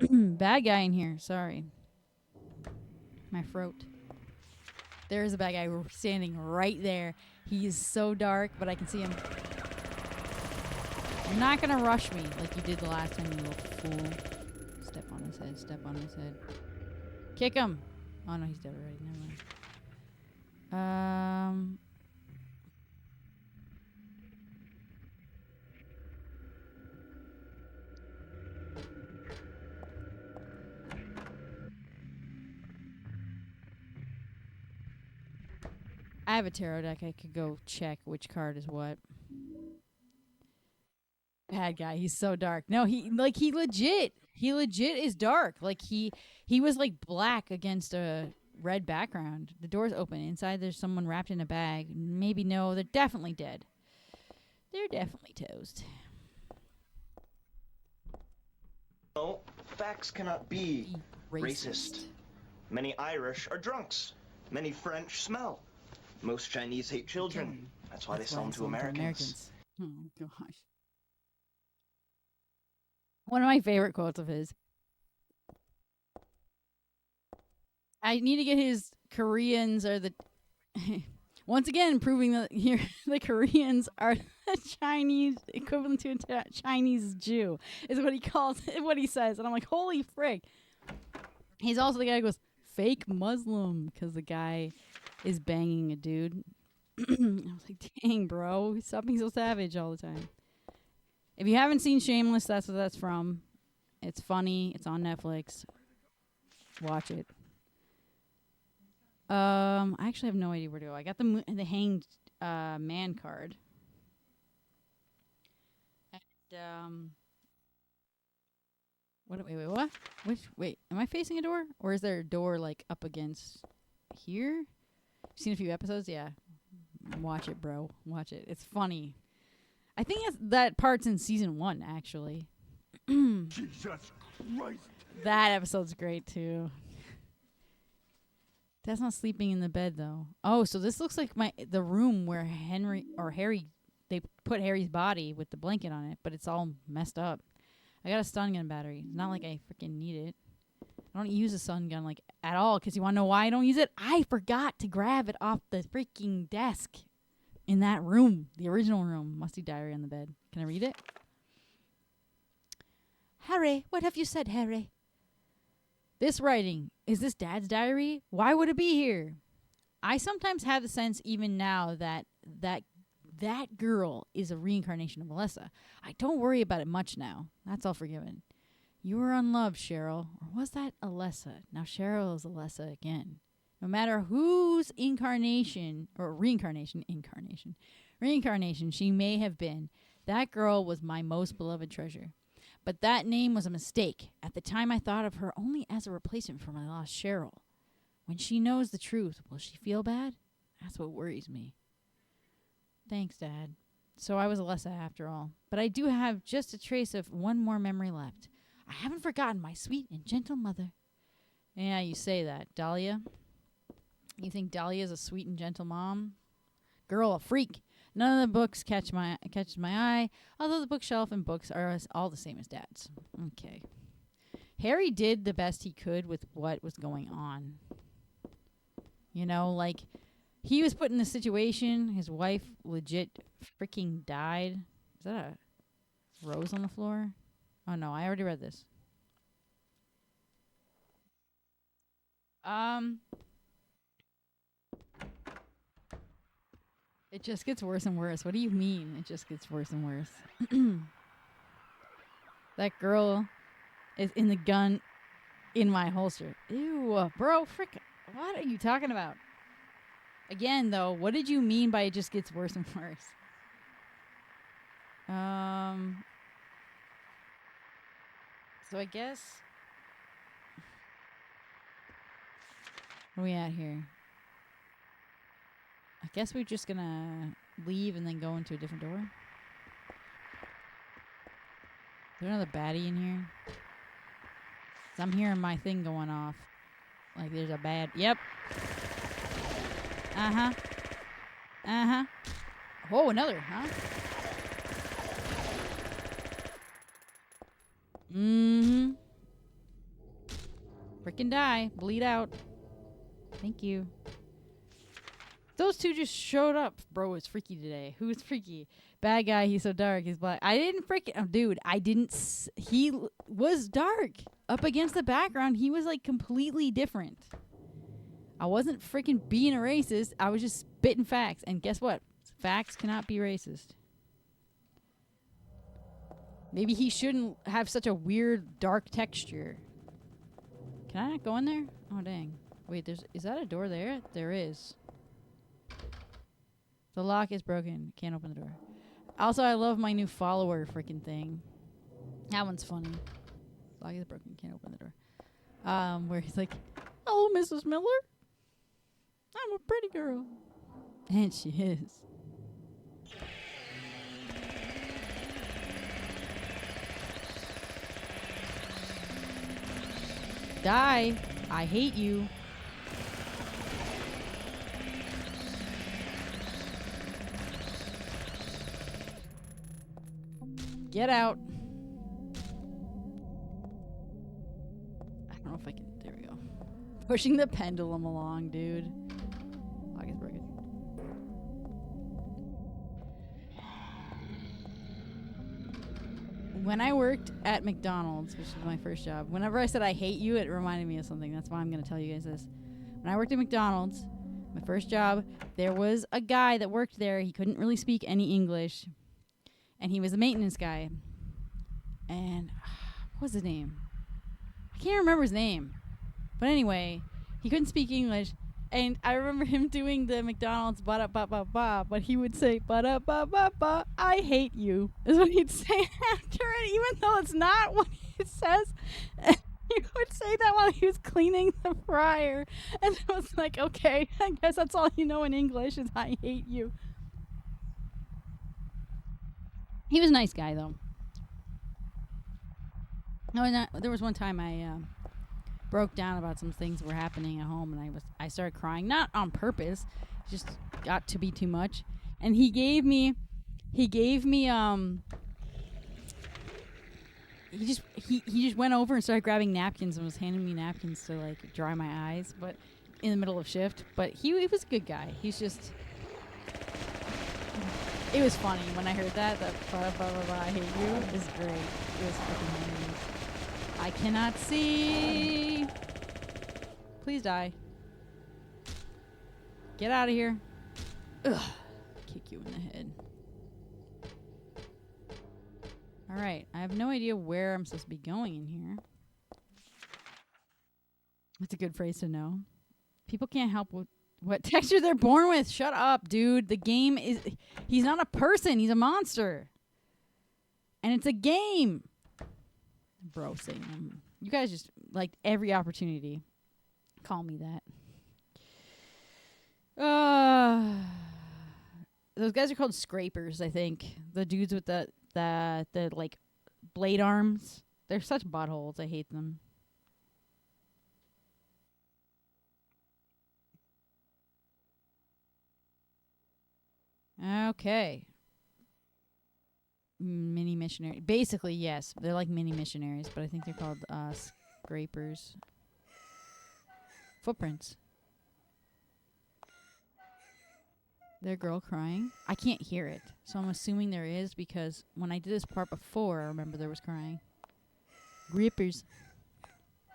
bad guy in here. Sorry. My throat. There is a bad guy standing right there. He is so dark, but I can see him. You're not gonna rush me like you did the last time, you little fool. Step on his head, step on his head. Kick him! Oh no, he's dead already, never mind. I have a tarot deck. I could go check which card is what. Bad guy. He's so dark. No, he legit is dark. Like he was like black against a red background. The door's open. Inside there's someone wrapped in a bag. Maybe no, they're definitely dead. They're definitely toast. No, facts cannot be racist. Many Irish are drunks. Many French smell. Most Chinese hate children. That's why they sell them to Americans. Oh, gosh. One of my favorite quotes of his. I need to get his Koreans are the... Once again, proving that here the Koreans are the Chinese equivalent to a Chinese Jew is what he calls it, what he says. And I'm like, holy frick. He's also the guy who goes, fake Muslim, because the guy is banging a dude. I was like, dang, bro. Stop being so savage all the time. If you haven't seen Shameless, that's what that's from. It's funny. It's on Netflix. Watch it. I actually have no idea where to go. I got the hanged man card. And what? Wait, am I facing a door? Or is there a door like up against here? Seen a few episodes? Yeah. Watch it, bro. Watch it. It's funny. I think that part's in season 1, actually. Jesus Christ. That episode's great, too. That's not sleeping in the bed, though. Oh, so this looks like the room where Harry, they put Harry's body with the blanket on it, but it's all messed up. I got a stun gun battery. It's not like I freaking need it. I don't use a stun gun, like, at all, because you want to know why I don't use it? I forgot to grab it off the freaking desk in that room, the original room. Musty diary on the bed. Can I read it? Harry, what have you said, Harry? This writing, is this Dad's diary? Why would it be here? I sometimes have the sense, even now, that girl is a reincarnation of Alyssa. I don't worry about it much now. That's all forgiven. You were unloved, Cheryl. Or was that Alyssa? Now Cheryl is Alyssa again. No matter whose incarnation, or reincarnation she may have been, that girl was my most beloved treasure. But that name was a mistake. At the time, I thought of her only as a replacement for my lost Cheryl. When she knows the truth, will she feel bad? That's what worries me. Thanks, Dad. So I was Alyssa after all. But I do have just a trace of one more memory left. I haven't forgotten my sweet and gentle mother. Yeah, you say that. Dahlia? You think Dahlia is a sweet and gentle mom? Girl, a freak. None of the books catches my eye, although the bookshelf and books are all the same as Dad's. Okay. Harry did the best he could with what was going on. You know, like, he was put in a situation, his wife legit freaking died. Is that a rose on the floor? Oh, no, I already read this. It just gets worse and worse. What do you mean it just gets worse and worse? That girl is in the gun in my holster. Ew, bro, frick. What are you talking about? Again, though, what did you mean by it just gets worse and worse? So I guess... Where are we at here? I guess we're just gonna leave and then go into a different door. Is there another baddie in here? 'Cause I'm hearing my thing going off. Like there's a bad... Yep. Uh-huh. Uh-huh. Oh, another, huh? Mm-hmm. Frickin' die. Bleed out. Thank you. Those two just showed up. Bro was freaky today. Who's freaky? Bad guy. He's so dark. He's black. I didn't freaking. Oh, dude, I didn't. He was dark. Up against the background, he was like completely different. I wasn't freaking being a racist. I was just spitting facts. And guess what? Facts cannot be racist. Maybe he shouldn't have such a weird dark texture. Can I not go in there? Oh, dang. Wait, is that a door there? There is. The lock is broken. Can't open the door. Also, I love my new follower freaking thing. That one's funny. Lock is broken. Can't open the door. Where he's like, "Hello, Mrs. Miller. I'm a pretty girl." And she is. Die. I hate you. Get out. I don't know if I can. There we go. Pushing the pendulum along, dude. Lock is broken. When I worked at McDonald's, which was my first job, whenever I said I hate you, it reminded me of something. That's why I'm going to tell you guys this. When I worked at McDonald's, my first job, there was a guy that worked there. He couldn't really speak any English. And he was a maintenance guy. And what was his name? I can't remember his name. But anyway, he couldn't speak English. And I remember him doing the McDonald's ba-da-ba-ba-ba, but he would say ba-da-ba-ba-ba, I hate you, is what he'd say after it, even though it's not what it says. He would say that while he was cleaning the fryer. And I was like, okay, I guess that's all you know in English is I hate you. He was a nice guy, though. No, there was one time I broke down about some things that were happening at home, and I started crying, not on purpose, it just got to be too much. And he just went over and started grabbing napkins and was handing me napkins to like dry my eyes, but in the middle of shift. But he was a good guy. He's just. It was funny when I heard that blah, blah, blah, blah, I hate you. It was great. It was fucking hilarious. I cannot see. Please die. Get out of here. Ugh. Kick you in the head. Alright. I have no idea where I'm supposed to be going in here. That's a good phrase to know. People can't help what texture they're born with. Shut up, dude. The game is... He's not a person. He's a monster. And it's a game. Bro, saying you guys just, like, every opportunity. Call me that. Those guys are called scrapers, I think. The dudes with the like, blade arms. They're such buttholes. I hate them. Okay. Mini missionary. Basically, yes. They're like mini missionaries, but I think they're called scrapers. Footprints. There a girl crying? I can't hear it, so I'm assuming there is because when I did this part before, I remember there was crying. Grippers.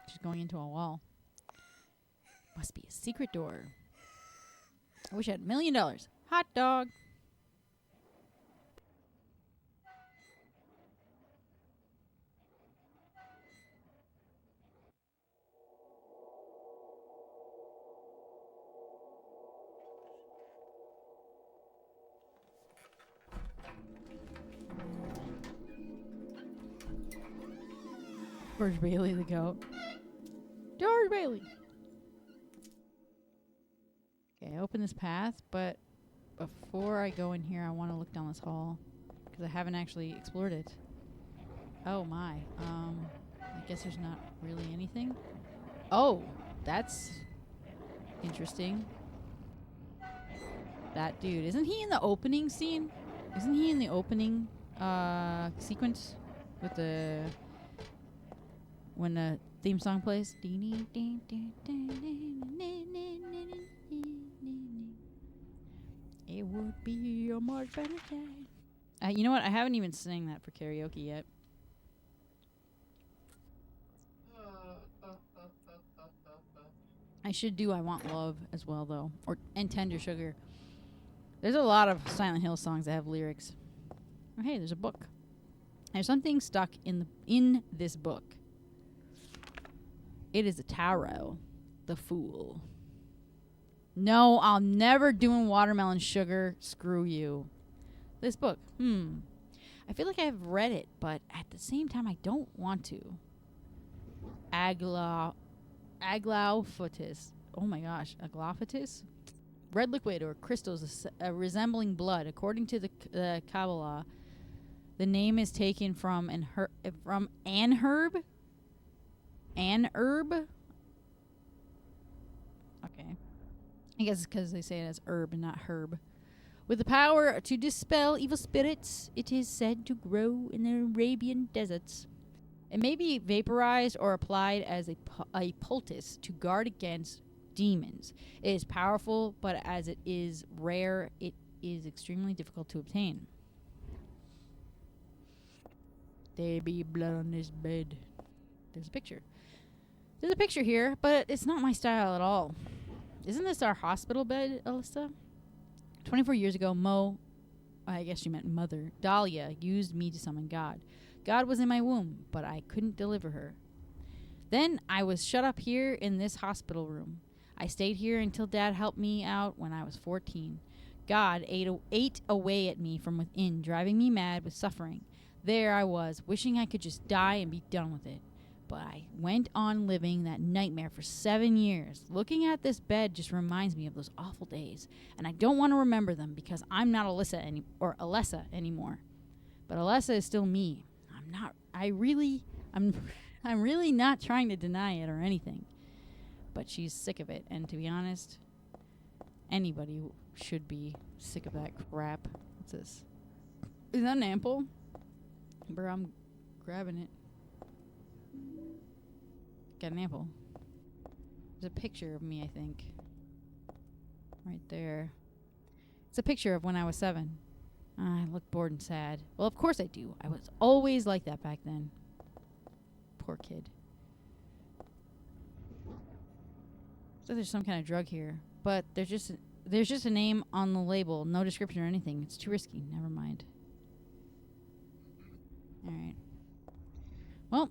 She's going into a wall. Must be a secret door. I wish I had $1 million. Hot dog. George Bailey the goat. George Bailey. Okay, I open this path, but before I go in here, I want to look down this hall because I haven't actually explored it. Oh my. I guess there's not really anything. Oh, that's interesting. That dude, isn't he in the opening scene? Isn't he in the opening sequence with the when the theme song plays? much better day. You know what? I haven't even sang that for karaoke yet. I should do I Want Love as well, though. And Tender Sugar. There's a lot of Silent Hill songs that have lyrics. Oh, hey, there's a book. There's something stuck in this book. It is a tarot. The Fool. No, I'll never doing watermelon sugar. Screw you. This book. I feel like I've read it, but at the same time, I don't want to. Aglophatis. Oh my gosh. Aglophatis? Red liquid or crystals resembling blood. According to the Kabbalah, the name is taken from an herb. An herb? Okay. I guess it's because they say it as herb and not herb. With the power to dispel evil spirits, it is said to grow in the Arabian deserts. It may be vaporized or applied as a poultice to guard against demons. It is powerful, but as it is rare, it is extremely difficult to obtain. There be blood on this bed. There's a picture. There's a picture here, but it's not my style at all. Isn't this our hospital bed, Alyssa? 24 years ago, I guess she meant mother, Dahlia, used me to summon God. God was in my womb, but I couldn't deliver her. Then I was shut up here in this hospital room. I stayed here until Dad helped me out when I was 14. God ate away at me from within, driving me mad with suffering. There I was, wishing I could just die and be done with it. But I went on living that nightmare for 7 years. Looking at this bed just reminds me of those awful days, and I don't want to remember them because I'm not Alessa anymore. But Alessa is still me. I'm really not trying to deny it or anything. But she's sick of it, and to be honest, anybody should be sick of that crap. What's this? Is that an ample? Bro, I'm grabbing it. Got an ample. There's a picture of me, I think. Right there. It's a picture of when I was 7. I look bored and sad. Well, of course I do. I was always like that back then. Poor kid. So there's some kind of drug here. But there's just a name on the label. No description or anything. It's too risky. Never mind. Alright. Well.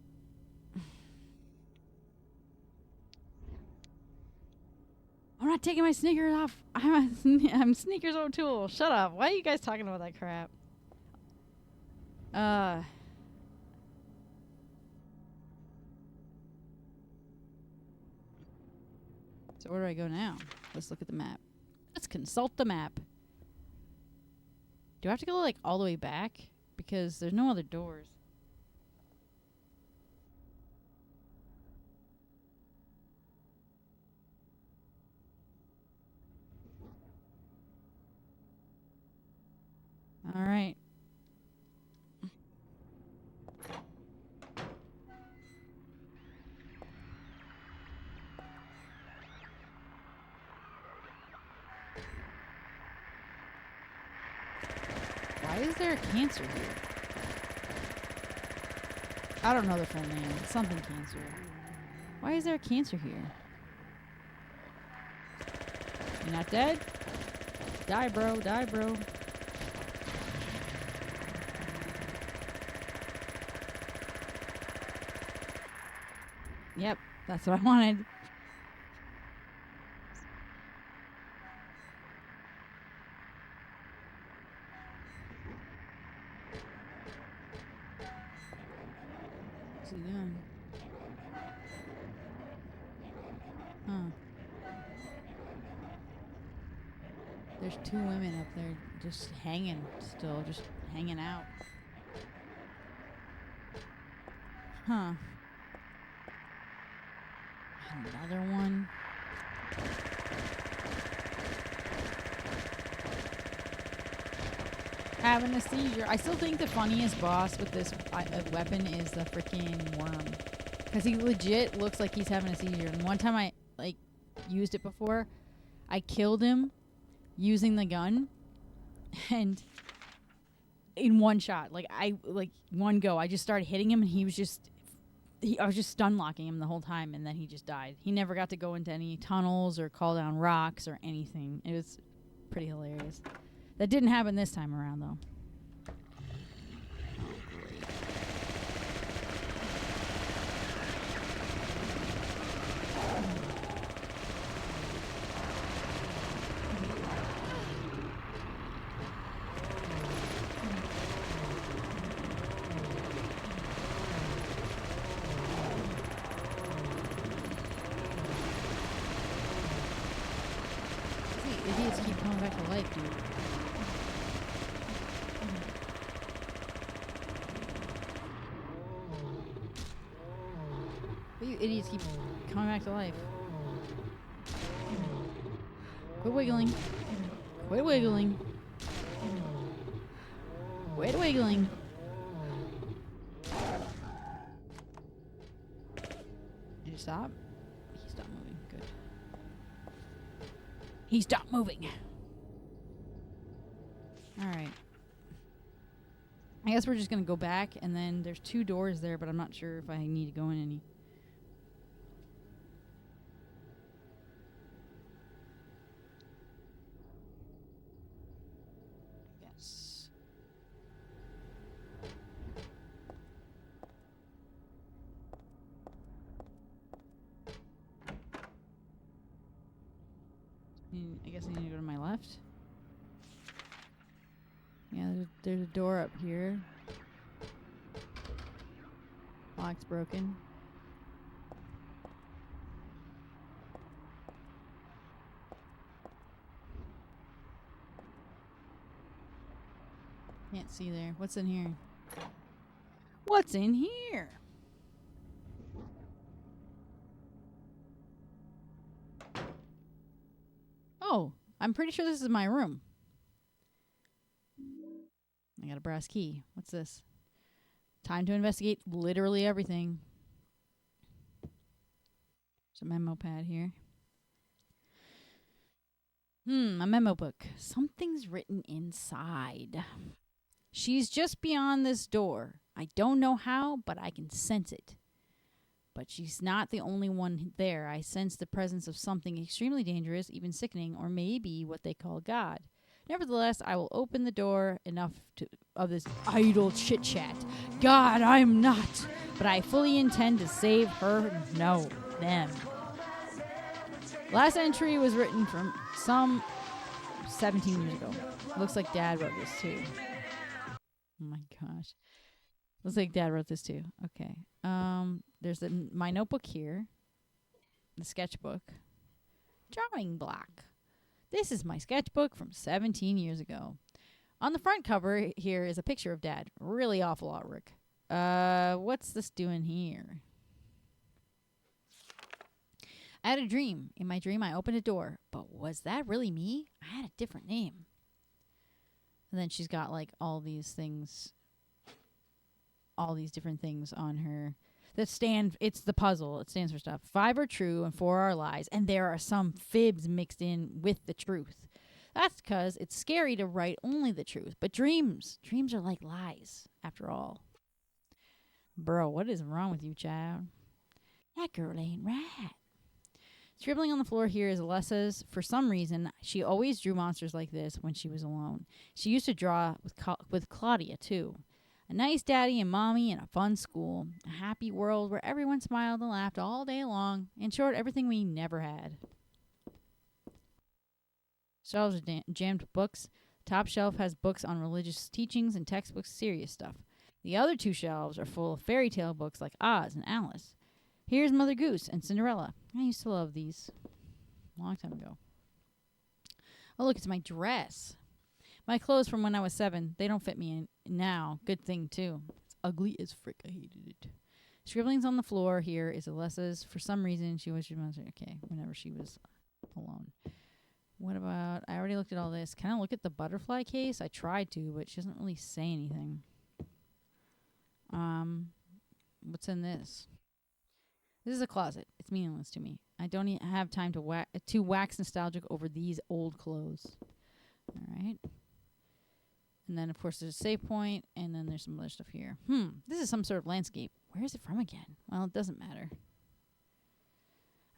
I'm not taking my sneakers off. I'm Sneakers O'Toole. Shut up. Why are you guys talking about that crap? So where do I go now? Let's look at the map. Let's consult the map. Do I have to go like all the way back? Because there's no other doors. All right. Why is there a cancer here? I don't know the full name. It's something cancer. Why is there a cancer here? You're not dead? Die, bro. Die, bro. Yep, that's what I wanted. What's he doing? Huh. There's 2 women up there just hanging still, just hanging out. Huh. Another one. Having a seizure. I still think the funniest boss with this weapon is the freaking worm. Because he legit looks like he's having a seizure. And one time I used it before. I killed him using the gun. And in one shot, one go, I just started hitting him, and I was just stun locking him the whole time, and then he just died. He never got to go into any tunnels or call down rocks or anything. It was pretty hilarious. That didn't happen this time around, though. Idiots keep coming back to life, dude. But you idiots keep coming back to life. Quit wiggling. Quit wiggling. Quit wiggling. Did you stop? He stopped moving. Good. He stopped moving. Alright. I guess we're just gonna go back, and then there's 2 doors there, but I'm not sure if I need to go in any. Yes. I guess I need to go to my left. Yeah, there's a door up here. Lock's broken. Can't see there. What's in here? What's in here? Oh, I'm pretty sure this is my room. I got a brass key. What's this? Time to investigate literally everything. There's a memo pad here. A memo book. Something's written inside. She's just beyond this door. I don't know how, but I can sense it. But she's not the only one there. I sense the presence of something extremely dangerous, even sickening, or maybe what they call God. Nevertheless, I will open the door enough of this idle chit-chat. God, I am not. But I fully intend to save her. No, them. Last entry was written from some 17 years ago. Looks like Dad wrote this too. Oh my gosh. Looks like Dad wrote this too. Okay. There's my notebook here. The sketchbook. Drawing block. This is my sketchbook from 17 years ago. On the front cover here is a picture of Dad. Really awful artwork. What's this doing here? I had a dream. In my dream, I opened a door. But was that really me? I had a different name. And then she's got like all these things, all these different things on her that stand. It's the puzzle. It stands for stuff. 5 are true and 4 are lies. And there are some fibs mixed in with the truth. That's because it's scary to write only the truth. But dreams are like lies, after all. Bro, what is wrong with you, child? That girl ain't right. Scribbling on the floor here is Alessa's. For some reason, she always drew monsters like this when she was alone. She used to draw with Claudia, too. A nice daddy and mommy and a fun school. A happy world where everyone smiled and laughed all day long. In short, everything we never had. Shelves are jammed with books. Top shelf has books on religious teachings and textbooks, serious stuff. The other 2 shelves are full of fairy tale books like Oz and Alice. Here's Mother Goose and Cinderella. I used to love these a long time ago. Oh, look, it's my dress. My clothes from when I was 7. They don't fit me now. Good thing, too. It's ugly as frick. I hated it. Scribblings on the floor here is Alessa's. For some reason, she was... Okay, whenever she was alone. What about... I already looked at all this. Can I look at the butterfly case? I tried to, but she doesn't really say anything. What's in this? This is a closet. It's meaningless to me. I don't have time to wax nostalgic over these old clothes. All right. And then, of course, there's a save point, and then there's some other stuff here. This is some sort of landscape. Where is it from again? Well, it doesn't matter.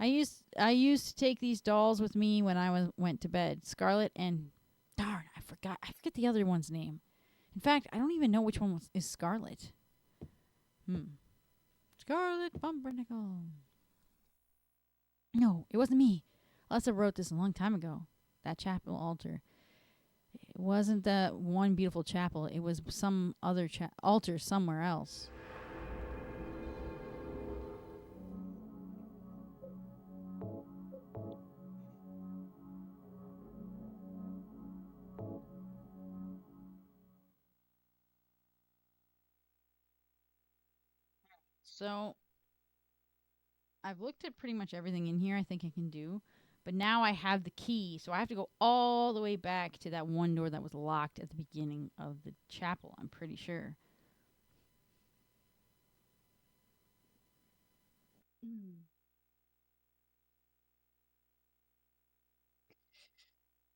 I used to take these dolls with me when I went to bed. Scarlet and... Darn, I forget the other one's name. In fact, I don't even know which one is Scarlet. Scarlet Pumpernickel. No, it wasn't me. Elsa wrote this a long time ago. That chapel altar. It wasn't that one beautiful chapel. It was some other altar somewhere else. So, I've looked at pretty much everything in here I think I can do. But now I have the key, so I have to go all the way back to that one door that was locked at the beginning of the chapel, I'm pretty sure.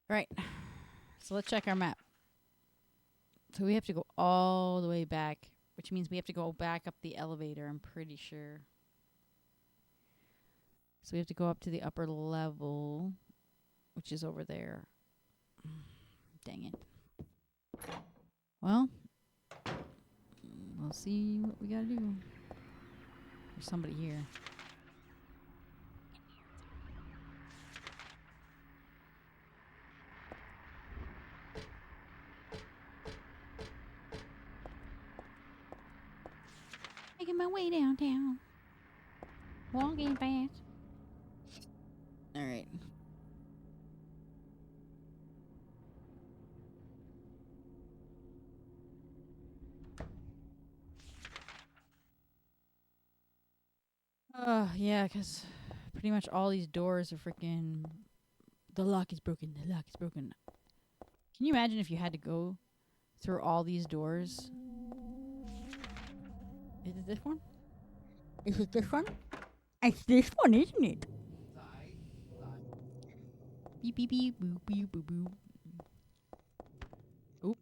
Right. So let's check our map. So we have to go all the way back, which means we have to go back up the elevator, I'm pretty sure. So we have to go up to the upper level, which is over there. Dang it. Well, we'll see what we gotta do. There's somebody here. Making my way downtown. Walking fast. All right. Yeah, because pretty much all these doors are freaking... The lock is broken. The lock is broken. Can you imagine if you had to go through all these doors? Is it this one? Is it this one? It's this one, isn't it? Beep, beep, beep, boop, beep, boop, boop. Oop.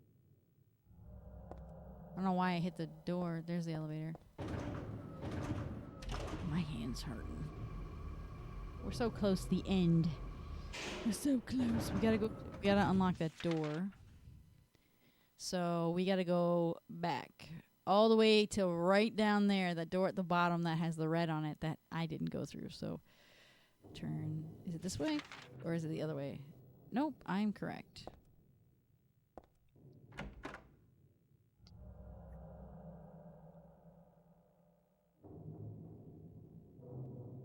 I don't know why I hit the door. There's the elevator. My hand's hurting. We're so close to the end. We're so close. We gotta go. We gotta unlock that door. So we gotta go back all the way till right down there. That door at the bottom that has the red on it that I didn't go through. So turn. Is it this way? Or is it the other way? Nope, I'm correct.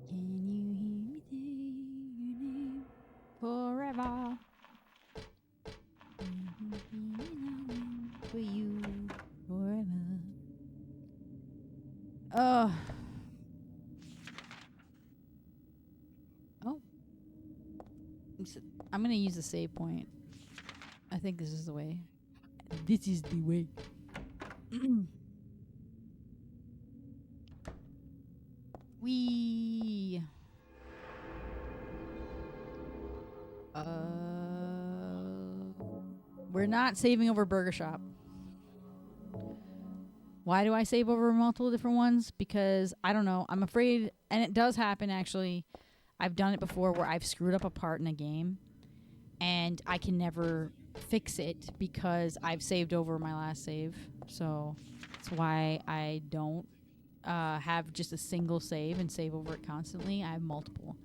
Can you hear me say your name forever? Can you hear me longing for you forever? Oh. I'm gonna use the save point. I think this is the way. This is the way. Wee. We're not saving over Burger Shop. Why do I save over multiple different ones? Because I don't know. I'm afraid, and it does happen actually. I've done it before where I've screwed up a part in a game and I can never fix it because I've saved over my last save. So that's why I don't have just a single save and save over it constantly. I have multiple.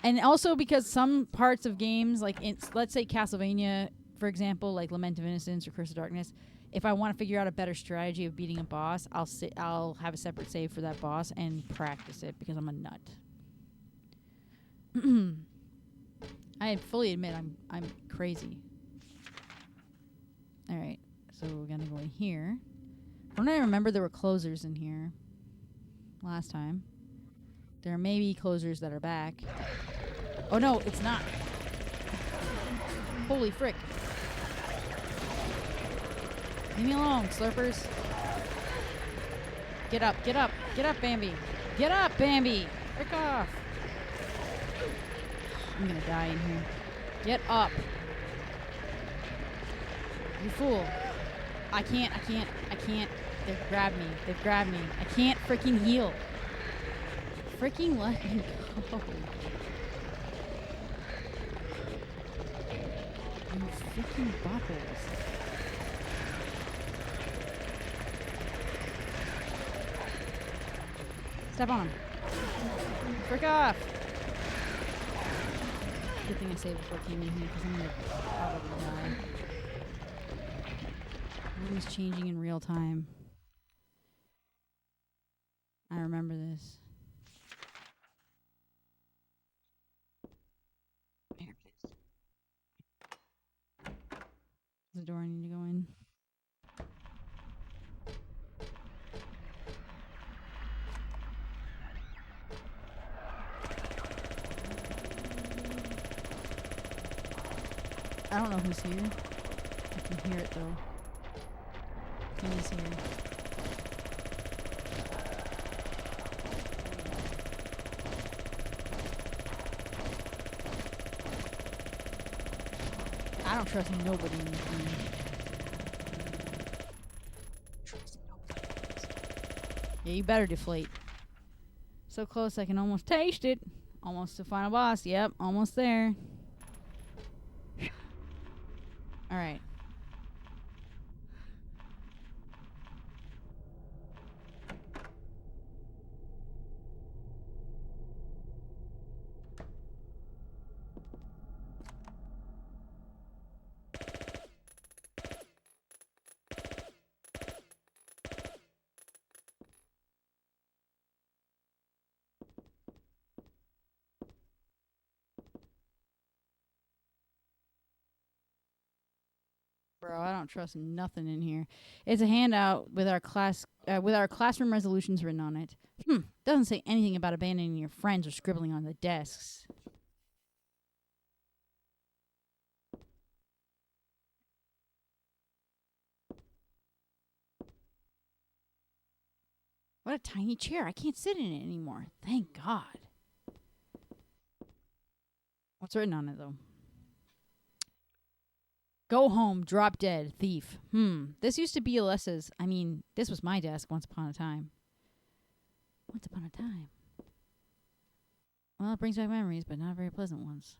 And also because some parts of games, like let's say Castlevania, for example, like Lament of Innocence or Curse of Darkness, if I want to figure out a better strategy of beating a boss, I'll have a separate save for that boss and practice it because I'm a nut. I fully admit I'm crazy. All right, so we're gonna go in here. From what I remember, there were closers in here last time. There may be closers that are back. Oh no, it's not. Holy frick! Leave me alone, slurpers. Get up, get up, get up, Bambi. Get up, Bambi. Frick off. I'm gonna die in here. Get up. You fool. I can't. They've grabbed me. I can't freaking heal. Freaking let me go. You freaking buttholes. Step on him. Frick off. Good thing I saved before I came in here because I'm gonna probably die. Everything's changing in real time. I remember this. Here it is. The door I need to go in. I don't know who's here. I can hear it though. He's here. I don't trust nobody in this game. Yeah, you better deflate. So close I can almost taste it. Almost to final boss. Yep, almost there. Alright. Bro, I don't trust nothing in here. It's a handout with our classroom resolutions written on it. Doesn't say anything about abandoning your friends or scribbling on the desks. What a tiny chair. I can't sit in it anymore. Thank God. What's written on it, though? Go home, drop dead, thief. This used to be Alessa's. I mean, this was my desk once upon a time. Once upon a time. Well, it brings back memories, but not very pleasant ones.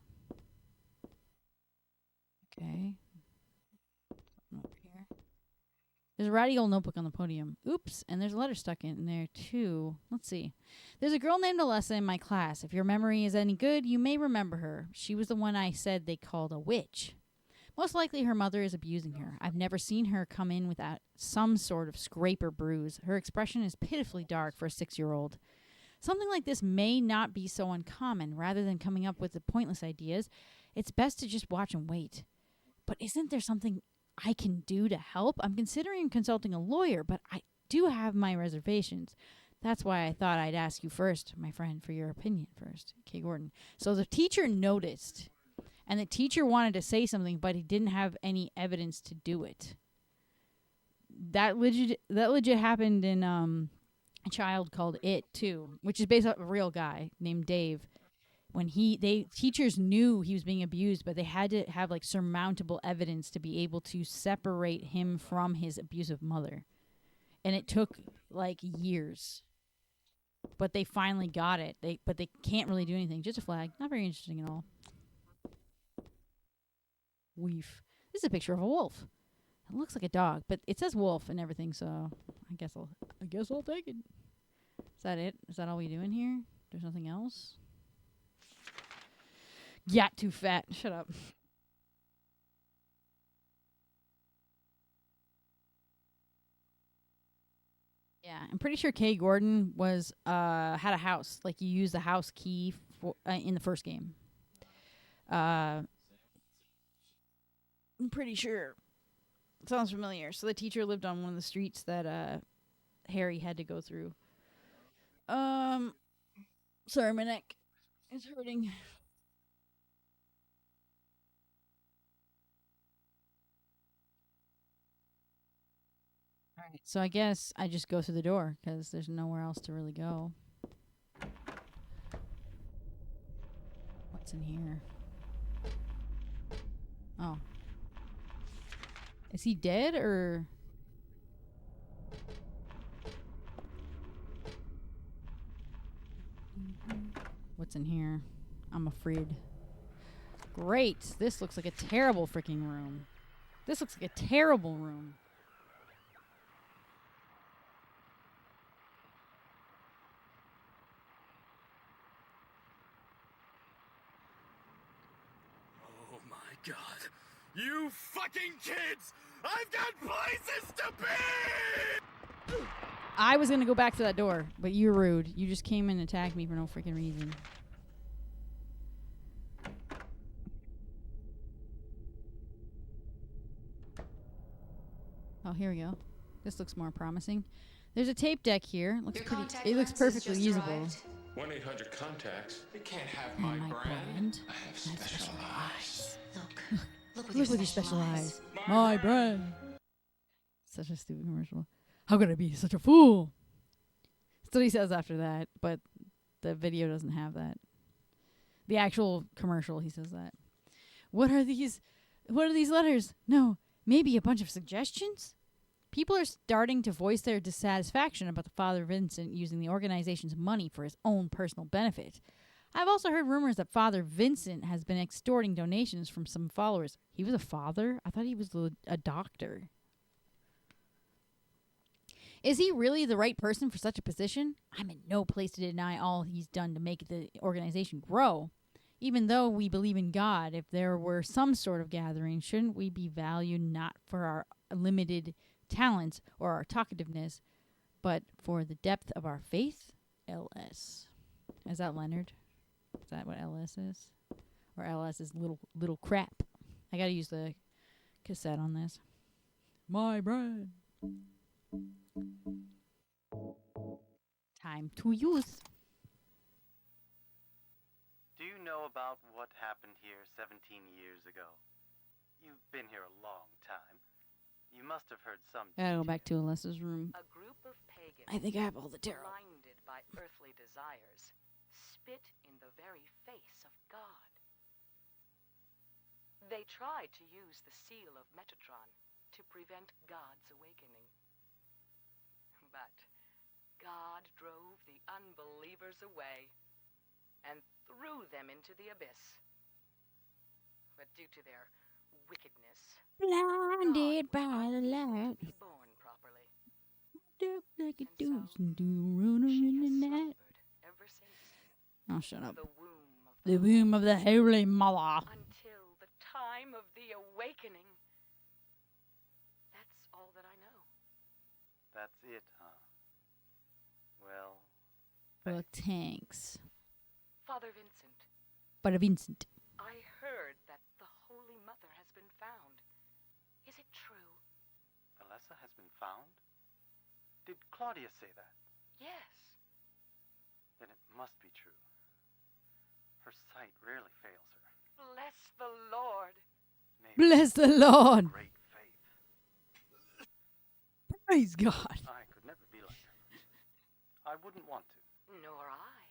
Okay. Over here. There's a ratty old notebook on the podium. Oops, and there's a letter stuck in there, too. Let's see. There's a girl named Alessa in my class. If your memory is any good, you may remember her. She was the one I said they called a witch. Most likely her mother is abusing her. I've never seen her come in without some sort of scrape or bruise. Her expression is pitifully dark for a 6-year-old. Something like this may not be so uncommon. Rather than coming up with the pointless ideas, it's best to just watch and wait. But isn't there something I can do to help? I'm considering consulting a lawyer, but I do have my reservations. That's why I thought I'd ask you first, my friend, for your opinion first. Kay Gordon. So the teacher noticed. And the teacher wanted to say something, but he didn't have any evidence to do it. That legit happened in a child called It too, which is based off a real guy named Dave. When teachers knew he was being abused, but they had to have like surmountable evidence to be able to separate him from his abusive mother. And it took like years. But they finally got it. But they can't really do anything. Just a flag. Not very interesting at all. Weef. This is a picture of a wolf. It looks like a dog, but it says wolf and everything, so I guess I'll take it. Is that it? Is that all we do in here? There's nothing else? Yeah, too fat. Shut up. Yeah, I'm pretty sure Kay Gordon was had a house. Like you use the house key for in the first game. I'm pretty sure. Sounds familiar. So the teacher lived on one of the streets that Harry had to go through. Sorry, my neck is hurting. Alright, so I guess I just go through the door, because there's nowhere else to really go. What's in here? Oh. Is he dead, or in here. I'm afraid. Great. This looks like a terrible freaking room. This looks like a terrible room. Oh my god. You fucking kids! I've got places to be! I was gonna go back to that door, but you're rude. You just came and attacked me for no freaking reason. Oh, here we go. This looks more promising. There's a tape deck here. Looks pretty. It looks perfectly usable. 1-800 contacts. They can't have And my my brand. brand. I have special eyes. Look Look with your special eyes. My brand. Such a stupid commercial. How could I be such a fool? That's what he says after that, but the video doesn't have that. The actual commercial, he says that. What are these? What are these letters? No, maybe a bunch of suggestions? People are starting to voice their dissatisfaction about the Father Vincent using the organization's money for his own personal benefit. I've also heard rumors that Father Vincent has been extorting donations from some followers. He was a father? I thought he was a doctor. Is he really the right person for such a position? I'm in no place to deny all he's done to make the organization grow. Even though we believe in God, if there were some sort of gathering, shouldn't we be valued not for our limited talents or our talkativeness, but for the depth of our faith? LS. Is that Leonard? Is that what LS is? Or LS is little crap? I gotta use the cassette on this. My brand. Time to use. Do you know about what happened here 17 years ago? You've been here a long time. You must have heard some. I gotta go back to Alessa's room. A group of pagans, I think I have all the tarot. blinded by earthly desires, spit in the very face of God. They tried to use the seal of Metatron to prevent God's awakening. But God drove the unbelievers away and threw them into the abyss. But due to their wickedness, Blinded by the light. be born properly. Look like a deuce and do running in the night. Ever since Oh, shut up. the womb of The womb of the Holy Mother. until the time of the awakening. That's all that I know. That's it, huh? Well, Well, thanks. Father Vincent, But Vincent. I heard that the Holy Mother has been found. Is it true? Alessa has been found? Did Claudia say that? Yes. Then it must be true. Her sight rarely fails her. Bless the Lord. Maybe Bless the Lord. great faith. Praise God. I could never be like her. I wouldn't want to. Nor I.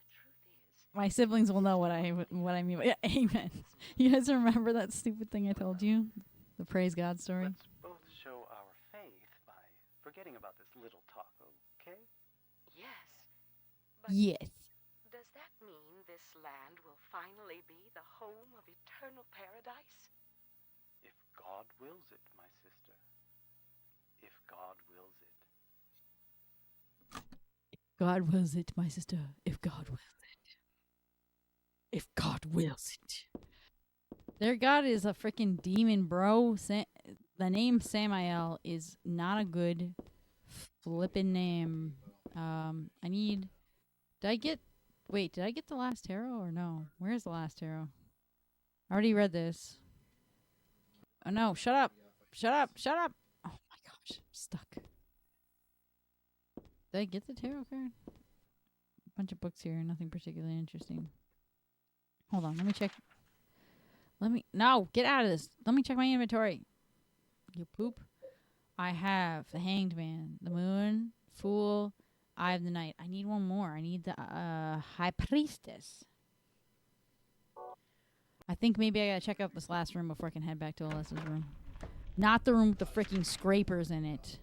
The truth is, My siblings will know what I mean. By, yeah, amen. You guys remember that stupid thing I told you? The praise God story? Let's both show our faith by forgetting about this little talk, okay? yes. But Yes. does that mean this land will finally be the home of eternal paradise? If God wills it, my sister. If God wills it. God wills it, my sister. If God wills it. If God wills it. Their God is a freaking demon, bro. The name Samael is not a good flippin' name. I need... Did I get the last tarot or no? Where's the last tarot? I already read this. Oh no, shut up. Shut up. Shut up. Oh my gosh, I'm stuck. Did I get the tarot card? A bunch of books here, nothing particularly interesting. Hold on, let me check. No, get out of this. Let me check my inventory. You poop. I have the Hanged Man, the Moon, Fool, Eye of the Night. I need one more. I need the High Priestess. I think maybe I gotta check out this last room before I can head back to Alessa's room. Not the room with the freaking scrapers in it.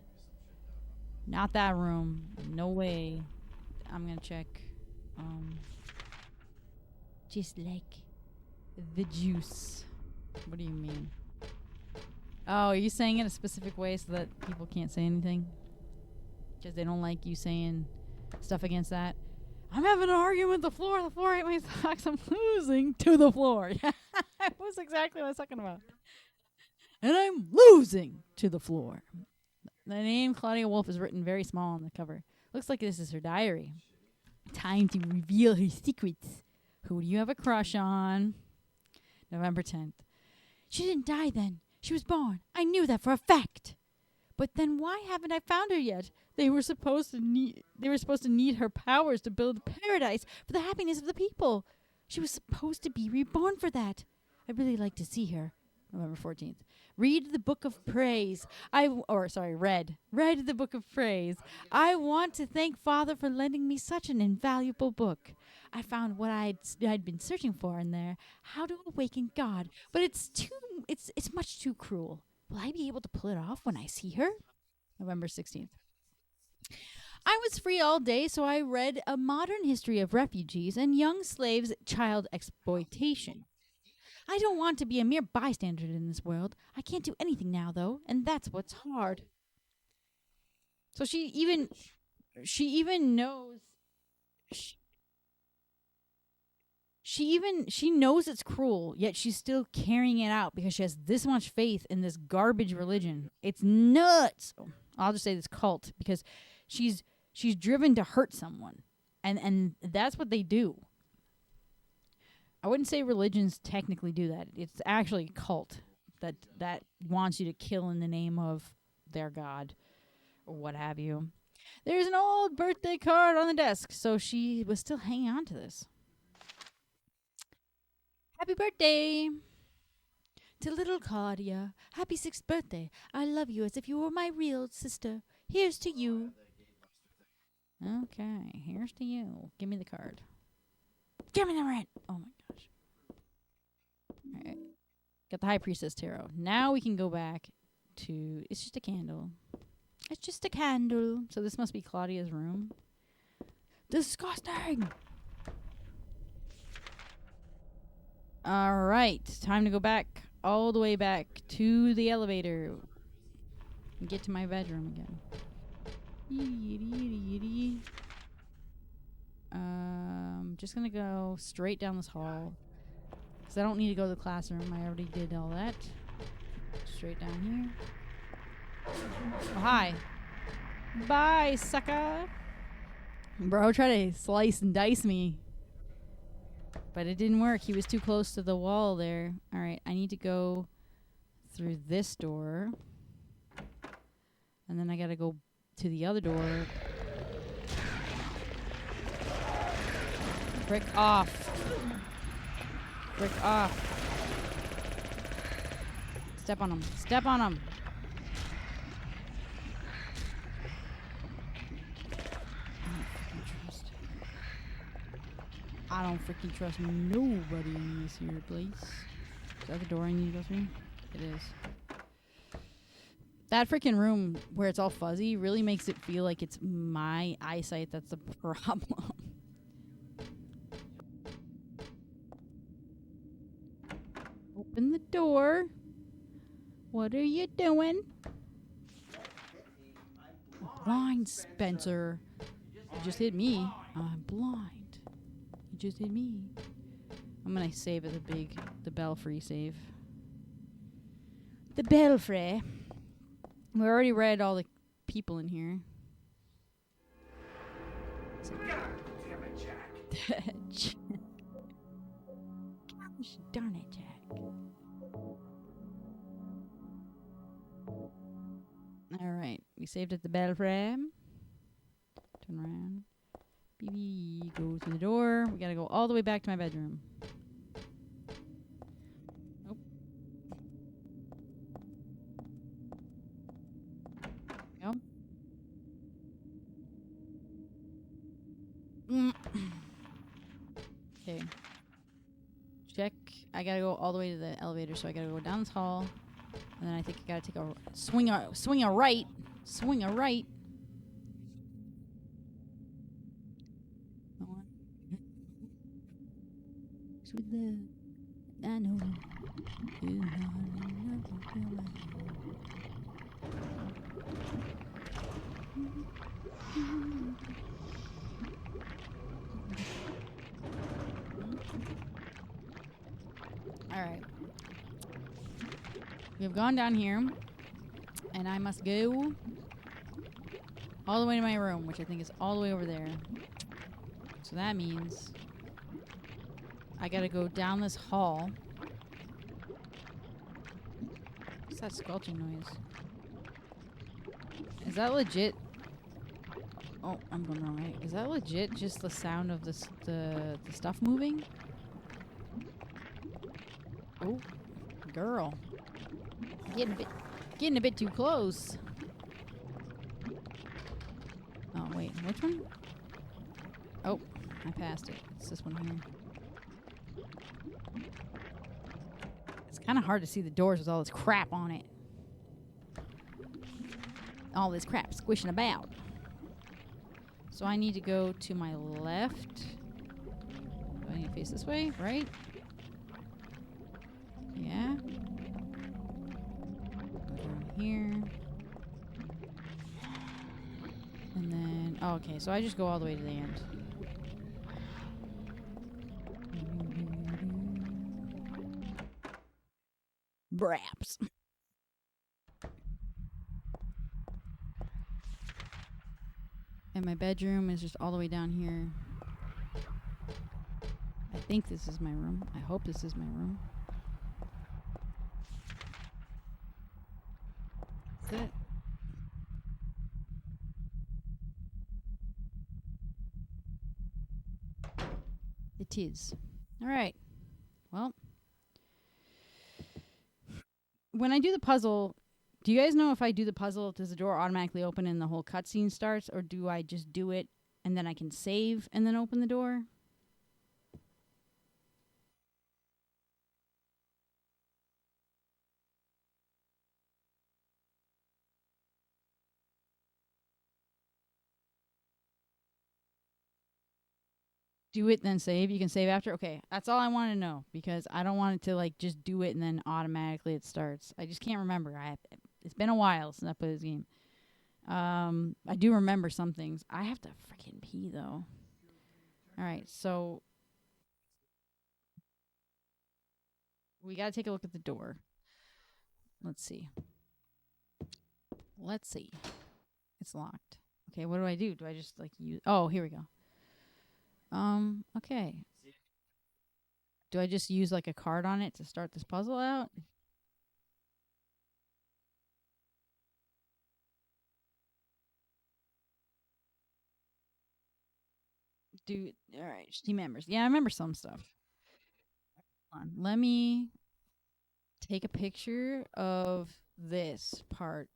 Not that room. No way. I'm gonna check. Just like the juice. What do you mean? Oh, are you saying it a specific way so that people can't say anything? Because they don't like you saying stuff against that? I'm having an argument with the floor. The floor ate my socks. I'm losing to the floor. Yeah, that was exactly what I was talking about. And I'm losing to the floor. The name Claudia Wolf is written very small on the cover. Looks like this is her diary. Time to reveal her secrets. Who do you have a crush on? November 10th. She didn't die then. She was born. I knew that for a fact. But then why haven't I found her yet? They were supposed to need her powers to build paradise for the happiness of the people. She was supposed to be reborn for that. I'd really like to see her. November 14th. Read the book of praise. Read the book of praise. I want to thank Father for lending me such an invaluable book. I found what I'd been searching for in there, how to awaken God, but it's much too cruel. Will I be able to pull it off when I see her? November 16th. I was free all day, so I read A Modern History of Refugees and Young Slaves' Child Exploitation. I don't want to be a mere bystander in this world. I can't do anything now, though, and that's what's hard. So she even knows... She knows it's cruel, yet she's still carrying it out because she has this much faith in this garbage religion. It's nuts. I'll just say this cult because she's driven to hurt someone, and that's what they do. I wouldn't say religions technically do that. It's actually a cult that wants you to kill in the name of their god or what have you. There's an old birthday card on the desk, so she was still hanging on to this. Happy birthday to little Claudia. Happy 6th birthday. I love you as if you were my real sister. Here's to you. Okay, here's to you. Give me the card. Give me the rent. Oh my gosh. All right. Got the High Priestess Tarot. Now we can go back to... It's just a candle. It's just a candle. So this must be Claudia's room. Disgusting! All right, time to go back, all the way back to the elevator and get to my bedroom again. Just gonna go straight down this hall because I don't need to go to the classroom. I already did all that. Straight down here. Oh, hi. Bye, sucker. Bro, try to slice and dice me. But it didn't work. He was too close to the wall there. All right, I need to go through this door. And then I got to go to the other door. Brick off. Brick off. Step on him. Step on him. I don't freaking trust nobody in this here place. Is that the door I need to go through? It is. That freaking room where it's all fuzzy really makes it feel like it's my eyesight that's the problem. Open the door. What are you doing? Blind, Spencer. You just hit me. I'm blind. You just hit me. I'm gonna save it the Belfry save. The Belfry. We already read all the people in here. God damn it, Jack. Gosh darn it, Jack. Alright, we saved at the Belfry. Turn around. BB, go through the door. We gotta go all the way back to my bedroom. Nope. Go. Okay. Check. I gotta go all the way to the elevator, so I gotta go down this hall. And then I think I gotta take a swing a right. Swing a right. I know. Alright. We've gone down here. And I must go all the way to my room, which I think is all the way over there. So that means I gotta go down this hall. What's that squelching noise? Is that legit? Oh, I'm going wrong way. Is that legit just the sound of the stuff moving? Oh, girl. Getting a bit too close. Oh, wait. Which one? Oh, I passed it. It's this one here. It's kind of hard to see the doors with all this crap on it. All this crap squishing about. So I need to go to my left. Do I need to face this way? Right? Yeah. Go down here. And then... Oh, okay, so I just go all the way to the end. Braps. And my bedroom is just all the way down here. I think this is my room. I hope this is my room. Is that... It is. Alright. Well. When I do the puzzle... Do you guys know if I do the puzzle, does the door automatically open and the whole cutscene starts? Or do I just do it and then I can save and then open the door? Do it, then save. You can save after. Okay, that's all I want to know because I don't want it to like just do it and then automatically it starts. I just can't remember. It's been a while since I played this game. I do remember some things. I have to freaking pee though. All right, so we gotta take a look at the door. Let's see. Let's see. It's locked. Okay, what do I do? Do I just like use? Oh, here we go. Okay. Do I just use like a card on it to start this puzzle out? Alright, team members. Yeah, I remember some stuff. Hold on. Let me take a picture of this part.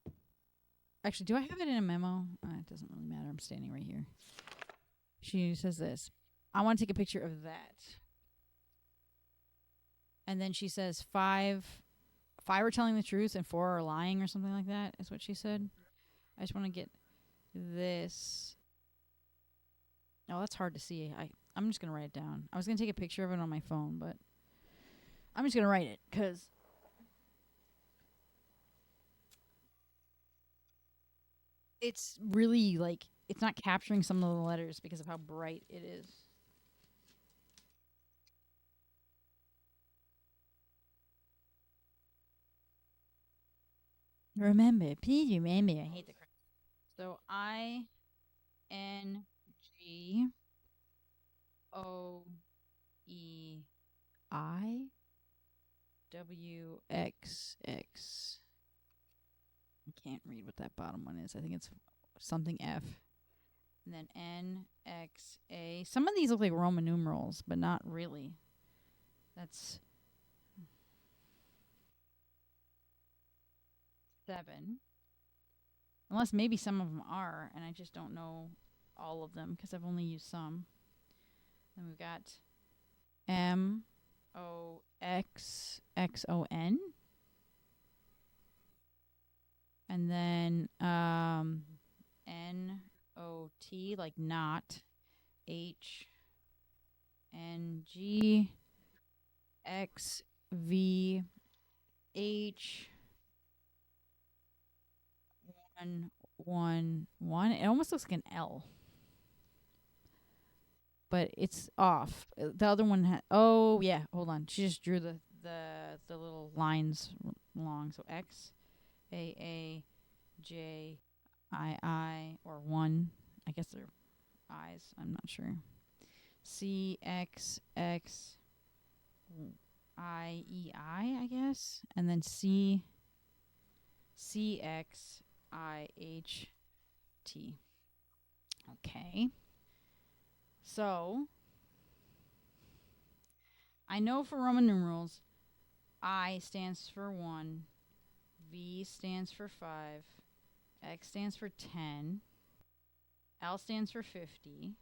Actually, do I have it in a memo? It doesn't really matter. I'm standing right here. She says this. I want to take a picture of that. And then she says 5 are telling the truth and 4 are lying or something like that is what she said. I just want to get this. Oh, that's hard to see. I'm just going to write it down. I was going to take a picture of it on my phone, but I'm just going to write it because it's really like it's not capturing some of the letters because of how bright it is. Remember, please remember. I hate the crap. So INGOEI WXX. I can't read what that bottom one is. I think it's something F. And then NXA. Some of these look like Roman numerals, but not really. That's 7. Unless maybe some of them are, and I just don't know all of them because I've only used some. Then we've got MOXXON. And then NOT, like not. HNG. X, V, H, 1, 1, 1. It almost looks like an L. But it's off. The other one oh yeah, hold on. She just drew the little lines along. So X, A, J, I, or 1. I guess they're I's. I'm not sure. C, X, I, E, I guess. And then C, X, I, H, T. Okay. So, I know for Roman numerals, I stands for 1, V stands for 5, X stands for 10, L stands for 50,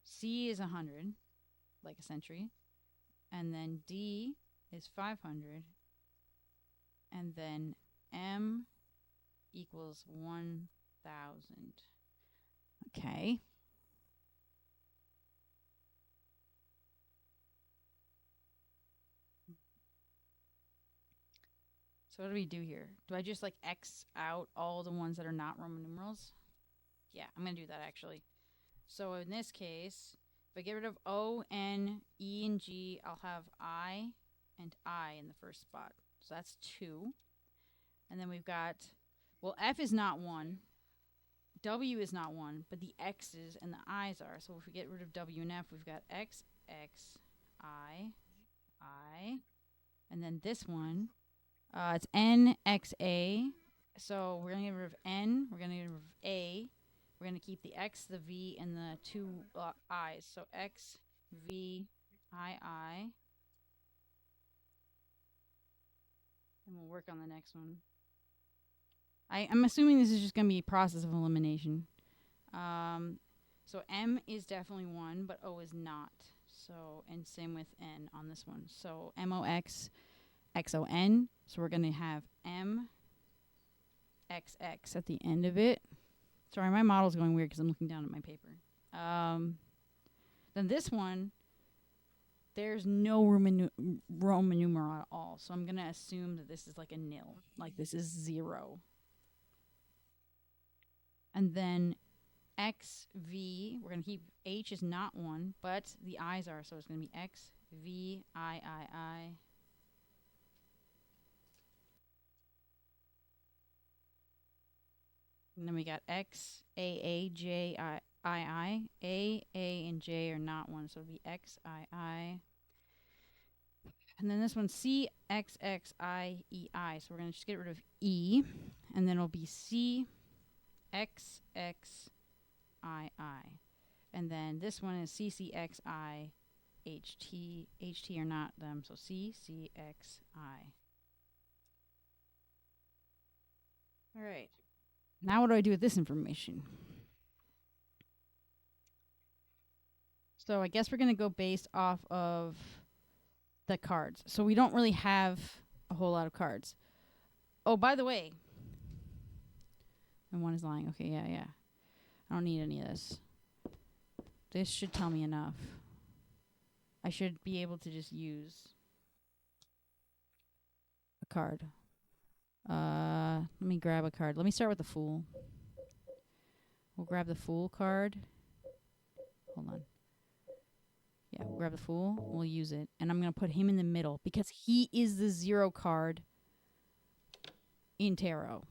C is 100, like a century, and then D is 500, and then M equals 1,000. Okay. So what do we do here? Do I just like X out all the ones that are not Roman numerals? Yeah, I'm going to do that actually. So in this case, if I get rid of O, N, E, and G, I'll have I and I in the first spot. So that's 2. And then we've got, well, F is not 1. W is not 1, but the X's and the I's are. So if we get rid of W and F, we've got X, X, I, and then this one, it's N, X, A. So we're going to get rid of N, we're going to get rid of A, we're going to keep the X, the V, and the 2 I's. So X, V, I. And we'll work on the next one. I'm assuming this is just going to be a process of elimination. So M is definitely 1, but O is not. So, and same with N on this one. So MOX, XON. So we're going to have M, XX at the end of it. Sorry, my model's going weird because I'm looking down at my paper. Then this one, there's no Roman numeral at all. So I'm going to assume that this is like a nil. Like this is 0. And then X, V, we're going to keep H is not 1, but the I's are, so it's going to be X, V, I. And then we got X, A, J, I. A, and J are not 1, so it'll be X, I. And then this one, C, X, I, E, I. So we're going to just get rid of E, and then it'll be C, X, I. And then this one is CCXI, HT. HT are not them, so CCXI. All right. Now what do I do with this information? So I guess we're going to go based off of the cards. So we don't really have a whole lot of cards. Oh, by the way. And 1 is lying. Okay, yeah. I don't need any of this. This should tell me enough. I should be able to just use a card. Let me grab a card. Let me start with the Fool. We'll grab the Fool card. Hold on. Yeah, we'll grab the Fool. We'll use it. And I'm going to put him in the middle because he is the 0 card in Tarot.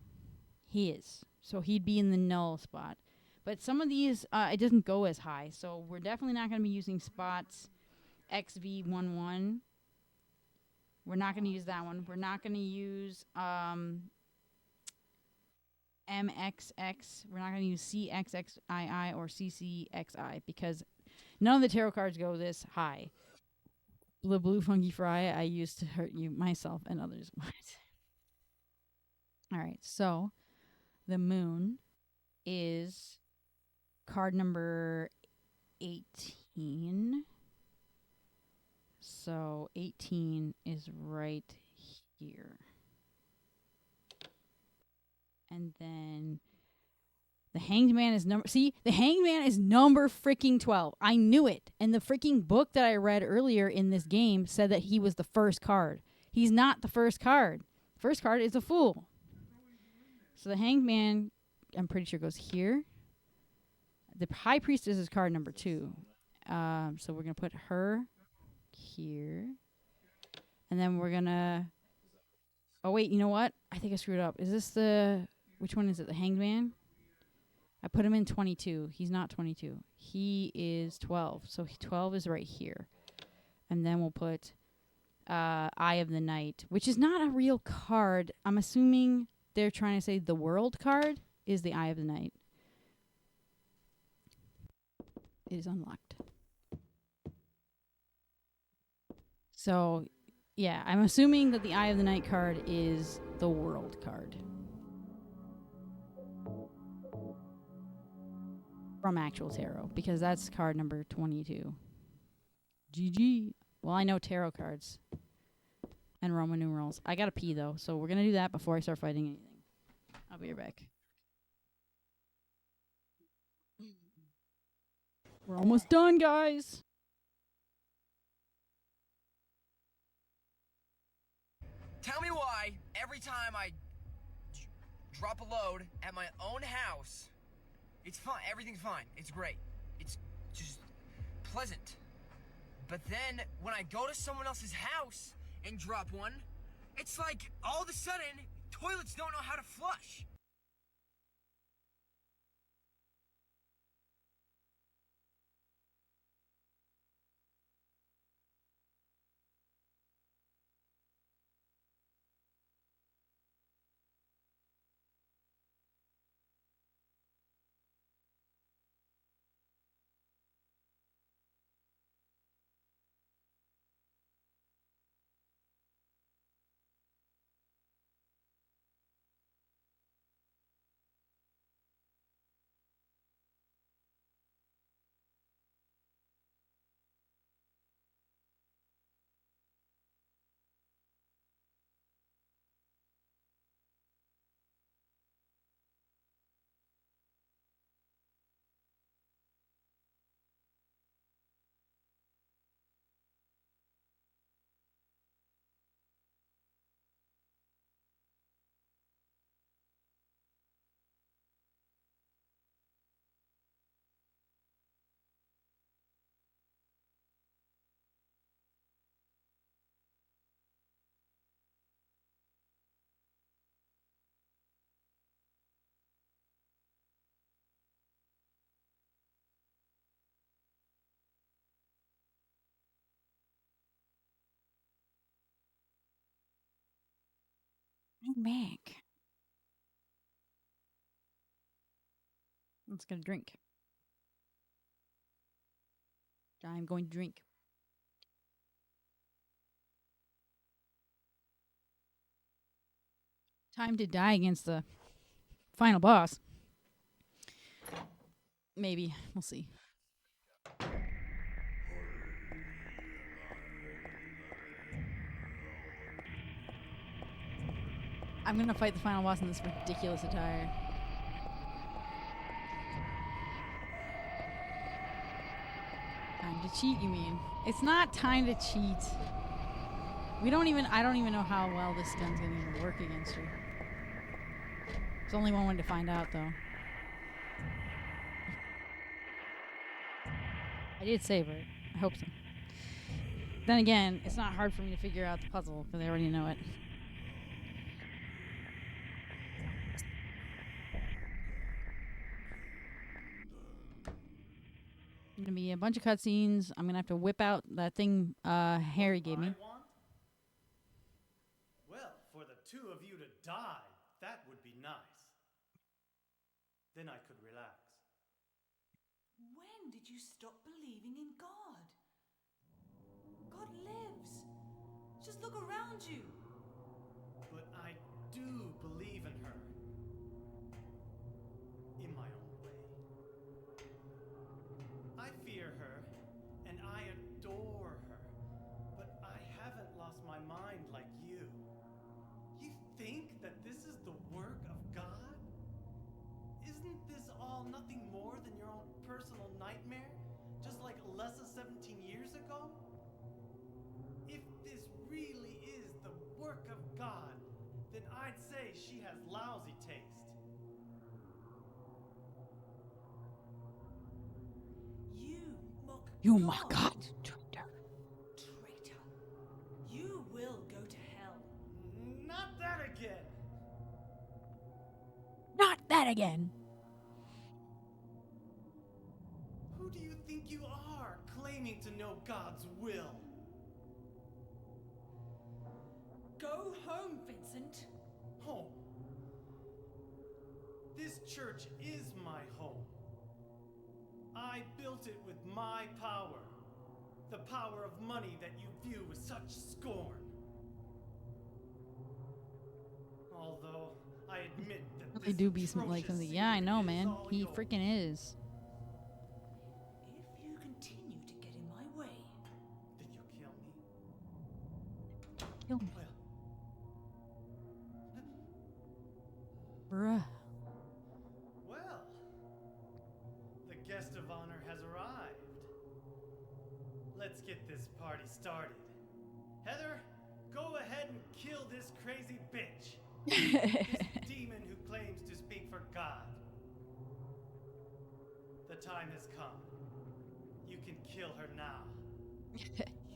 He is. So he'd be in the null spot. But some of these, it doesn't go as high. So we're definitely not going to be using spots XV11. We're not going to use that one. We're not going to use MXX. We're not going to use CXXII or CCXI because none of the tarot cards go this high. The Blue Funky Fry I used to hurt you myself and others. All right, so the Moon is card number 18. So 18 is right here. And then The Hanged Man is number... See, the Hanged Man is number freaking 12. I knew it. And the freaking book that I read earlier in this game said that he was the first card. He's not the first card. First card is a Fool. So the Hanged Man, I'm pretty sure, goes here. The High Priestess is card number 2. So we're going to put her here. And then we're going to... Oh, wait, you know what? I think I screwed up. Is this the... Which one is it? The Hanged Man? I put him in 22. He's not 22. He is 12. So 12 is right here. And then we'll put Eye of the Night, which is not a real card. I'm assuming they're trying to say the World card is the Eye of the Night. It is unlocked. So, yeah, I'm assuming that the Eye of the Night card is the World card. From actual tarot, because that's card number 22. GG. Well, I know tarot cards and Roman numerals. I gotta pee, though, so we're gonna do that before I start fighting anything. I'll be right back. We're almost done, guys. Tell me why every time I drop a load at my own house, it's fine. Everything's fine. It's great. It's just pleasant. But then when I go to someone else's house and drop one, it's like all of a sudden toilets don't know how to flush. I'm back. Let's get a drink. I'm going to drink. Time to die against the final boss. Maybe. We'll see. I'm gonna fight the final boss in this ridiculous attire. Time to cheat, you mean? It's not time to cheat. I don't even know how well this gun's gonna even work against her. There's only one way to find out, though. I did save her. I hope so. Then again, it's not hard for me to figure out the puzzle, because I already know it. Gonna be a bunch of cutscenes. I'm gonna have to whip out that thing Harry gave me. Well, for the two of you to die, that would be nice. Then I could relax. When did you stop believing in God? God lives. Just look around you. But I do believe in her. In my own way. I fear her, and I adore her. But I haven't lost my mind like you. You think that this is the work of God? Isn't this all all nothing more than your own personal nightmare? Just like Alessa 17 years ago? If this really is the work of God, then I'd say she has lousy taste. You mock God. Traitor. Traitor. You will go to hell. Not that again. Not that again. Who do you think you are, claiming to know God's will? Go home, Vincent. Home. This church is my home. I built it with my power. The power of money that you view with such scorn. Although I admit that They do be like something. Yeah, I know, man. He freaking is. If you continue to get in my way, then you'll kill me. Kill me. Bruh. Well, the guest of honor has arrived. Let's get this party started. Heather, go ahead and kill this crazy bitch. This demon who claims to speak for God. The time has come. You can kill her now.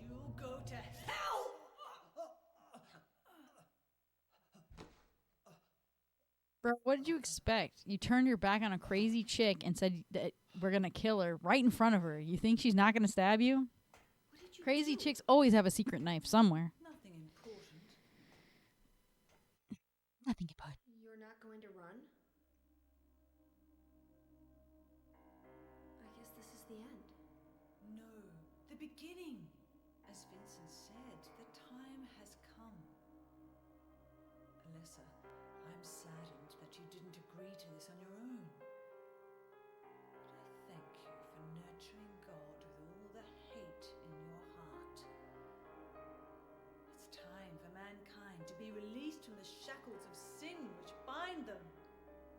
you'll go to hell! Bro, what did you expect? You turned your back on a crazy chick and said that we're gonna kill her right in front of her. You think she's not gonna stab you? Crazy chicks always have a secret knife somewhere. Nothing important. Nothing important. You're not going to run? I guess this is the end. No, the beginning. As Vincent said, the time has come. Alessa, I'm saddened that you didn't agree to this on your own. But I thank you for nurturing God with all the hate in your heart. It's time for mankind to be released from the shackles of sin which bind them.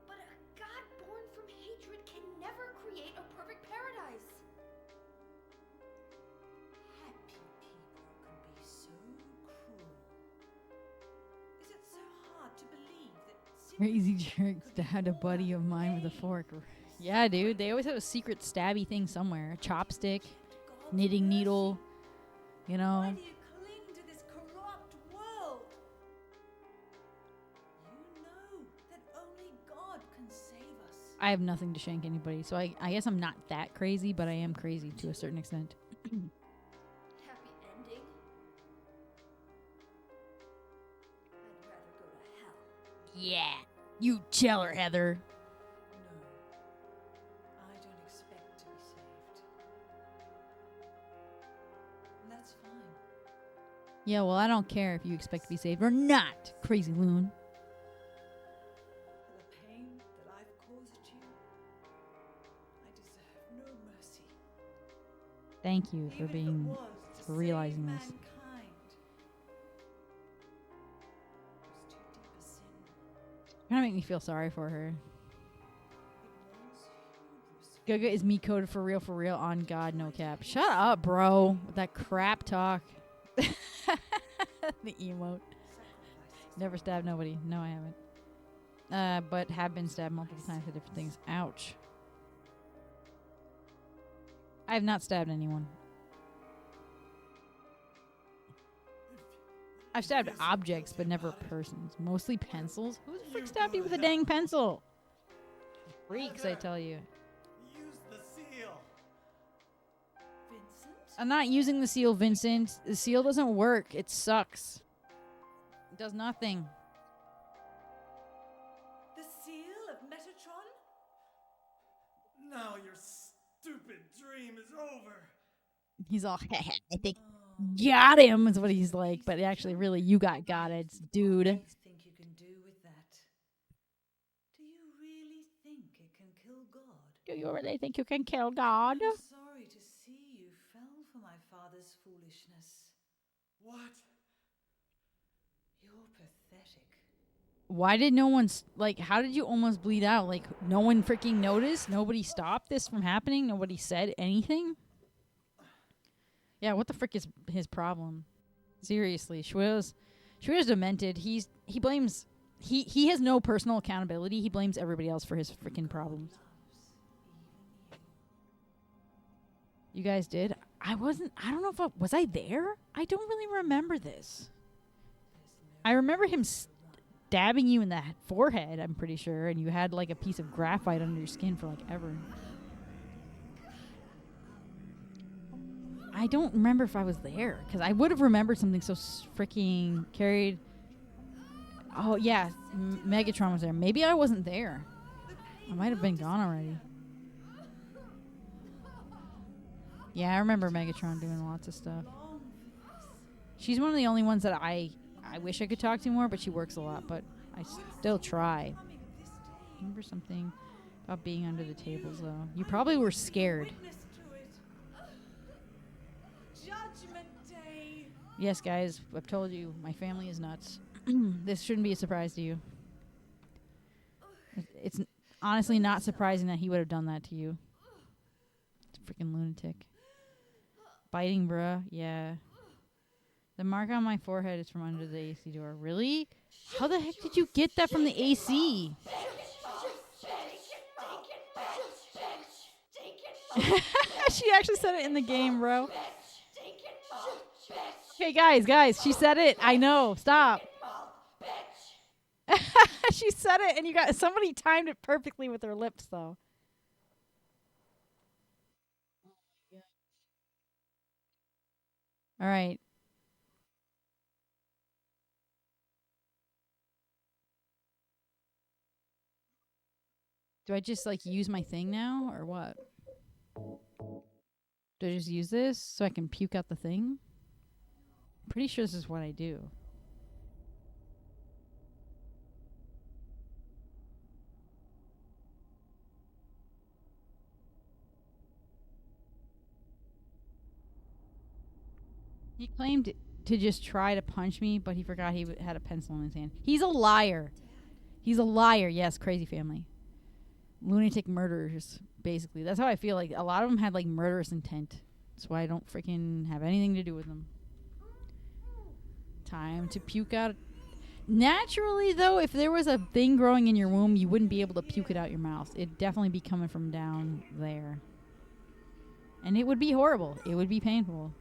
But a God born from hatred can never create a perfect paradise. Happy people can be so cruel. Is it so hard to believe that Crazy jerk stabbed a buddy of mine with a fork. Yeah, dude. They always have a secret stabby thing somewhere. A chopstick, knitting needle, you know. why do you cling to this corrupt world? You know that only God can save us. I have nothing to shank anybody, so I guess I'm not that crazy, but I am crazy to a certain extent. Happy ending? I'd rather go to hell. Yeah. You tell her, Heather. No, I don't expect to be saved. And that's fine. Yeah, well, I don't care if you expect to be saved or not, crazy loon. For the pain that I've caused you, I deserve no mercy. Thank you for Even if it being, was to for realizing save this. mankind. It was too deep a sin. You're gonna make me feel sorry for her. It was hubris. Gaga is me coded for real on God, no cap. Shut up, bro, with that crap talk. The emote. Never stabbed nobody. No, I haven't. But have been stabbed multiple times for different things. Ouch. I have not stabbed anyone. I've stabbed objects, but never persons. Mostly pencils. Who the frick stabbed you with a dang pencil? Freaks, I tell you. Use the seal. Vincent? I'm not using the seal, Vincent. The seal doesn't work. It sucks. It does nothing. The seal of Metatron? Now your stupid dream is over. He's all, I think, got him is what he's like. But actually, really, you got it, dude. What do you think you can do with that? Do you really think it can kill God? Do you really think you can kill God? I'm sorry to see you fell for my father's foolishness. What? You're pathetic. Why did no one like? How did you almost bleed out? Like no one freaking noticed. Nobody stopped this from happening. Nobody said anything. Yeah, what the frick is his problem? Seriously, Shuyo's demented. He blames. He has no personal accountability. He blames everybody else for his freaking problems. You guys did? I wasn't. I don't know if was I there? I don't really remember this. I remember him stabbing you in the forehead, I'm pretty sure, and you had like a piece of graphite under your skin for like ever. I don't remember if I was there, because I would have remembered something so freaking carried. Oh, yeah, Megatron was there. Maybe I wasn't there. I might have been gone already. Yeah, I remember Megatron doing lots of stuff. She's one of the only ones that I wish I could talk to more, but she works a lot, but I still try. Remember something about being under the tables, though. You probably were scared. Yes, guys, I've told you, my family is nuts. This shouldn't be a surprise to you. It's honestly not surprising that he would have done that to you. It's a freaking lunatic. Biting, bruh. Yeah. The mark on my forehead is from under the AC door. Really? How the heck did you get that from the AC? She actually said it in the game, bro. Okay, guys, she said it. I know. Stop. She said it, and you got somebody timed it perfectly with their lips, though. All right. Do I just like use my thing now, or what? Do I just use this so I can puke out the thing? I'm pretty sure this is what I do. He claimed to just try to punch me, but he forgot he had a pencil in his hand. He's a liar. He's a liar. Yes, crazy family. Lunatic murderers, basically. That's how I feel. Like, a lot of them had, like, murderous intent. That's why I don't freaking have anything to do with them. Time to puke out. Naturally, though, if there was a thing growing in your womb, you wouldn't be able to puke it out your mouth. It'd definitely be coming from down there. And it would be horrible. It would be painful.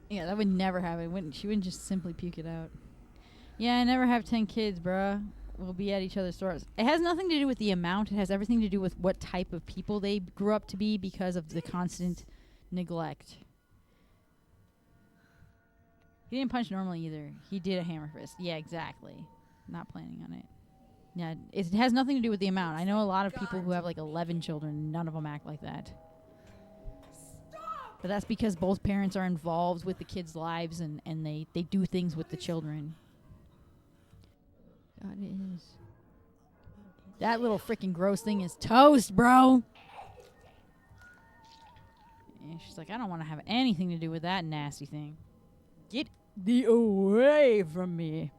Yeah, that would never happen. She wouldn't just simply puke it out. Yeah, I never have 10 kids, bruh. We'll be at each other's doors. It has nothing to do with the amount. It has everything to do with what type of people they grew up to be because of the constant neglect. He didn't punch normally either. He did a hammer fist. Yeah, exactly. Not planning on it. Yeah, it has nothing to do with the amount. I know a lot of people who have like 11 children. None of them act like that. But that's because both parents are involved with the kids' lives and they do things with the children. God, it is. That little freaking gross thing is toast, bro. And she's like, I don't want to have anything to do with that nasty thing. Get thee away from me.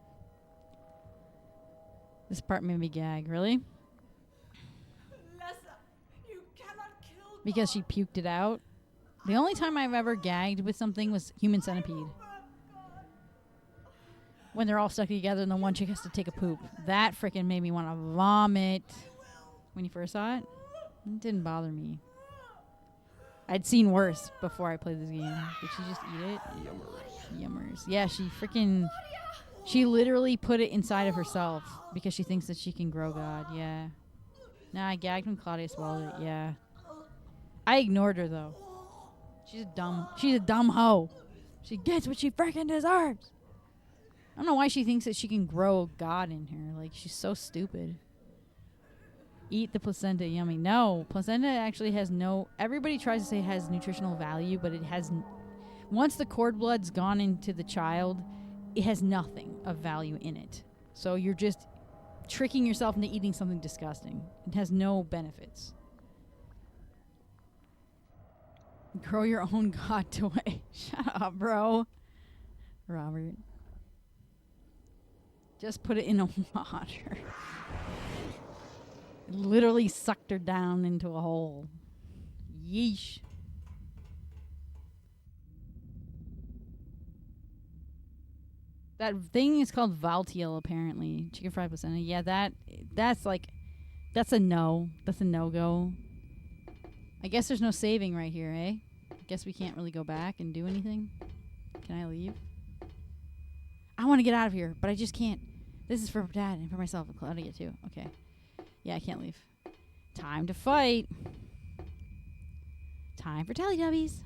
This part made me gag. Really? You cannot kill because she puked it out? The only time I've ever gagged with something was Human Centipede. When they're all stuck together and the one chick has to take a poop. That freaking made me want to vomit. When you first saw it, it didn't bother me. I'd seen worse before I played this game. Did she just eat it? Yummers. Yeah, she literally put it inside of herself because she thinks that she can grow God. Yeah. Nah, I gagged when Claudia swallowed it. Yeah. I ignored her though. She's a dumb hoe. She gets what she freaking deserves. I don't know why she thinks that she can grow God in her. Like, she's so stupid. Eat the placenta, yummy. No, placenta actually has no... Everybody tries to say it has nutritional value, but it has... Once the cord blood's gone into the child, it has nothing of value in it. So you're just tricking yourself into eating something disgusting. It has no benefits. Grow your own god toy. Shut up, bro. Robert. Just put it in a water. It literally sucked her down into a hole. Yeesh. That thing is called Valtiel, apparently. Chicken fried placenta. Yeah, that's a no. That's a no-go. I guess there's no saving right here, eh? I guess we can't really go back and do anything. Can I leave? I want to get out of here, but I just can't. This is for Dad and for myself and Claudia too. Okay. Yeah, I can't leave. Time to fight. Time for Teletubbies.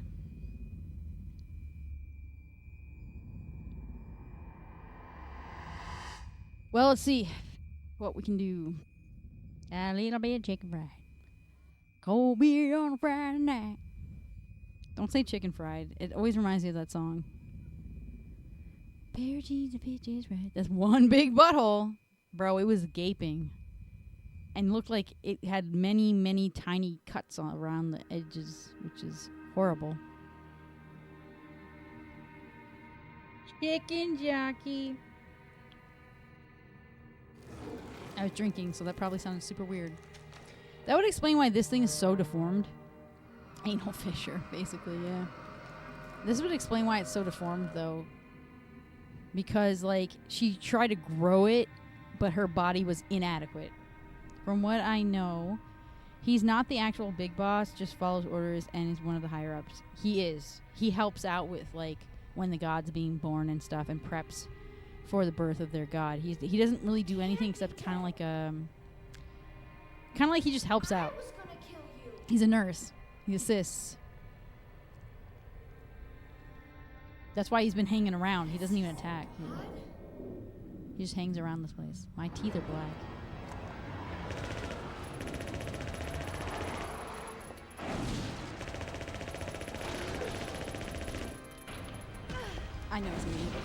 Well, let's see what we can do. A little bit of chicken fried. Cold beer on a Friday night. Don't say chicken fried. It always reminds me of that song. Pair of jeans and pitches red. That's one big butthole. Bro, it was gaping. And looked like it had many, many tiny cuts all around the edges, which is horrible. Chicken jockey. I was drinking, so that probably sounded super weird. That would explain why this thing is so deformed. Anal fissure, basically, yeah. This would explain why it's so deformed, though. Because, like, she tried to grow it, but her body was inadequate. From what I know, he's not the actual big boss, just follows orders and is one of the higher-ups. He is. He helps out with, like, when the god's being born and stuff, and preps for the birth of their god. He doesn't really do anything except kind of like he just helps out. He's a nurse. He assists. That's why he's been hanging around. He doesn't even attack. He just hangs around this place. My teeth are black. I know it's gonna be fire.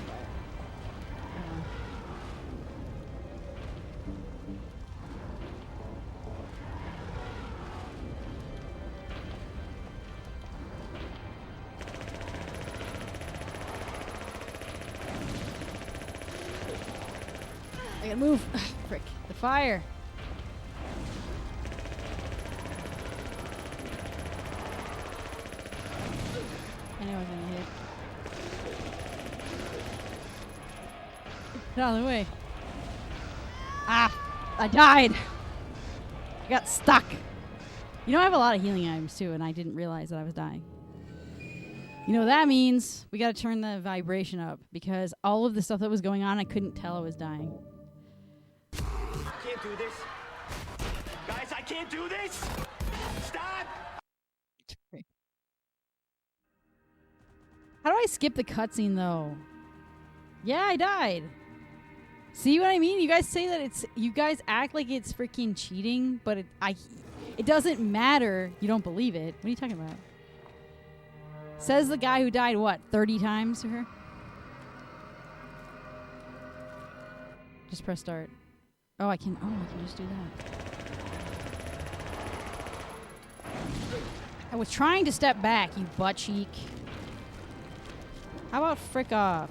I gotta move. Frick. The fire. I know I was gonna hit. Get out of the way. Ah! I died! I got stuck. You know, I have a lot of healing items too, and I didn't realize that I was dying. You know what that means? We gotta turn the vibration up, because all of the stuff that was going on, I couldn't tell I was dying. I can't do this. Guys, I can't do this! Stop! How do I skip the cutscene, though? Yeah, I died. See what I mean? You guys say that it's... You guys act like it's freaking cheating, but it doesn't matter. You don't believe it. What are you talking about? Says the guy who died, what, 30 times to her? Just press start. Oh, I can just do that. I was trying to step back, you butt cheek. How about frick off?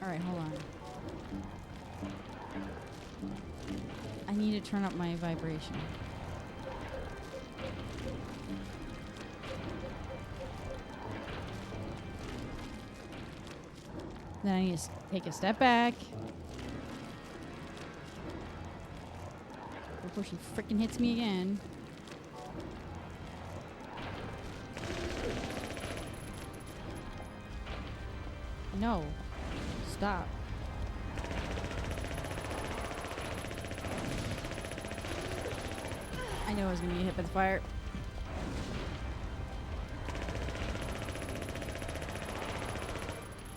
Alright, hold on. I need to turn up my vibration. Then I need to take a step back. Before she freaking hits me again. No. Stop. I knew I was going to get hit by the fire.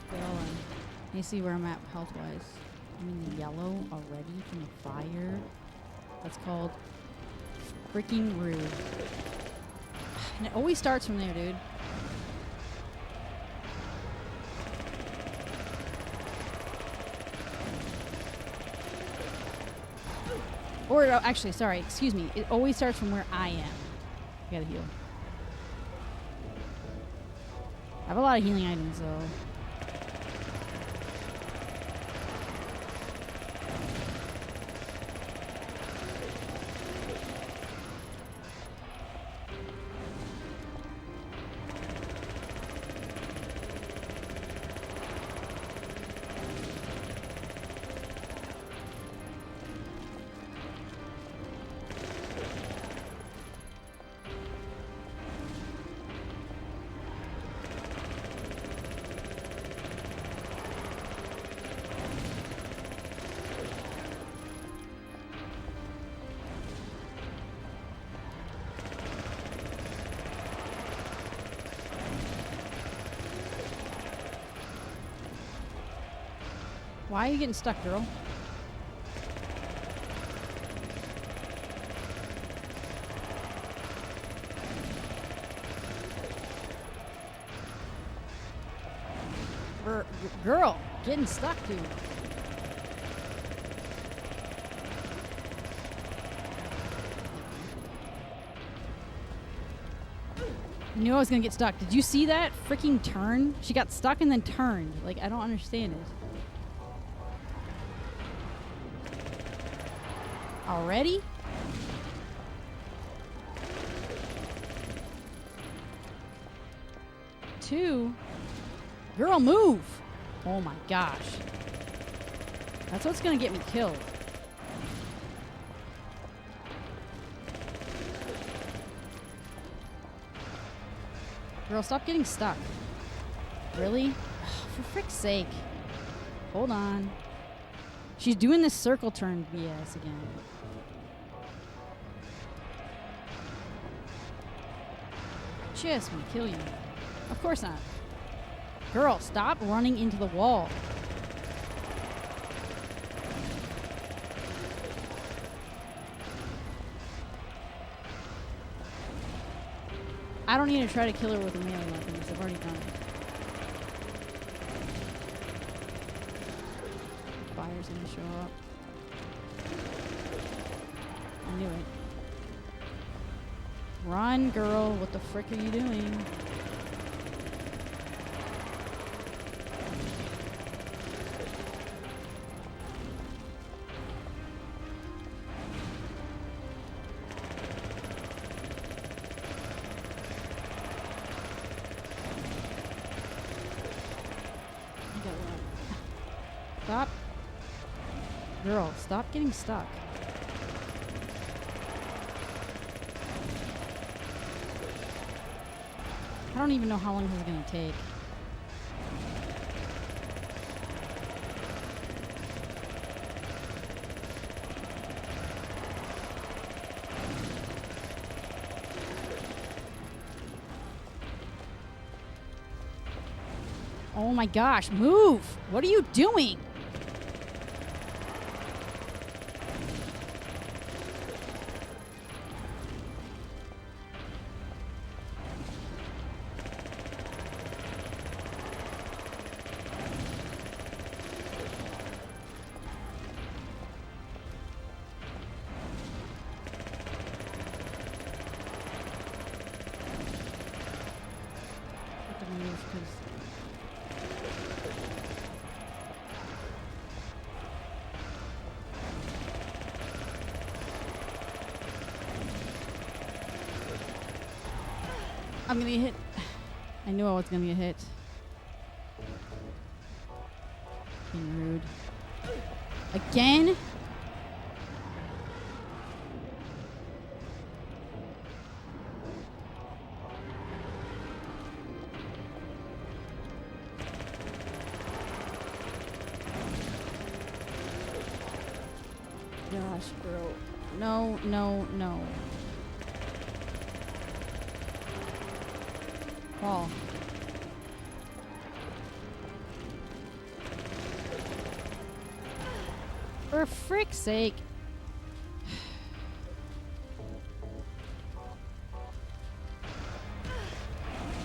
Okay, hold on. Let me see where I'm at health-wise. I'm in the yellow already from the fire. That's called freaking rude. And it always starts from there, dude. Or, actually, sorry, excuse me. It always starts from where I am. I gotta heal. I have a lot of healing items, though. Why are you getting stuck, girl? Girl, getting stuck, dude. You knew I was gonna get stuck. Did you see that freaking turn? She got stuck and then turned. Like, I don't understand it. Already? Two? Girl, move! Oh my gosh. That's what's gonna get me killed. Girl, stop getting stuck. Really? For frick's sake. Hold on. She's doing this circle turn BS again. She asked me to kill you. Of course not. Girl, stop running into the wall. I don't need to try to kill her with a melee weapon because I've already done it. Fire's gonna show up. I knew it. Run, girl. What the frick are you doing? Stop. Girl, stop getting stuck. I don't even know how long this is going to take. Oh my gosh, move! What are you doing? I'm gonna get hit. I knew I was gonna get hit. Being rude. Again? Gosh, bro. No, no, no. Fall. For frick's sake.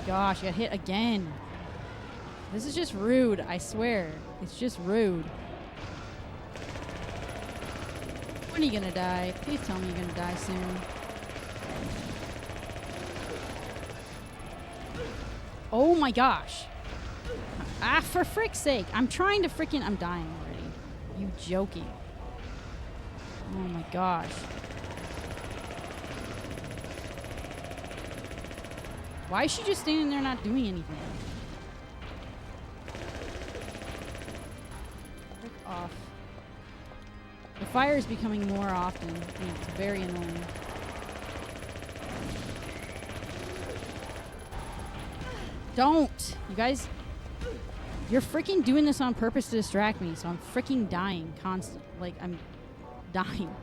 Gosh, I got hit again. This is just rude, I swear. It's just rude. When are you gonna die? Please tell me you're gonna die soon. Oh my gosh. Ah, for frick's sake. I'm trying to freaking... I'm dying already. You joking. Oh my gosh. Why is she just standing there not doing anything? Frick off. The fire is becoming more often, and it's very annoying. Don't! You guys... You're freaking doing this on purpose to distract me, so I'm freaking dying constant. Like, I'm dying.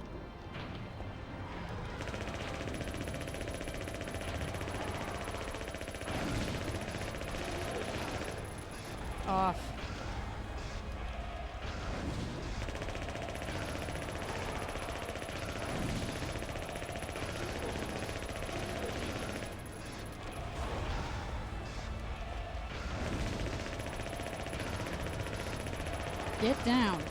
Off. Get down.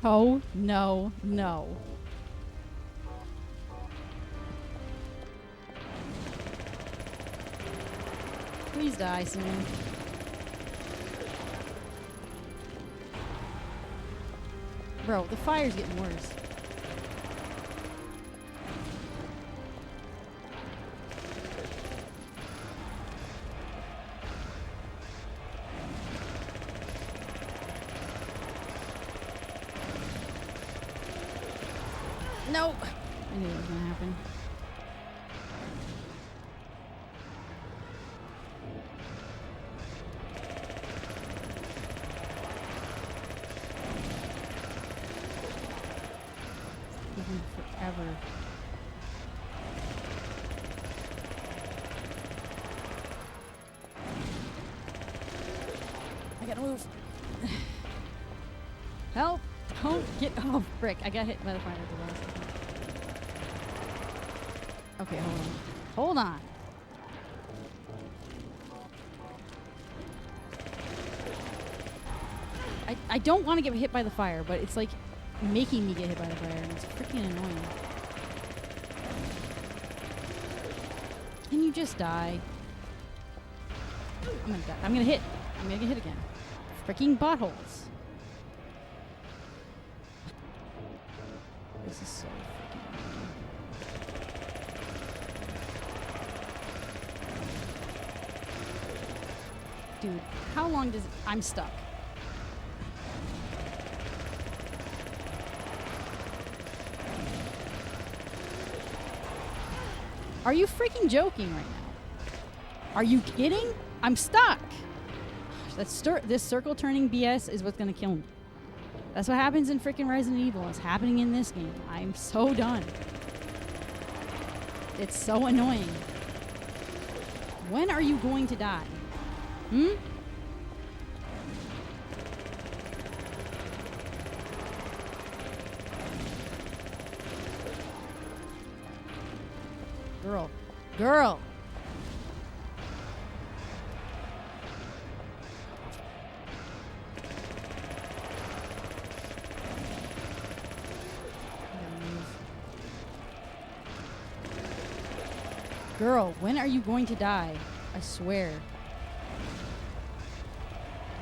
No, no, no. Please die soon. Bro, the fire's getting worse. Nope. I knew it was gonna happen. Taking forever. I gotta move. Help! Don't get... Oh, frick. I got hit by the fire at the last second. Okay, hold on. Hold on. I don't want to get hit by the fire, but it's like making me get hit by the fire, and it's freaking annoying. Can you just die? I'm gonna die. I'm gonna hit. I'm gonna get hit again. Freaking buttholes. This is so freaking annoying. Dude, how long does it... I'm stuck. Are you freaking joking right now? Are you kidding? I'm stuck. This circle turning BS is what's gonna kill me. That's what happens in freaking Resident Evil. It's happening in this game. I'm so done. It's so annoying. When are you going to die? Hmm? Girl. Girl! Girl, when are you going to die? I swear.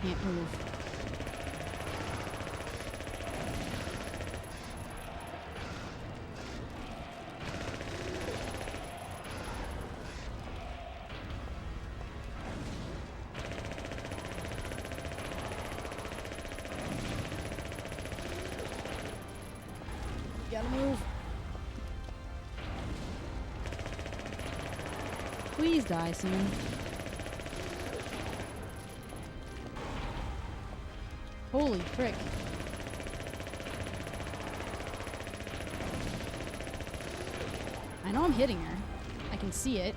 Can't move. Gotta move. Please die soon. Holy frick. I know I'm hitting her. I can see it.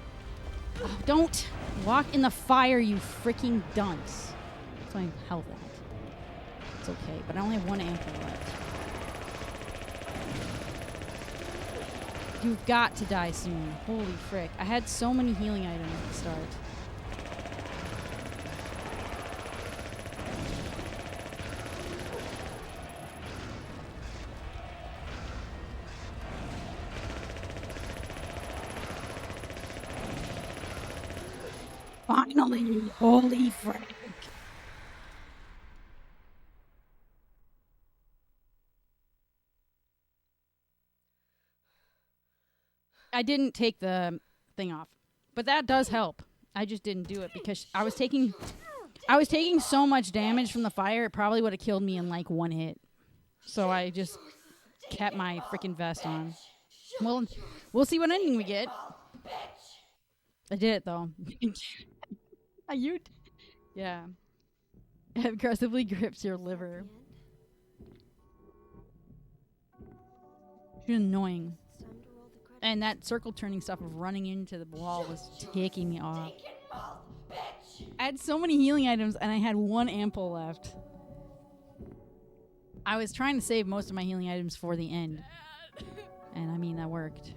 Oh, don't walk in the fire, you freaking dunce. That's my health at. It's okay, but I only have one ampule left. You've got to die soon. Holy frick. I had so many healing items at the start. Finally! Holy frick. I didn't take the thing off, but that does help. I just didn't do it because I was taking so much damage from the fire. It probably would have killed me in like one hit. So I just kept my freaking vest on. Well, we'll see what ending we get. I did it though. Yeah. It aggressively grips your liver. She's annoying. And that circle turning stuff of running into the wall was taking me off. I had so many healing items and I had one ample left. I was trying to save most of my healing items for the end. And I mean, that worked.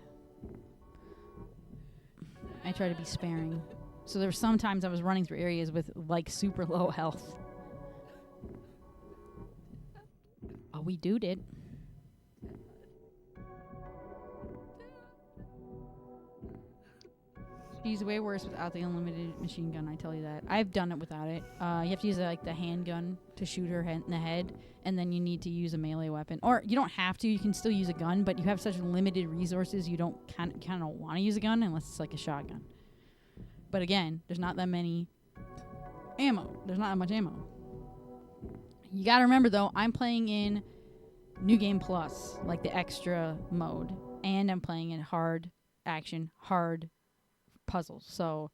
I try to be sparing. So there were some times I was running through areas with like super low health. Oh, we did it. She's way worse without the unlimited machine gun, I tell you that. I've done it without it. You have to use like the handgun to shoot her in the head, and then you need to use a melee weapon. Or you don't have to, you can still use a gun, but you have such limited resources you don't kind of want to use a gun unless it's like a shotgun. But again, there's not that many ammo. There's not that much ammo. You gotta remember though, I'm playing in New Game Plus, like the extra mode, and I'm playing in hard action, hard puzzles. So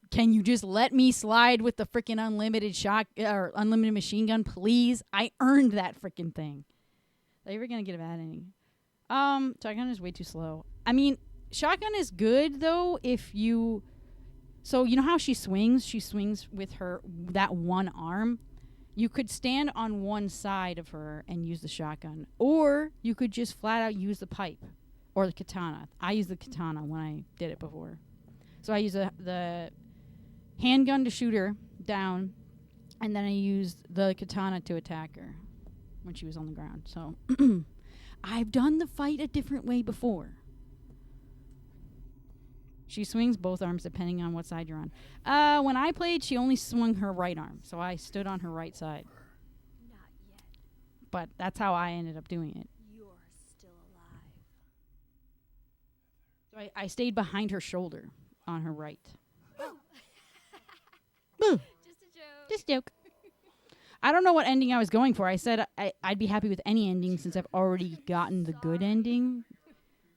can you just let me slide with the freaking unlimited shot or unlimited machine gun, please? I earned that freaking thing. Are you ever gonna get a bad ending? Shotgun is way too slow. I mean, shotgun is good though if you. So you know how she swings? She swings with her that one arm. You could stand on one side of her and use the shotgun, or you could just flat out use the pipe or the katana. I used the katana when I did it before. So I used the handgun to shoot her down, and then I used the katana to attack her when she was on the ground. So I've done the fight a different way before. She swings both arms depending on what side you're on. When I played, she only swung her right arm, so I stood on her right side. Not yet. But that's how I ended up doing it. You're still alive. So I stayed behind her shoulder on her right. Just a joke. Just a joke. I don't know what ending I was going for. I said I'd be happy with any ending since I've already gotten the good ending.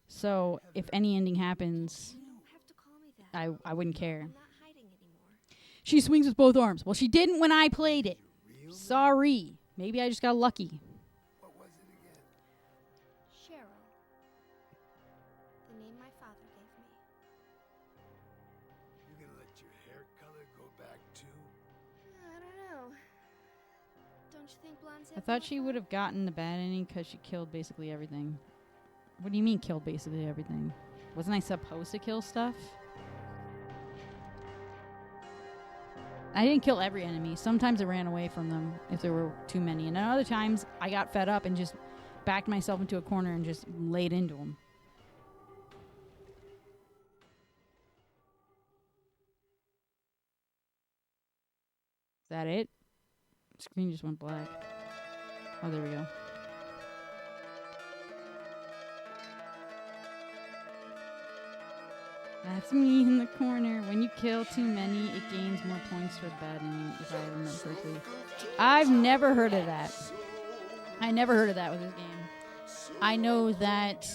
So if any ending happens, I wouldn't care. I'm not hiding anymore. She swings with both arms. Well, she didn't when I played it. Sorry. Maybe I just got lucky. What was it again? Cheryl. The name my father gave me. You gonna let your hair color go back too? I don't know. Don't you think blondes I have thought more she fun? would have gotten the bad ending because she killed basically everything. What do you mean killed basically everything? Wasn't I supposed to kill stuff? I didn't kill every enemy. Sometimes I ran away from them if there were too many. And then other times I got fed up and just backed myself into a corner and just laid into them. Is that it? Screen just went black. Oh, there we go. That's me in the corner. When you kill too many, it gains more points for bad ending, if I remember correctly. I've never heard of that. I never heard of that with this game. I know that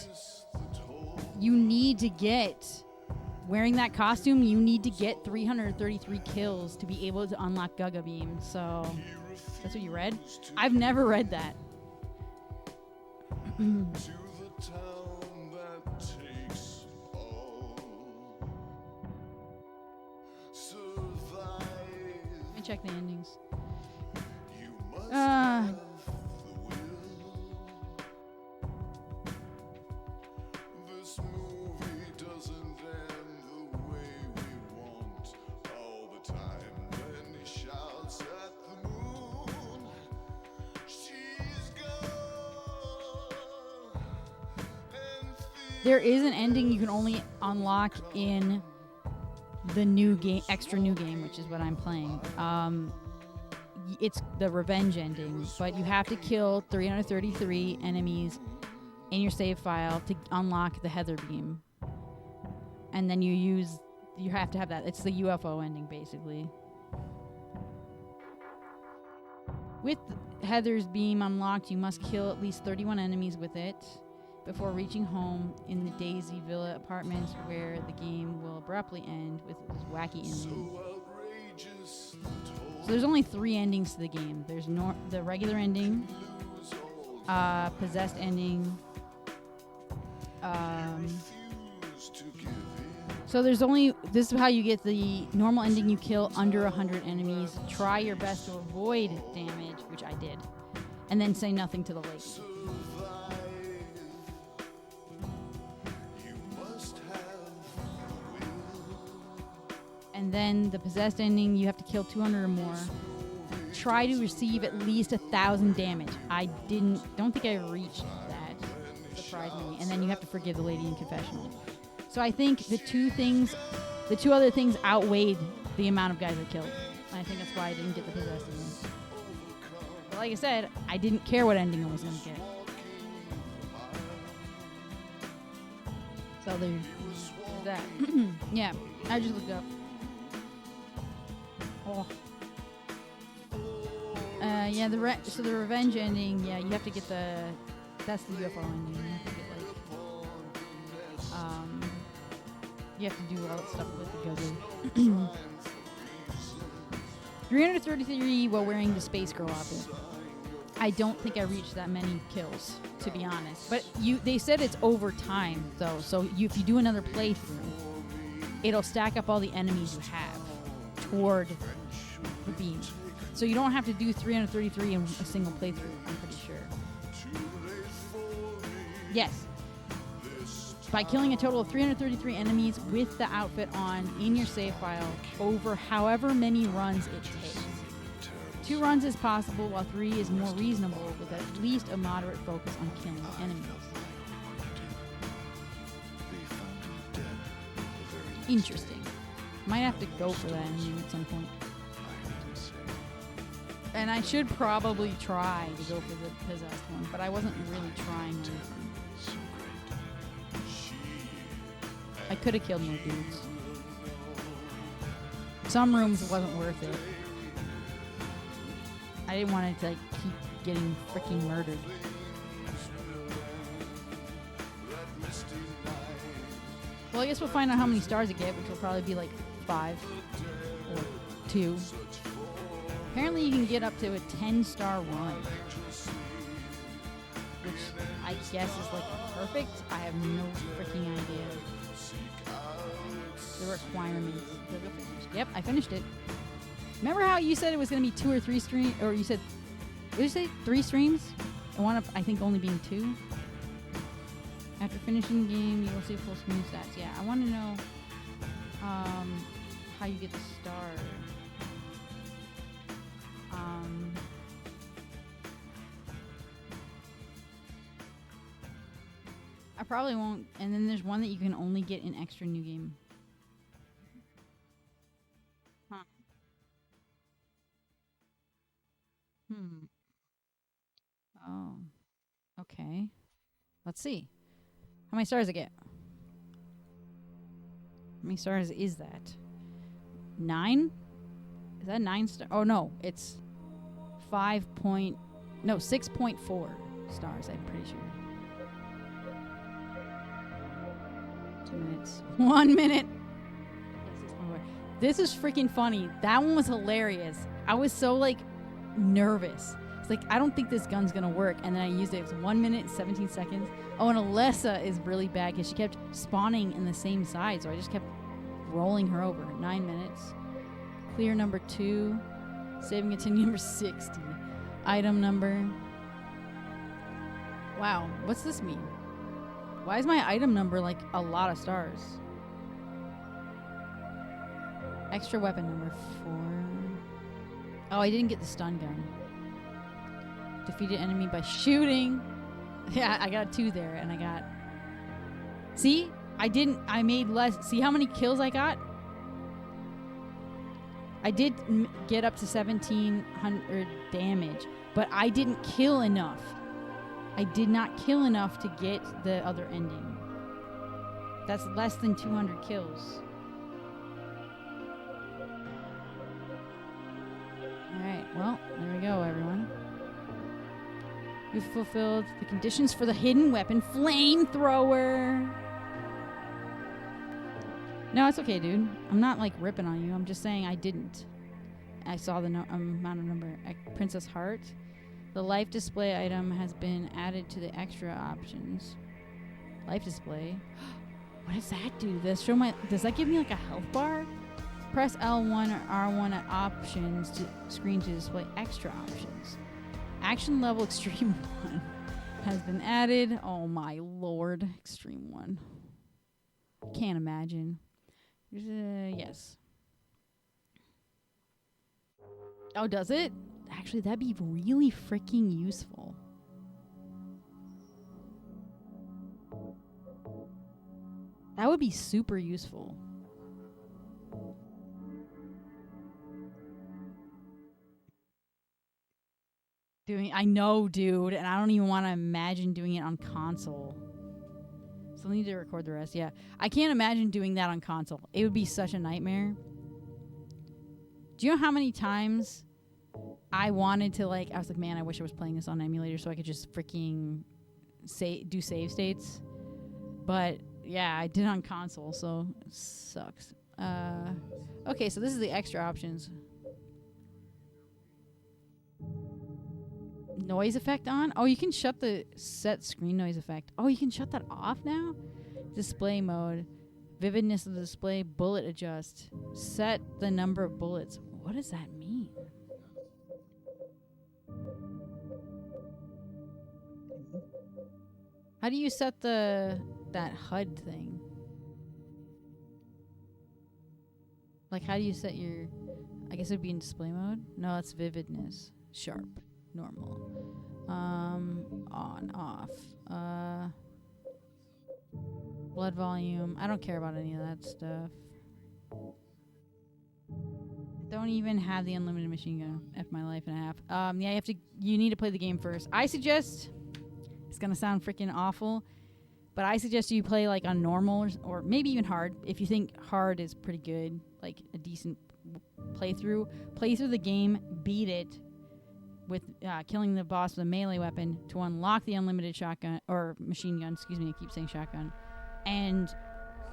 you need to get, wearing that costume, you need to get 333 kills to be able to unlock Gaga Beam. So, that's what you read? I've never read that. Let me check the endings. There is an ending you can only unlock in the new game, extra new game, which is what I'm playing. It's the revenge ending, but you have to kill 333 enemies in your save file to unlock the Heather beam. And then you have to have that. It's the UFO ending, basically. With Heather's beam unlocked, you must kill at least 31 enemies with it before reaching home in the Daisy Villa apartments, where the game will abruptly end with this wacky ending. So there's only 3 endings to the game. There's the regular ending, possessed ending. So there's only, this is how you get the normal ending. You kill under 100 enemies. Try your best to avoid damage, which I did. And then say nothing to the lady. And then the possessed ending, you have to kill 200 or more. Try to receive at least 1,000 damage. I don't think I reached that, surprisingly. And then you have to forgive the lady in confessional. So I think the two other things outweighed the amount of guys I killed. And I think that's why I didn't get the possessed ending. But like I said, I didn't care what ending I was going to get. So there's that. Yeah, I just looked up. Oh. Yeah, so the revenge ending, yeah, you have to get that's the UFO ending. You have to get, you have to do all that stuff with the go-go. 333 while wearing the Space Girl outfit. I don't think I reached that many kills, to be honest. But they said it's over time, though. So if you do another playthrough, it'll stack up all the enemies you have toward the beam. So you don't have to do 333 in a single playthrough, I'm pretty sure. Yes. By killing a total of 333 enemies with the outfit on in your save file over however many runs it takes. 2 runs is possible, while 3 is more reasonable, with at least a moderate focus on killing enemies. Interesting. Might have to go for that ending at some point. And I should probably try to go for the possessed one, but I wasn't really trying anything. I could have killed more dudes. Some rooms wasn't worth it. I didn't want to keep getting freaking murdered. Well, I guess we'll find out how many stars I get, which will probably be 5 or 2. Apparently you can get up to a 10-star run, which I guess is perfect. I have no freaking idea. The requirements. Yep, I finished it. Remember how you said it was going to be 2 or 3 streams, or you said, what did you say, 3 streams? And one of, I think, only being 2. After finishing the game, you will see full screen stats. Yeah, I want to know how you get the star. I probably won't. And then there's one that you can only get in extra new game. Huh. Oh. Okay. Let's see. How many stars I get? How many stars is that? 9? Is that 9 stars? Oh no, it's 6.4 stars, I'm pretty sure. 2 minutes. 1 minute. This is freaking funny. That one was hilarious. I was so nervous. It's I don't think this gun's gonna work, and then I used it. It was 1 minute, 17 seconds. Oh, and Alessa is really bad because she kept spawning in the same side, so I just kept rolling her over. 9 minutes. Clear number 2. Saving continue number 60. Item number. Wow, what's this mean? Why is my item number a lot of stars? Extra weapon number 4. Oh, I didn't get the stun gun. Defeated enemy by shooting. Yeah, I got 2 there, and I got See? I made less. See how many kills I got? I did get up to 1,700 damage, but I didn't kill enough. I did not kill enough to get the other ending. That's less than 200 kills. Alright, well, there we go, everyone. We've fulfilled the conditions for the hidden weapon, Flamethrower. No, it's okay, dude. I'm not, like, ripping on you. I'm just saying I didn't. I saw the amount of number. Princess Heart. The life display item has been added to the extra options. Life display. What does that do? Does that give me, like, a health bar? Press L1 or R1 at options to screen to display extra options. Action level extreme 1 has been added. Oh my lord. Extreme 1. Can't imagine. Yes. Oh, does it? Actually, that'd be really freaking useful. That would be super useful. I know, dude, and I don't even want to imagine doing it on console. Still need to record the rest. Yeah, I can't imagine doing that on console. It would be such a nightmare. Do you know how many times I wanted to, like, I was like, man, I wish I was playing this on emulator so I could just freaking do save states. But yeah, I did it on console, so it sucks. Okay, so this is the extra options. Noise effect on? Oh, you can shut the set screen noise effect. Oh, you can shut that off now? Display mode. Vividness of the display. Bullet adjust. Set the number of bullets. What does that mean? How do you set that HUD thing? Like, how do you set your... I guess it would be in display mode? No, that's vividness. Sharp. Normal. On, off. Blood volume. I don't care about any of that stuff. Don't even have the unlimited machine gun. F my life and a half. Yeah, you need to play the game first. I suggest, it's gonna sound freaking awful, but I suggest you play like on normal or maybe even hard. If you think hard is pretty good, like a decent playthrough. Play through the game, beat it, with killing the boss with a melee weapon to unlock the unlimited shotgun or machine gun. Excuse me, I keep saying shotgun, and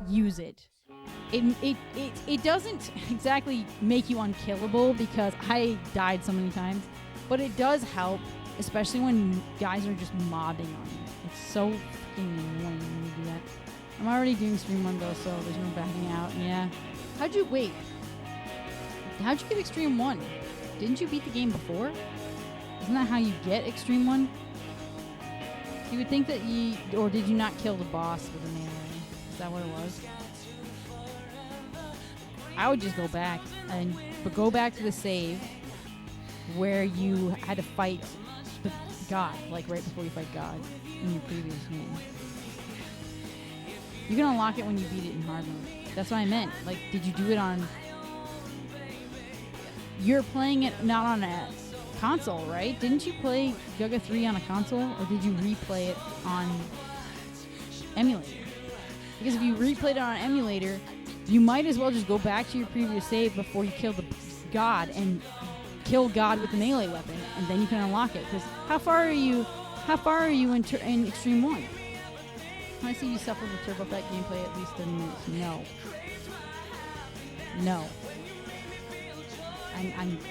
use it. It doesn't exactly make you unkillable because I died so many times, but it does help, especially when guys are just mobbing on you. It's so freaking annoying when you do that. I'm already doing stream 1 though, so there's no backing out. Yeah. How'd you get Extreme 1? Didn't you beat the game before? Isn't that how you get Extreme 1? You would think that or did you not kill the boss with a melee? Is that what it was? I would just go back to the save where you had to fight the God, like right before you fight God in your previous game. You can unlock it when you beat it in hard mode. That's what I meant. Like, did you do it on... You're playing it not on a console, right? Didn't you play Gaga 3 on a console, or did you replay it on emulator? Because if you replayed it on an emulator, you might as well just go back to your previous save before you kill the God and kill God with the melee weapon, and then you can unlock it. Because how far are you in Extreme 1? I see you suffer with Turbo Effect gameplay at least 30 minutes. No.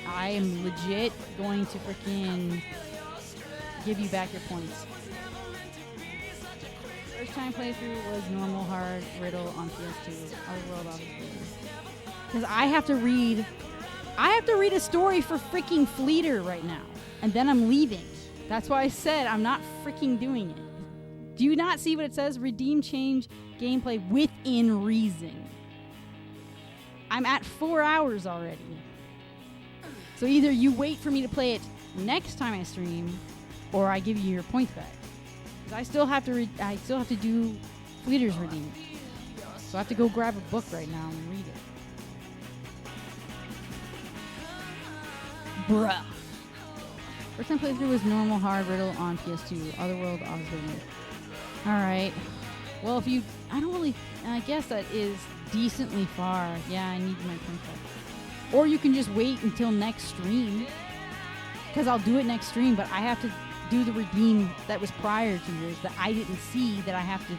I am legit going to freaking give you back your points. First time playthrough was normal, hard, riddle on PS2. Other world, obviously. Because I have to read a story for freaking Fleeter right now, and then I'm leaving. That's why I said I'm not freaking doing it. Do you not see what it says? Redeem change gameplay within reason. I'm at 4 hours already. So either you wait for me to play it next time I stream, or I give you your points back. Because I still have to do Fleeter's redeemed. So I have to go grab a book right now and read it. Bruh. First time playthrough was normal hard riddle on PS2. Otherworld obviously. Alright. Well, if you... I don't really... I guess that is decently far. Yeah, I need my points back. Or you can just wait until next stream. Because I'll do it next stream, but I have to do the redeem that was prior to yours that I didn't see that I have to...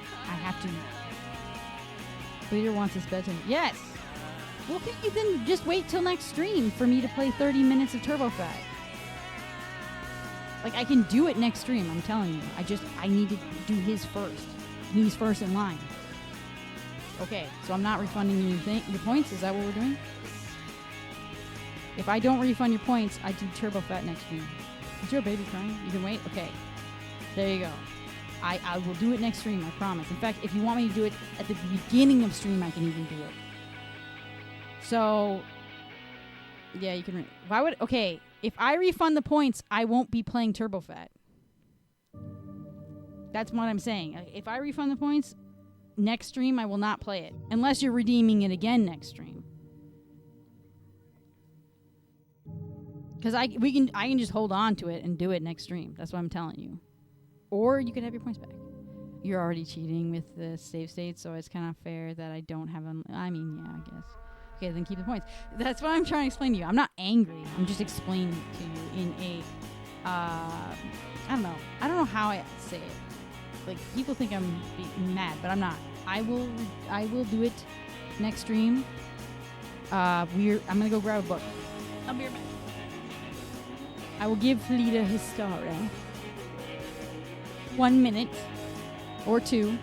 Bleeder wants his bedtime. Yes! Well, can you then just wait till next stream for me to play 30 minutes of TurboFat? Like, I can do it next stream, I'm telling you. I need to do his first. He's first in line. Okay, so I'm not refunding you your points? Is that what we're doing? If I don't refund your points, I do TurboFat next stream. Is your baby crying? You can wait? Okay. There you go. I will do it next stream, I promise. In fact, if you want me to do it at the beginning of stream, I can even do it. So, yeah, you can... Why would... Okay, if I refund the points, I won't be playing TurboFat. That's what I'm saying. If I refund the points, next stream I will not play it. Unless you're redeeming it again next stream. Because I can just hold on to it and do it next stream. That's what I'm telling you. Or you could have your points back. You're already cheating with the save state, so it's kind of fair that I don't have them. I mean, yeah, I guess. Okay, then keep the points. That's what I'm trying to explain to you. I'm not angry. I'm just explaining it to you in a... I don't know. I don't know how I say it. Like, people think I'm mad, but I'm not. I will do it next stream. I'm gonna go grab a book. I'll be right back. I will give Lita his star, 1 minute or 2.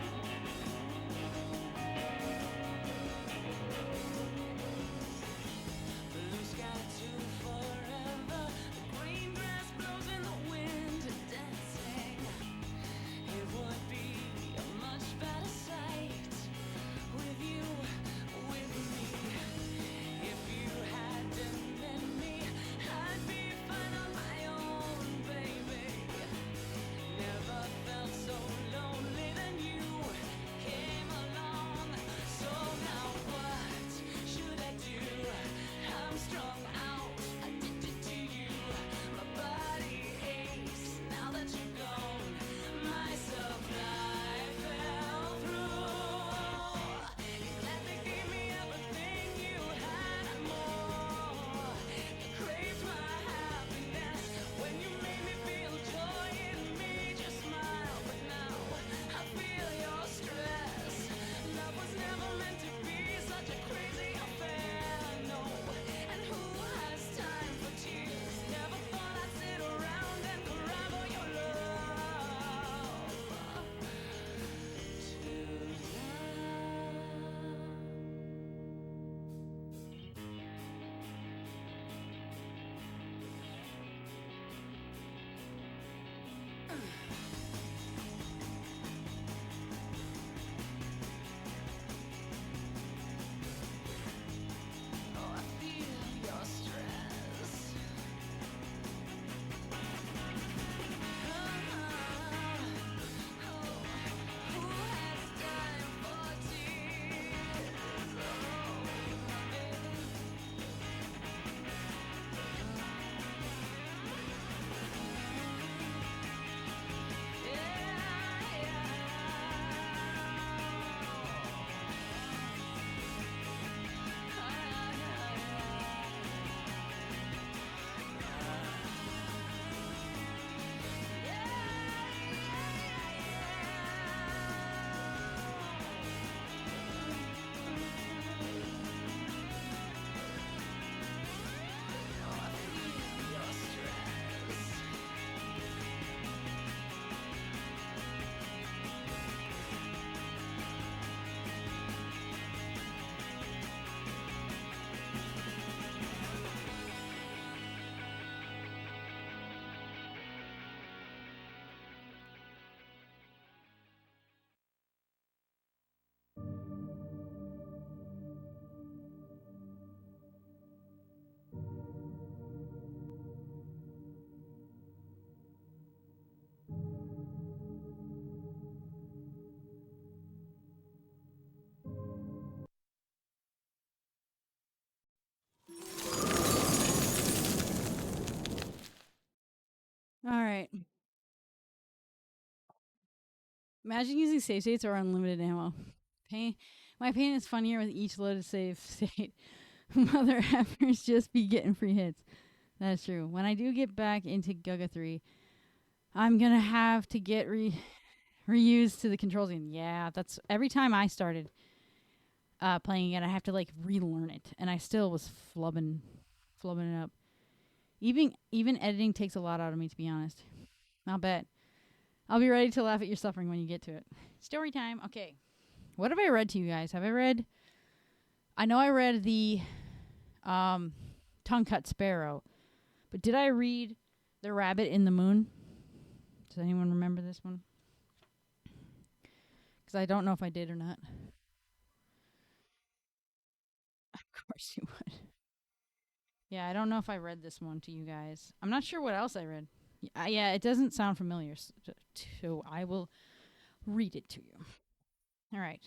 right. Imagine using save states or unlimited ammo. My pain is funnier with each loaded save state. Mother effers just be getting free hits. That's true. When I do get back into Guga 3, I'm going to have to get reused to the controls again. Yeah, that's every time I started playing it, I have to like relearn it. And I still was flubbing it up. Even editing takes a lot out of me, to be honest. I'll bet. I'll be ready to laugh at your suffering when you get to it. Story time. Okay. What have I read to you guys? Have I read... I know I read the Tongue Cut Sparrow. But did I read The Rabbit in the Moon? Does anyone remember this one? Because I don't know if I did or not. Of course you would. Yeah, I don't know if I read this one to you guys. I'm not sure what else I read. Yeah, it doesn't sound familiar, so I will read it to you. All right.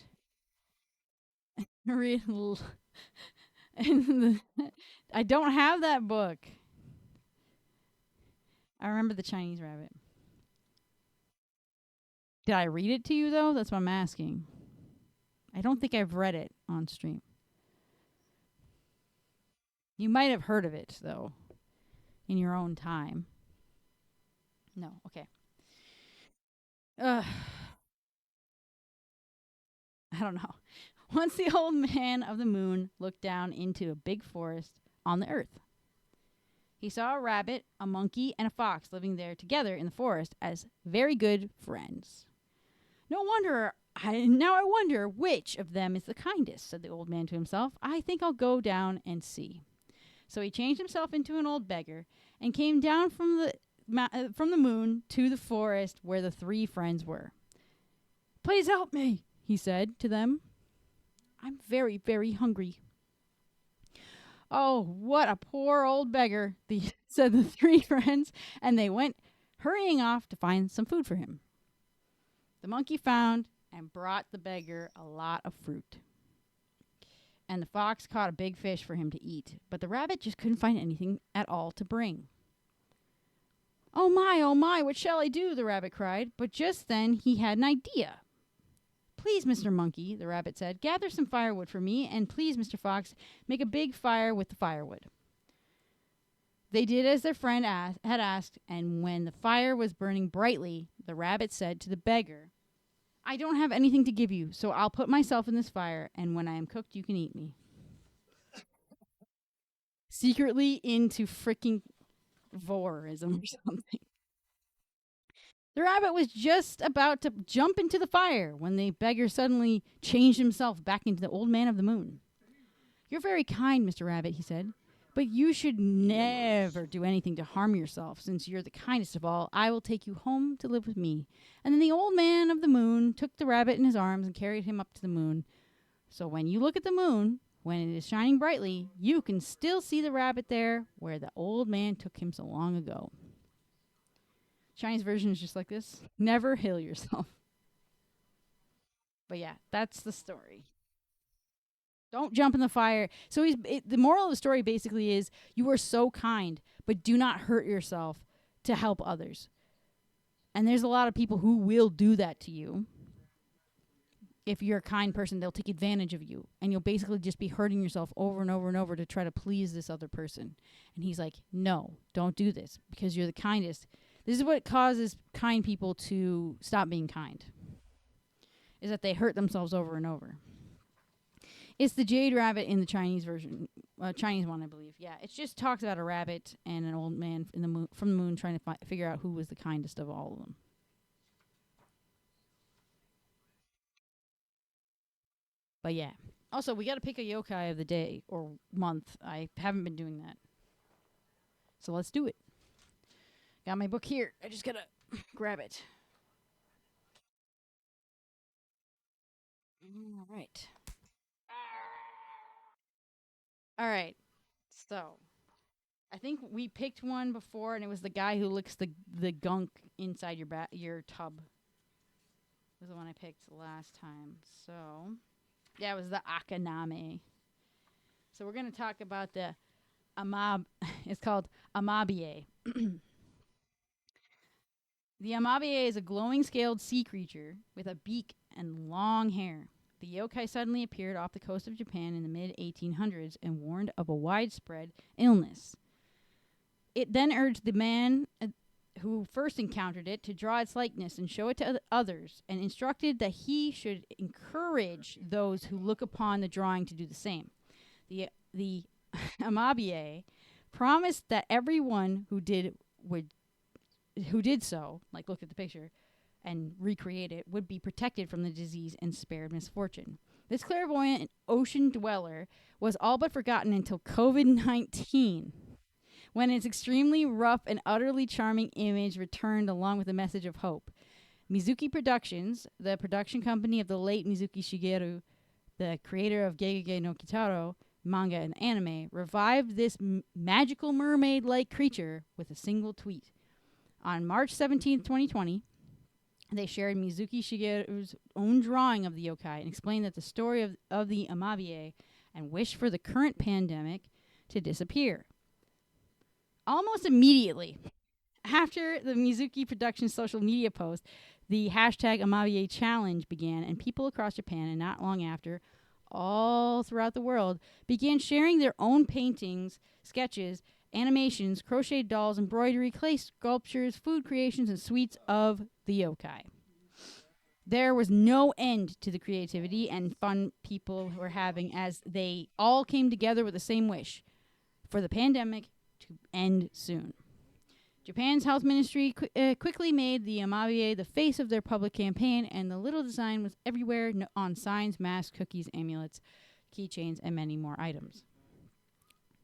I don't have that book. I remember the Chinese rabbit. Did I read it to you, though? That's what I'm asking. I don't think I've read it on stream. You might have heard of it, though, in your own time. No, okay. I don't know. Once the old man of the moon looked down into a big forest on the earth. He saw a rabbit, a monkey, and a fox living there together in the forest as very good friends. Now I wonder which of them is the kindest, said the old man to himself. I think I'll go down and see. So he changed himself into an old beggar and came down from the moon to the forest where the three friends were. Please help me, he said to them. I'm very, very hungry. Oh, what a poor old beggar, said the three friends, and they went hurrying off to find some food for him. The monkey found and brought the beggar a lot of fruit. And the fox caught a big fish for him to eat, but the rabbit just couldn't find anything at all to bring. Oh my, what shall I do? The rabbit cried, but just then he had an idea. Please, Mr. Monkey, the rabbit said, gather some firewood for me, and please, Mr. Fox, make a big fire with the firewood. They did as their friend had asked, and when the fire was burning brightly, the rabbit said to the beggar, I don't have anything to give you, so I'll put myself in this fire, and when I am cooked, you can eat me. Secretly into freaking voyeurism or something. The rabbit was just about to jump into the fire when the beggar suddenly changed himself back into the old man of the moon. You're very kind, Mr. Rabbit, he said, but you should never do anything to harm yourself. Since you're the kindest of all, I will take you home to live with me. And then the old man of the moon took the rabbit in his arms and carried him up to the moon. So when you look at the moon, when it is shining brightly, you can still see the rabbit there where the old man took him so long ago. Chinese version is just like this. Never heal yourself. But yeah, that's the story. Don't jump in the fire. So the moral of the story basically is you are so kind, but do not hurt yourself to help others. And there's a lot of people who will do that to you. If you're a kind person, they'll take advantage of you. And you'll basically just be hurting yourself over and over and over to try to please this other person. And he's like, no, don't do this because you're the kindest. This is what causes kind people to stop being kind, is that they hurt themselves over and over. It's the Jade Rabbit in the Chinese version, Chinese one, I believe. Yeah, it just talks about a rabbit and an old man from the moon trying to figure out who was the kindest of all of them. But yeah. Also, we got to pick a yokai of the day or month. I haven't been doing that. So let's do it. Got my book here. I just got to grab it. All right. All right. So, I think we picked one before, and it was the guy who licks the gunk inside your tub. Was the one I picked last time. So, yeah, it was the Akaname. So we're going to talk about the It's called Amabie. The Amabie is a glowing scaled sea creature with a beak and long hair. The yokai suddenly appeared off the coast of Japan in the mid-1800s and warned of a widespread illness. It then urged the man who first encountered it to draw its likeness and show it to others, and instructed that he should encourage those who look upon the drawing to do the same. The Amabie promised that everyone who did so, like look at the picture and recreate it, would be protected from the disease and spared misfortune. This clairvoyant ocean dweller was all but forgotten until COVID-19, when its extremely rough and utterly charming image returned along with a message of hope. Mizuki Productions, the production company of the late Mizuki Shigeru, the creator of Gegege no Kitaro manga and anime, revived this magical mermaid-like creature with a single tweet. On March 17, 2020, they shared Mizuki Shigeru's own drawing of the yokai and explained that the story of the Amabie and wished for the current pandemic to disappear. Almost immediately after the Mizuki Productions social media post, the hashtag Amabie challenge began, and people across Japan, and not long after, all throughout the world, began sharing their own paintings, sketches, animations, crocheted dolls, embroidery, clay sculptures, food creations, and sweets of the yokai. There was no end to the creativity and fun people were having as they all came together with the same wish for the pandemic to end soon. Japan's health ministry quickly made the Amabie the face of their public campaign, and the little design was everywhere on signs, masks, cookies, amulets, keychains, and many more items.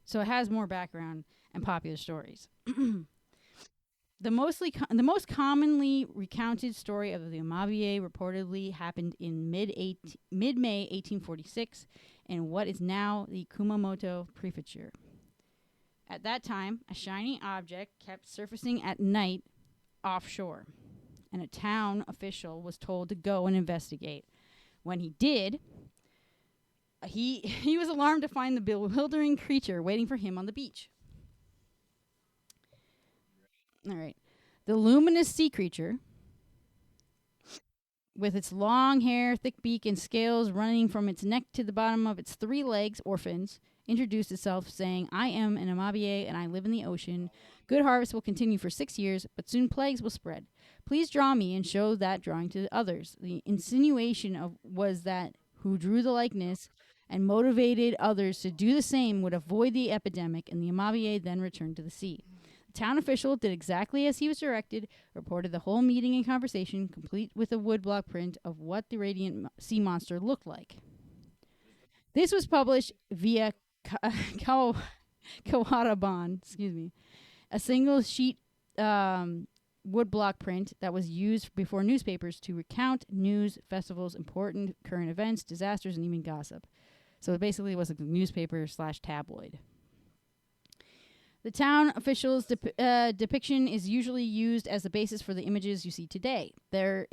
So it has more background and popular stories. The most commonly recounted story of the Amabie reportedly happened in mid-May 1846 in what is now the Kumamoto Prefecture. At that time, a shiny object kept surfacing at night offshore, and a town official was told to go and investigate. When he did, he was alarmed to find the bewildering creature waiting for him on the beach. All right. The luminous sea creature, with its long hair, thick beak, and scales running from its neck to the bottom of its 3 legs or fins, introduced itself saying, "I am an Amabie and I live in the ocean. Good harvest will continue for 6 years, but soon plagues will spread. Please draw me and show that drawing to others." The insinuation was that who drew the likeness and motivated others to do the same would avoid the epidemic, and the Amabie then returned to the sea. The town official did exactly as he was directed, reported the whole meeting and conversation, complete with a woodblock print of what the radiant sea monster looked like. This was published via Kawaraban, a single sheet woodblock print that was used before newspapers to recount news, festivals, important current events, disasters, and even gossip. So it basically was a newspaper/tabloid. The town official's depiction is usually used as the basis for the images you see today. They're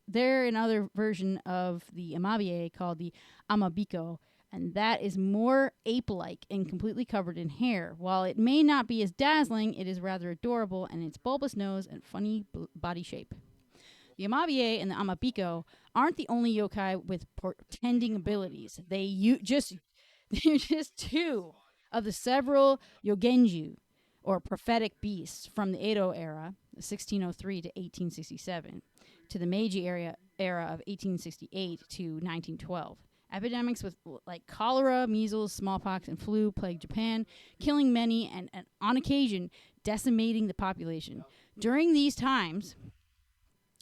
another version of the Amabie called the Amabiko, and that is more ape-like and completely covered in hair. While it may not be as dazzling, it is rather adorable in its bulbous nose and funny body shape. The Amabie and the Amabiko aren't the only yokai with portending abilities. They're just 2 of the several yogenju, or prophetic beasts, from the Edo era, 1603 to 1867, to the Meiji era of 1868 to 1912. Epidemics with like cholera, measles, smallpox, and flu plagued Japan, killing many and on occasion decimating the population. During these times,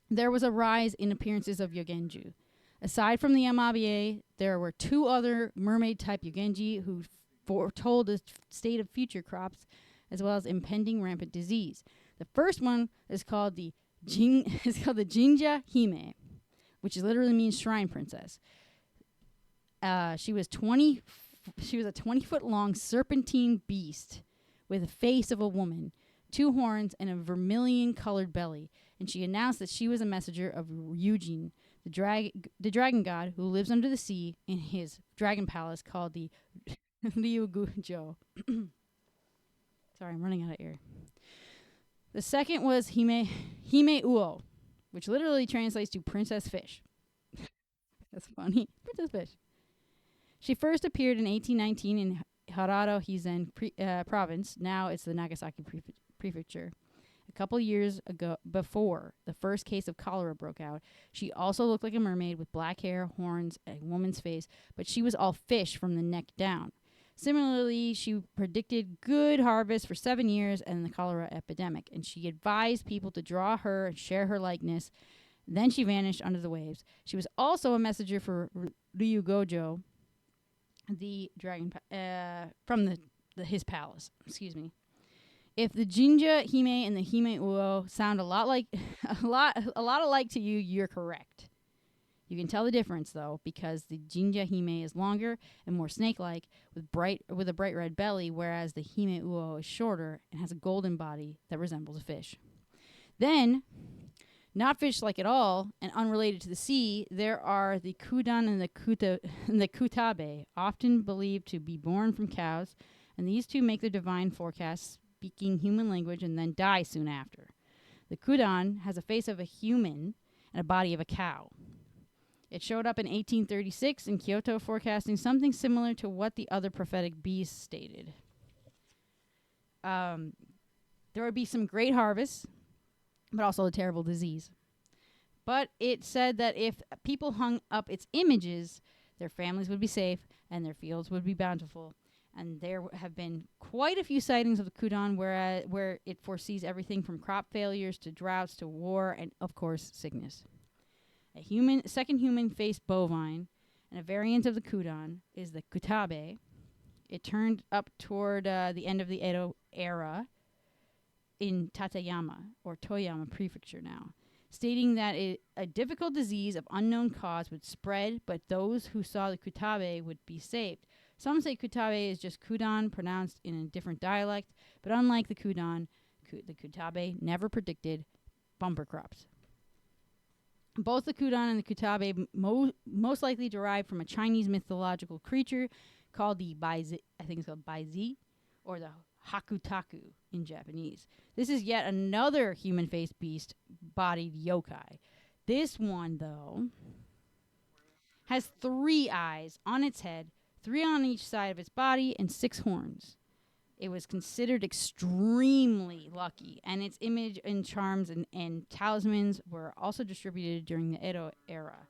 there was a rise in appearances of yogenju. Aside from the Amabie, there were 2 other mermaid-type yogenji who foretold the state of future crops, as well as impending rampant disease. The first one is called the Jinja Hime, which literally means shrine princess. She was a 20-foot-long serpentine beast with a face of a woman, 2 horns, and a vermilion-colored belly. And she announced that she was a messenger of Ryujin, the dragon god who lives under the sea in his dragon palace called the Ryugujo. Sorry, I'm running out of air. The second was Hime Uo, which literally translates to Princess Fish. That's funny. Princess Fish. She first appeared in 1819 in Harado Hizen province. Now it's the Nagasaki prefecture. A couple years ago, before the first case of cholera broke out, she also looked like a mermaid with black hair, horns, and a woman's face, but she was all fish from the neck down. Similarly, she predicted good harvest for 7 years and the cholera epidemic, and she advised people to draw her and share her likeness. Then she vanished under the waves. She was also a messenger for Ryugojo, the dragon from his palace. Excuse me. If the Jinja Hime and the Hime Uo sound a lot alike to you, you're correct. You can tell the difference though, because the Jinja Hime is longer and more snake-like with a bright red belly, whereas the Hime Uo is shorter and has a golden body that resembles a fish. Then, not fish-like at all and unrelated to the sea, there are the Kudan and the Kutabe, often believed to be born from cows, and these two make their divine forecasts speaking human language and then die soon after. The Kudan has a face of a human and a body of a cow. It showed up in 1836 in Kyoto, forecasting something similar to what the other prophetic beasts stated. There would be some great harvests, but also a terrible disease. But it said that if people hung up its images, their families would be safe and their fields would be bountiful. And there have been quite a few sightings of the Kudan where it foresees everything from crop failures to droughts to war and, of course, sickness. A second human-faced bovine, and a variant of the Kudan, is the Kutabe. It turned up toward the end of the Edo era in Tateyama, or Toyama Prefecture now, stating that a difficult disease of unknown cause would spread, but those who saw the Kutabe would be saved. Some say Kutabe is just Kudan pronounced in a different dialect, but unlike the Kudan, the Kutabe never predicted bumper crops. Both the Kudan and the Kutabe most likely derived from a Chinese mythological creature called the Baizi, I think it's called Baizi, or the Hakutaku in Japanese. This is yet another human-faced beast-bodied yokai. This one, though, has 3 eyes on its head, 3 on each side of its body, and 6 horns. It was considered extremely lucky, and its image and charms and talismans were also distributed during the Edo era.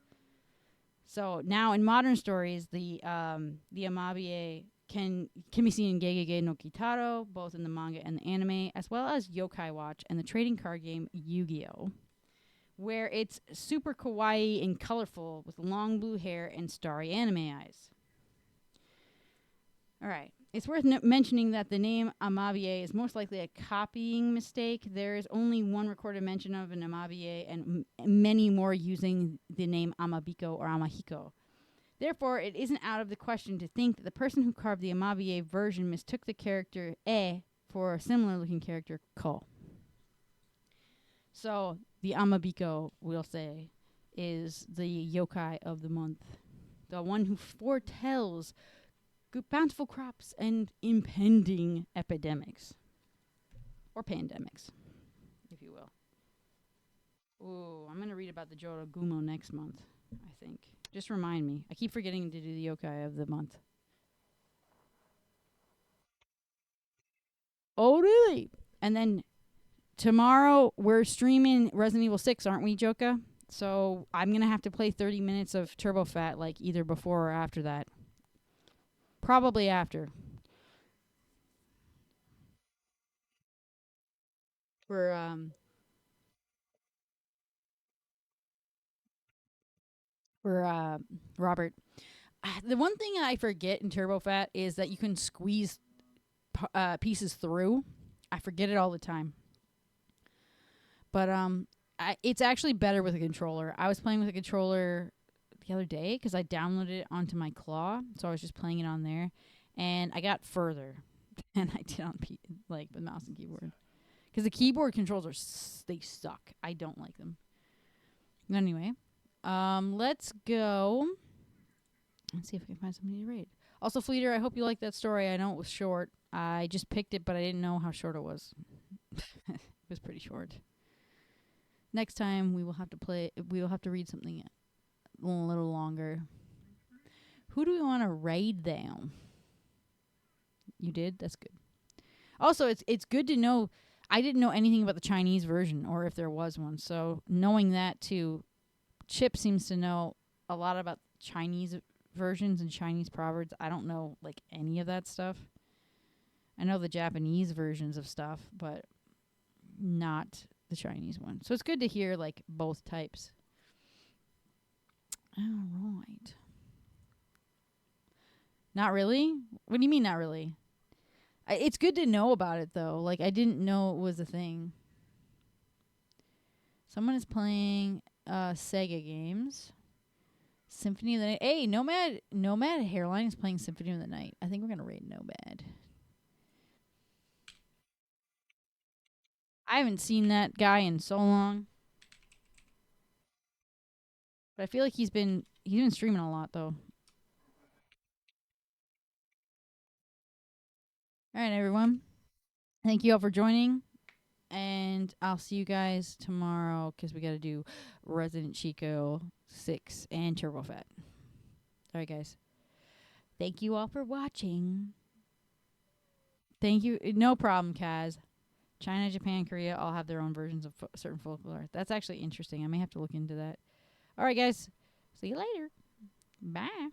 So now in modern stories, the Amabie can be seen in Gegege no Kitaro, both in the manga and the anime, as well as Yokai Watch and the trading card game Yu-Gi-Oh!, where it's super kawaii and colorful with long blue hair and starry anime eyes. All right. It's worth mentioning that the name Amabie is most likely a copying mistake. There is only one recorded mention of an Amabie and many more using the name Amabiko or Amahiko. Therefore, it isn't out of the question to think that the person who carved the Amabie version mistook the character E for a similar-looking character Ko. So, the Amabiko, we'll say, is the yokai of the month. The one who foretells bountiful crops and impending epidemics. Or pandemics, if you will. Ooh, I'm going to read about the Jorogumo next month, I think. Just remind me. I keep forgetting to do the yokai of the month. Oh, really? And then tomorrow we're streaming Resident Evil 6, aren't we, Joka? So I'm going to have to play 30 minutes of Turbo Fat, like either before or after that. Probably after. We're Robert. The one thing I forget in Turbo Fat is that you can squeeze pieces through. I forget it all the time. But it's actually better with a controller. I was playing with a controller the other day because I downloaded it onto my Claw, so I was just playing it on there, and I got further than I did on the mouse and keyboard. Because the keyboard controls they suck. I don't like them. Anyway, let's go. Let's see if I can find somebody to rate. Also, Fleeter, I hope you liked that story. I know it was short. I just picked it, but I didn't know how short it was. It was pretty short. Next time we will have to play. We will have to read something a little longer. Who do we want to raid down? You did? That's good. Also, it's good to know. I didn't know anything about the Chinese version, or if there was one. So knowing that too, Chip seems to know a lot about Chinese versions and Chinese proverbs. I don't know like any of that stuff. I know the Japanese versions of stuff, but not the Chinese one. So it's good to hear like both types. All right. Not really? What do you mean not really? It's good to know about it though. Like I didn't know it was a thing. Someone is playing Sega games. Symphony of the Night. Hey, Nomad Hairline is playing Symphony of the Night. I think we're gonna raid Nomad. I haven't seen that guy in so long. But I feel like he's been streaming a lot though. All right, everyone. Thank you all for joining. And I'll see you guys tomorrow because we got to do Resident Chico 6 and Turbo Fat. All right, guys. Thank you all for watching. Thank you. No problem, Kaz. China, Japan, Korea all have their own versions of certain folklore. That's actually interesting. I may have to look into that. All right, guys. See you later. Bye.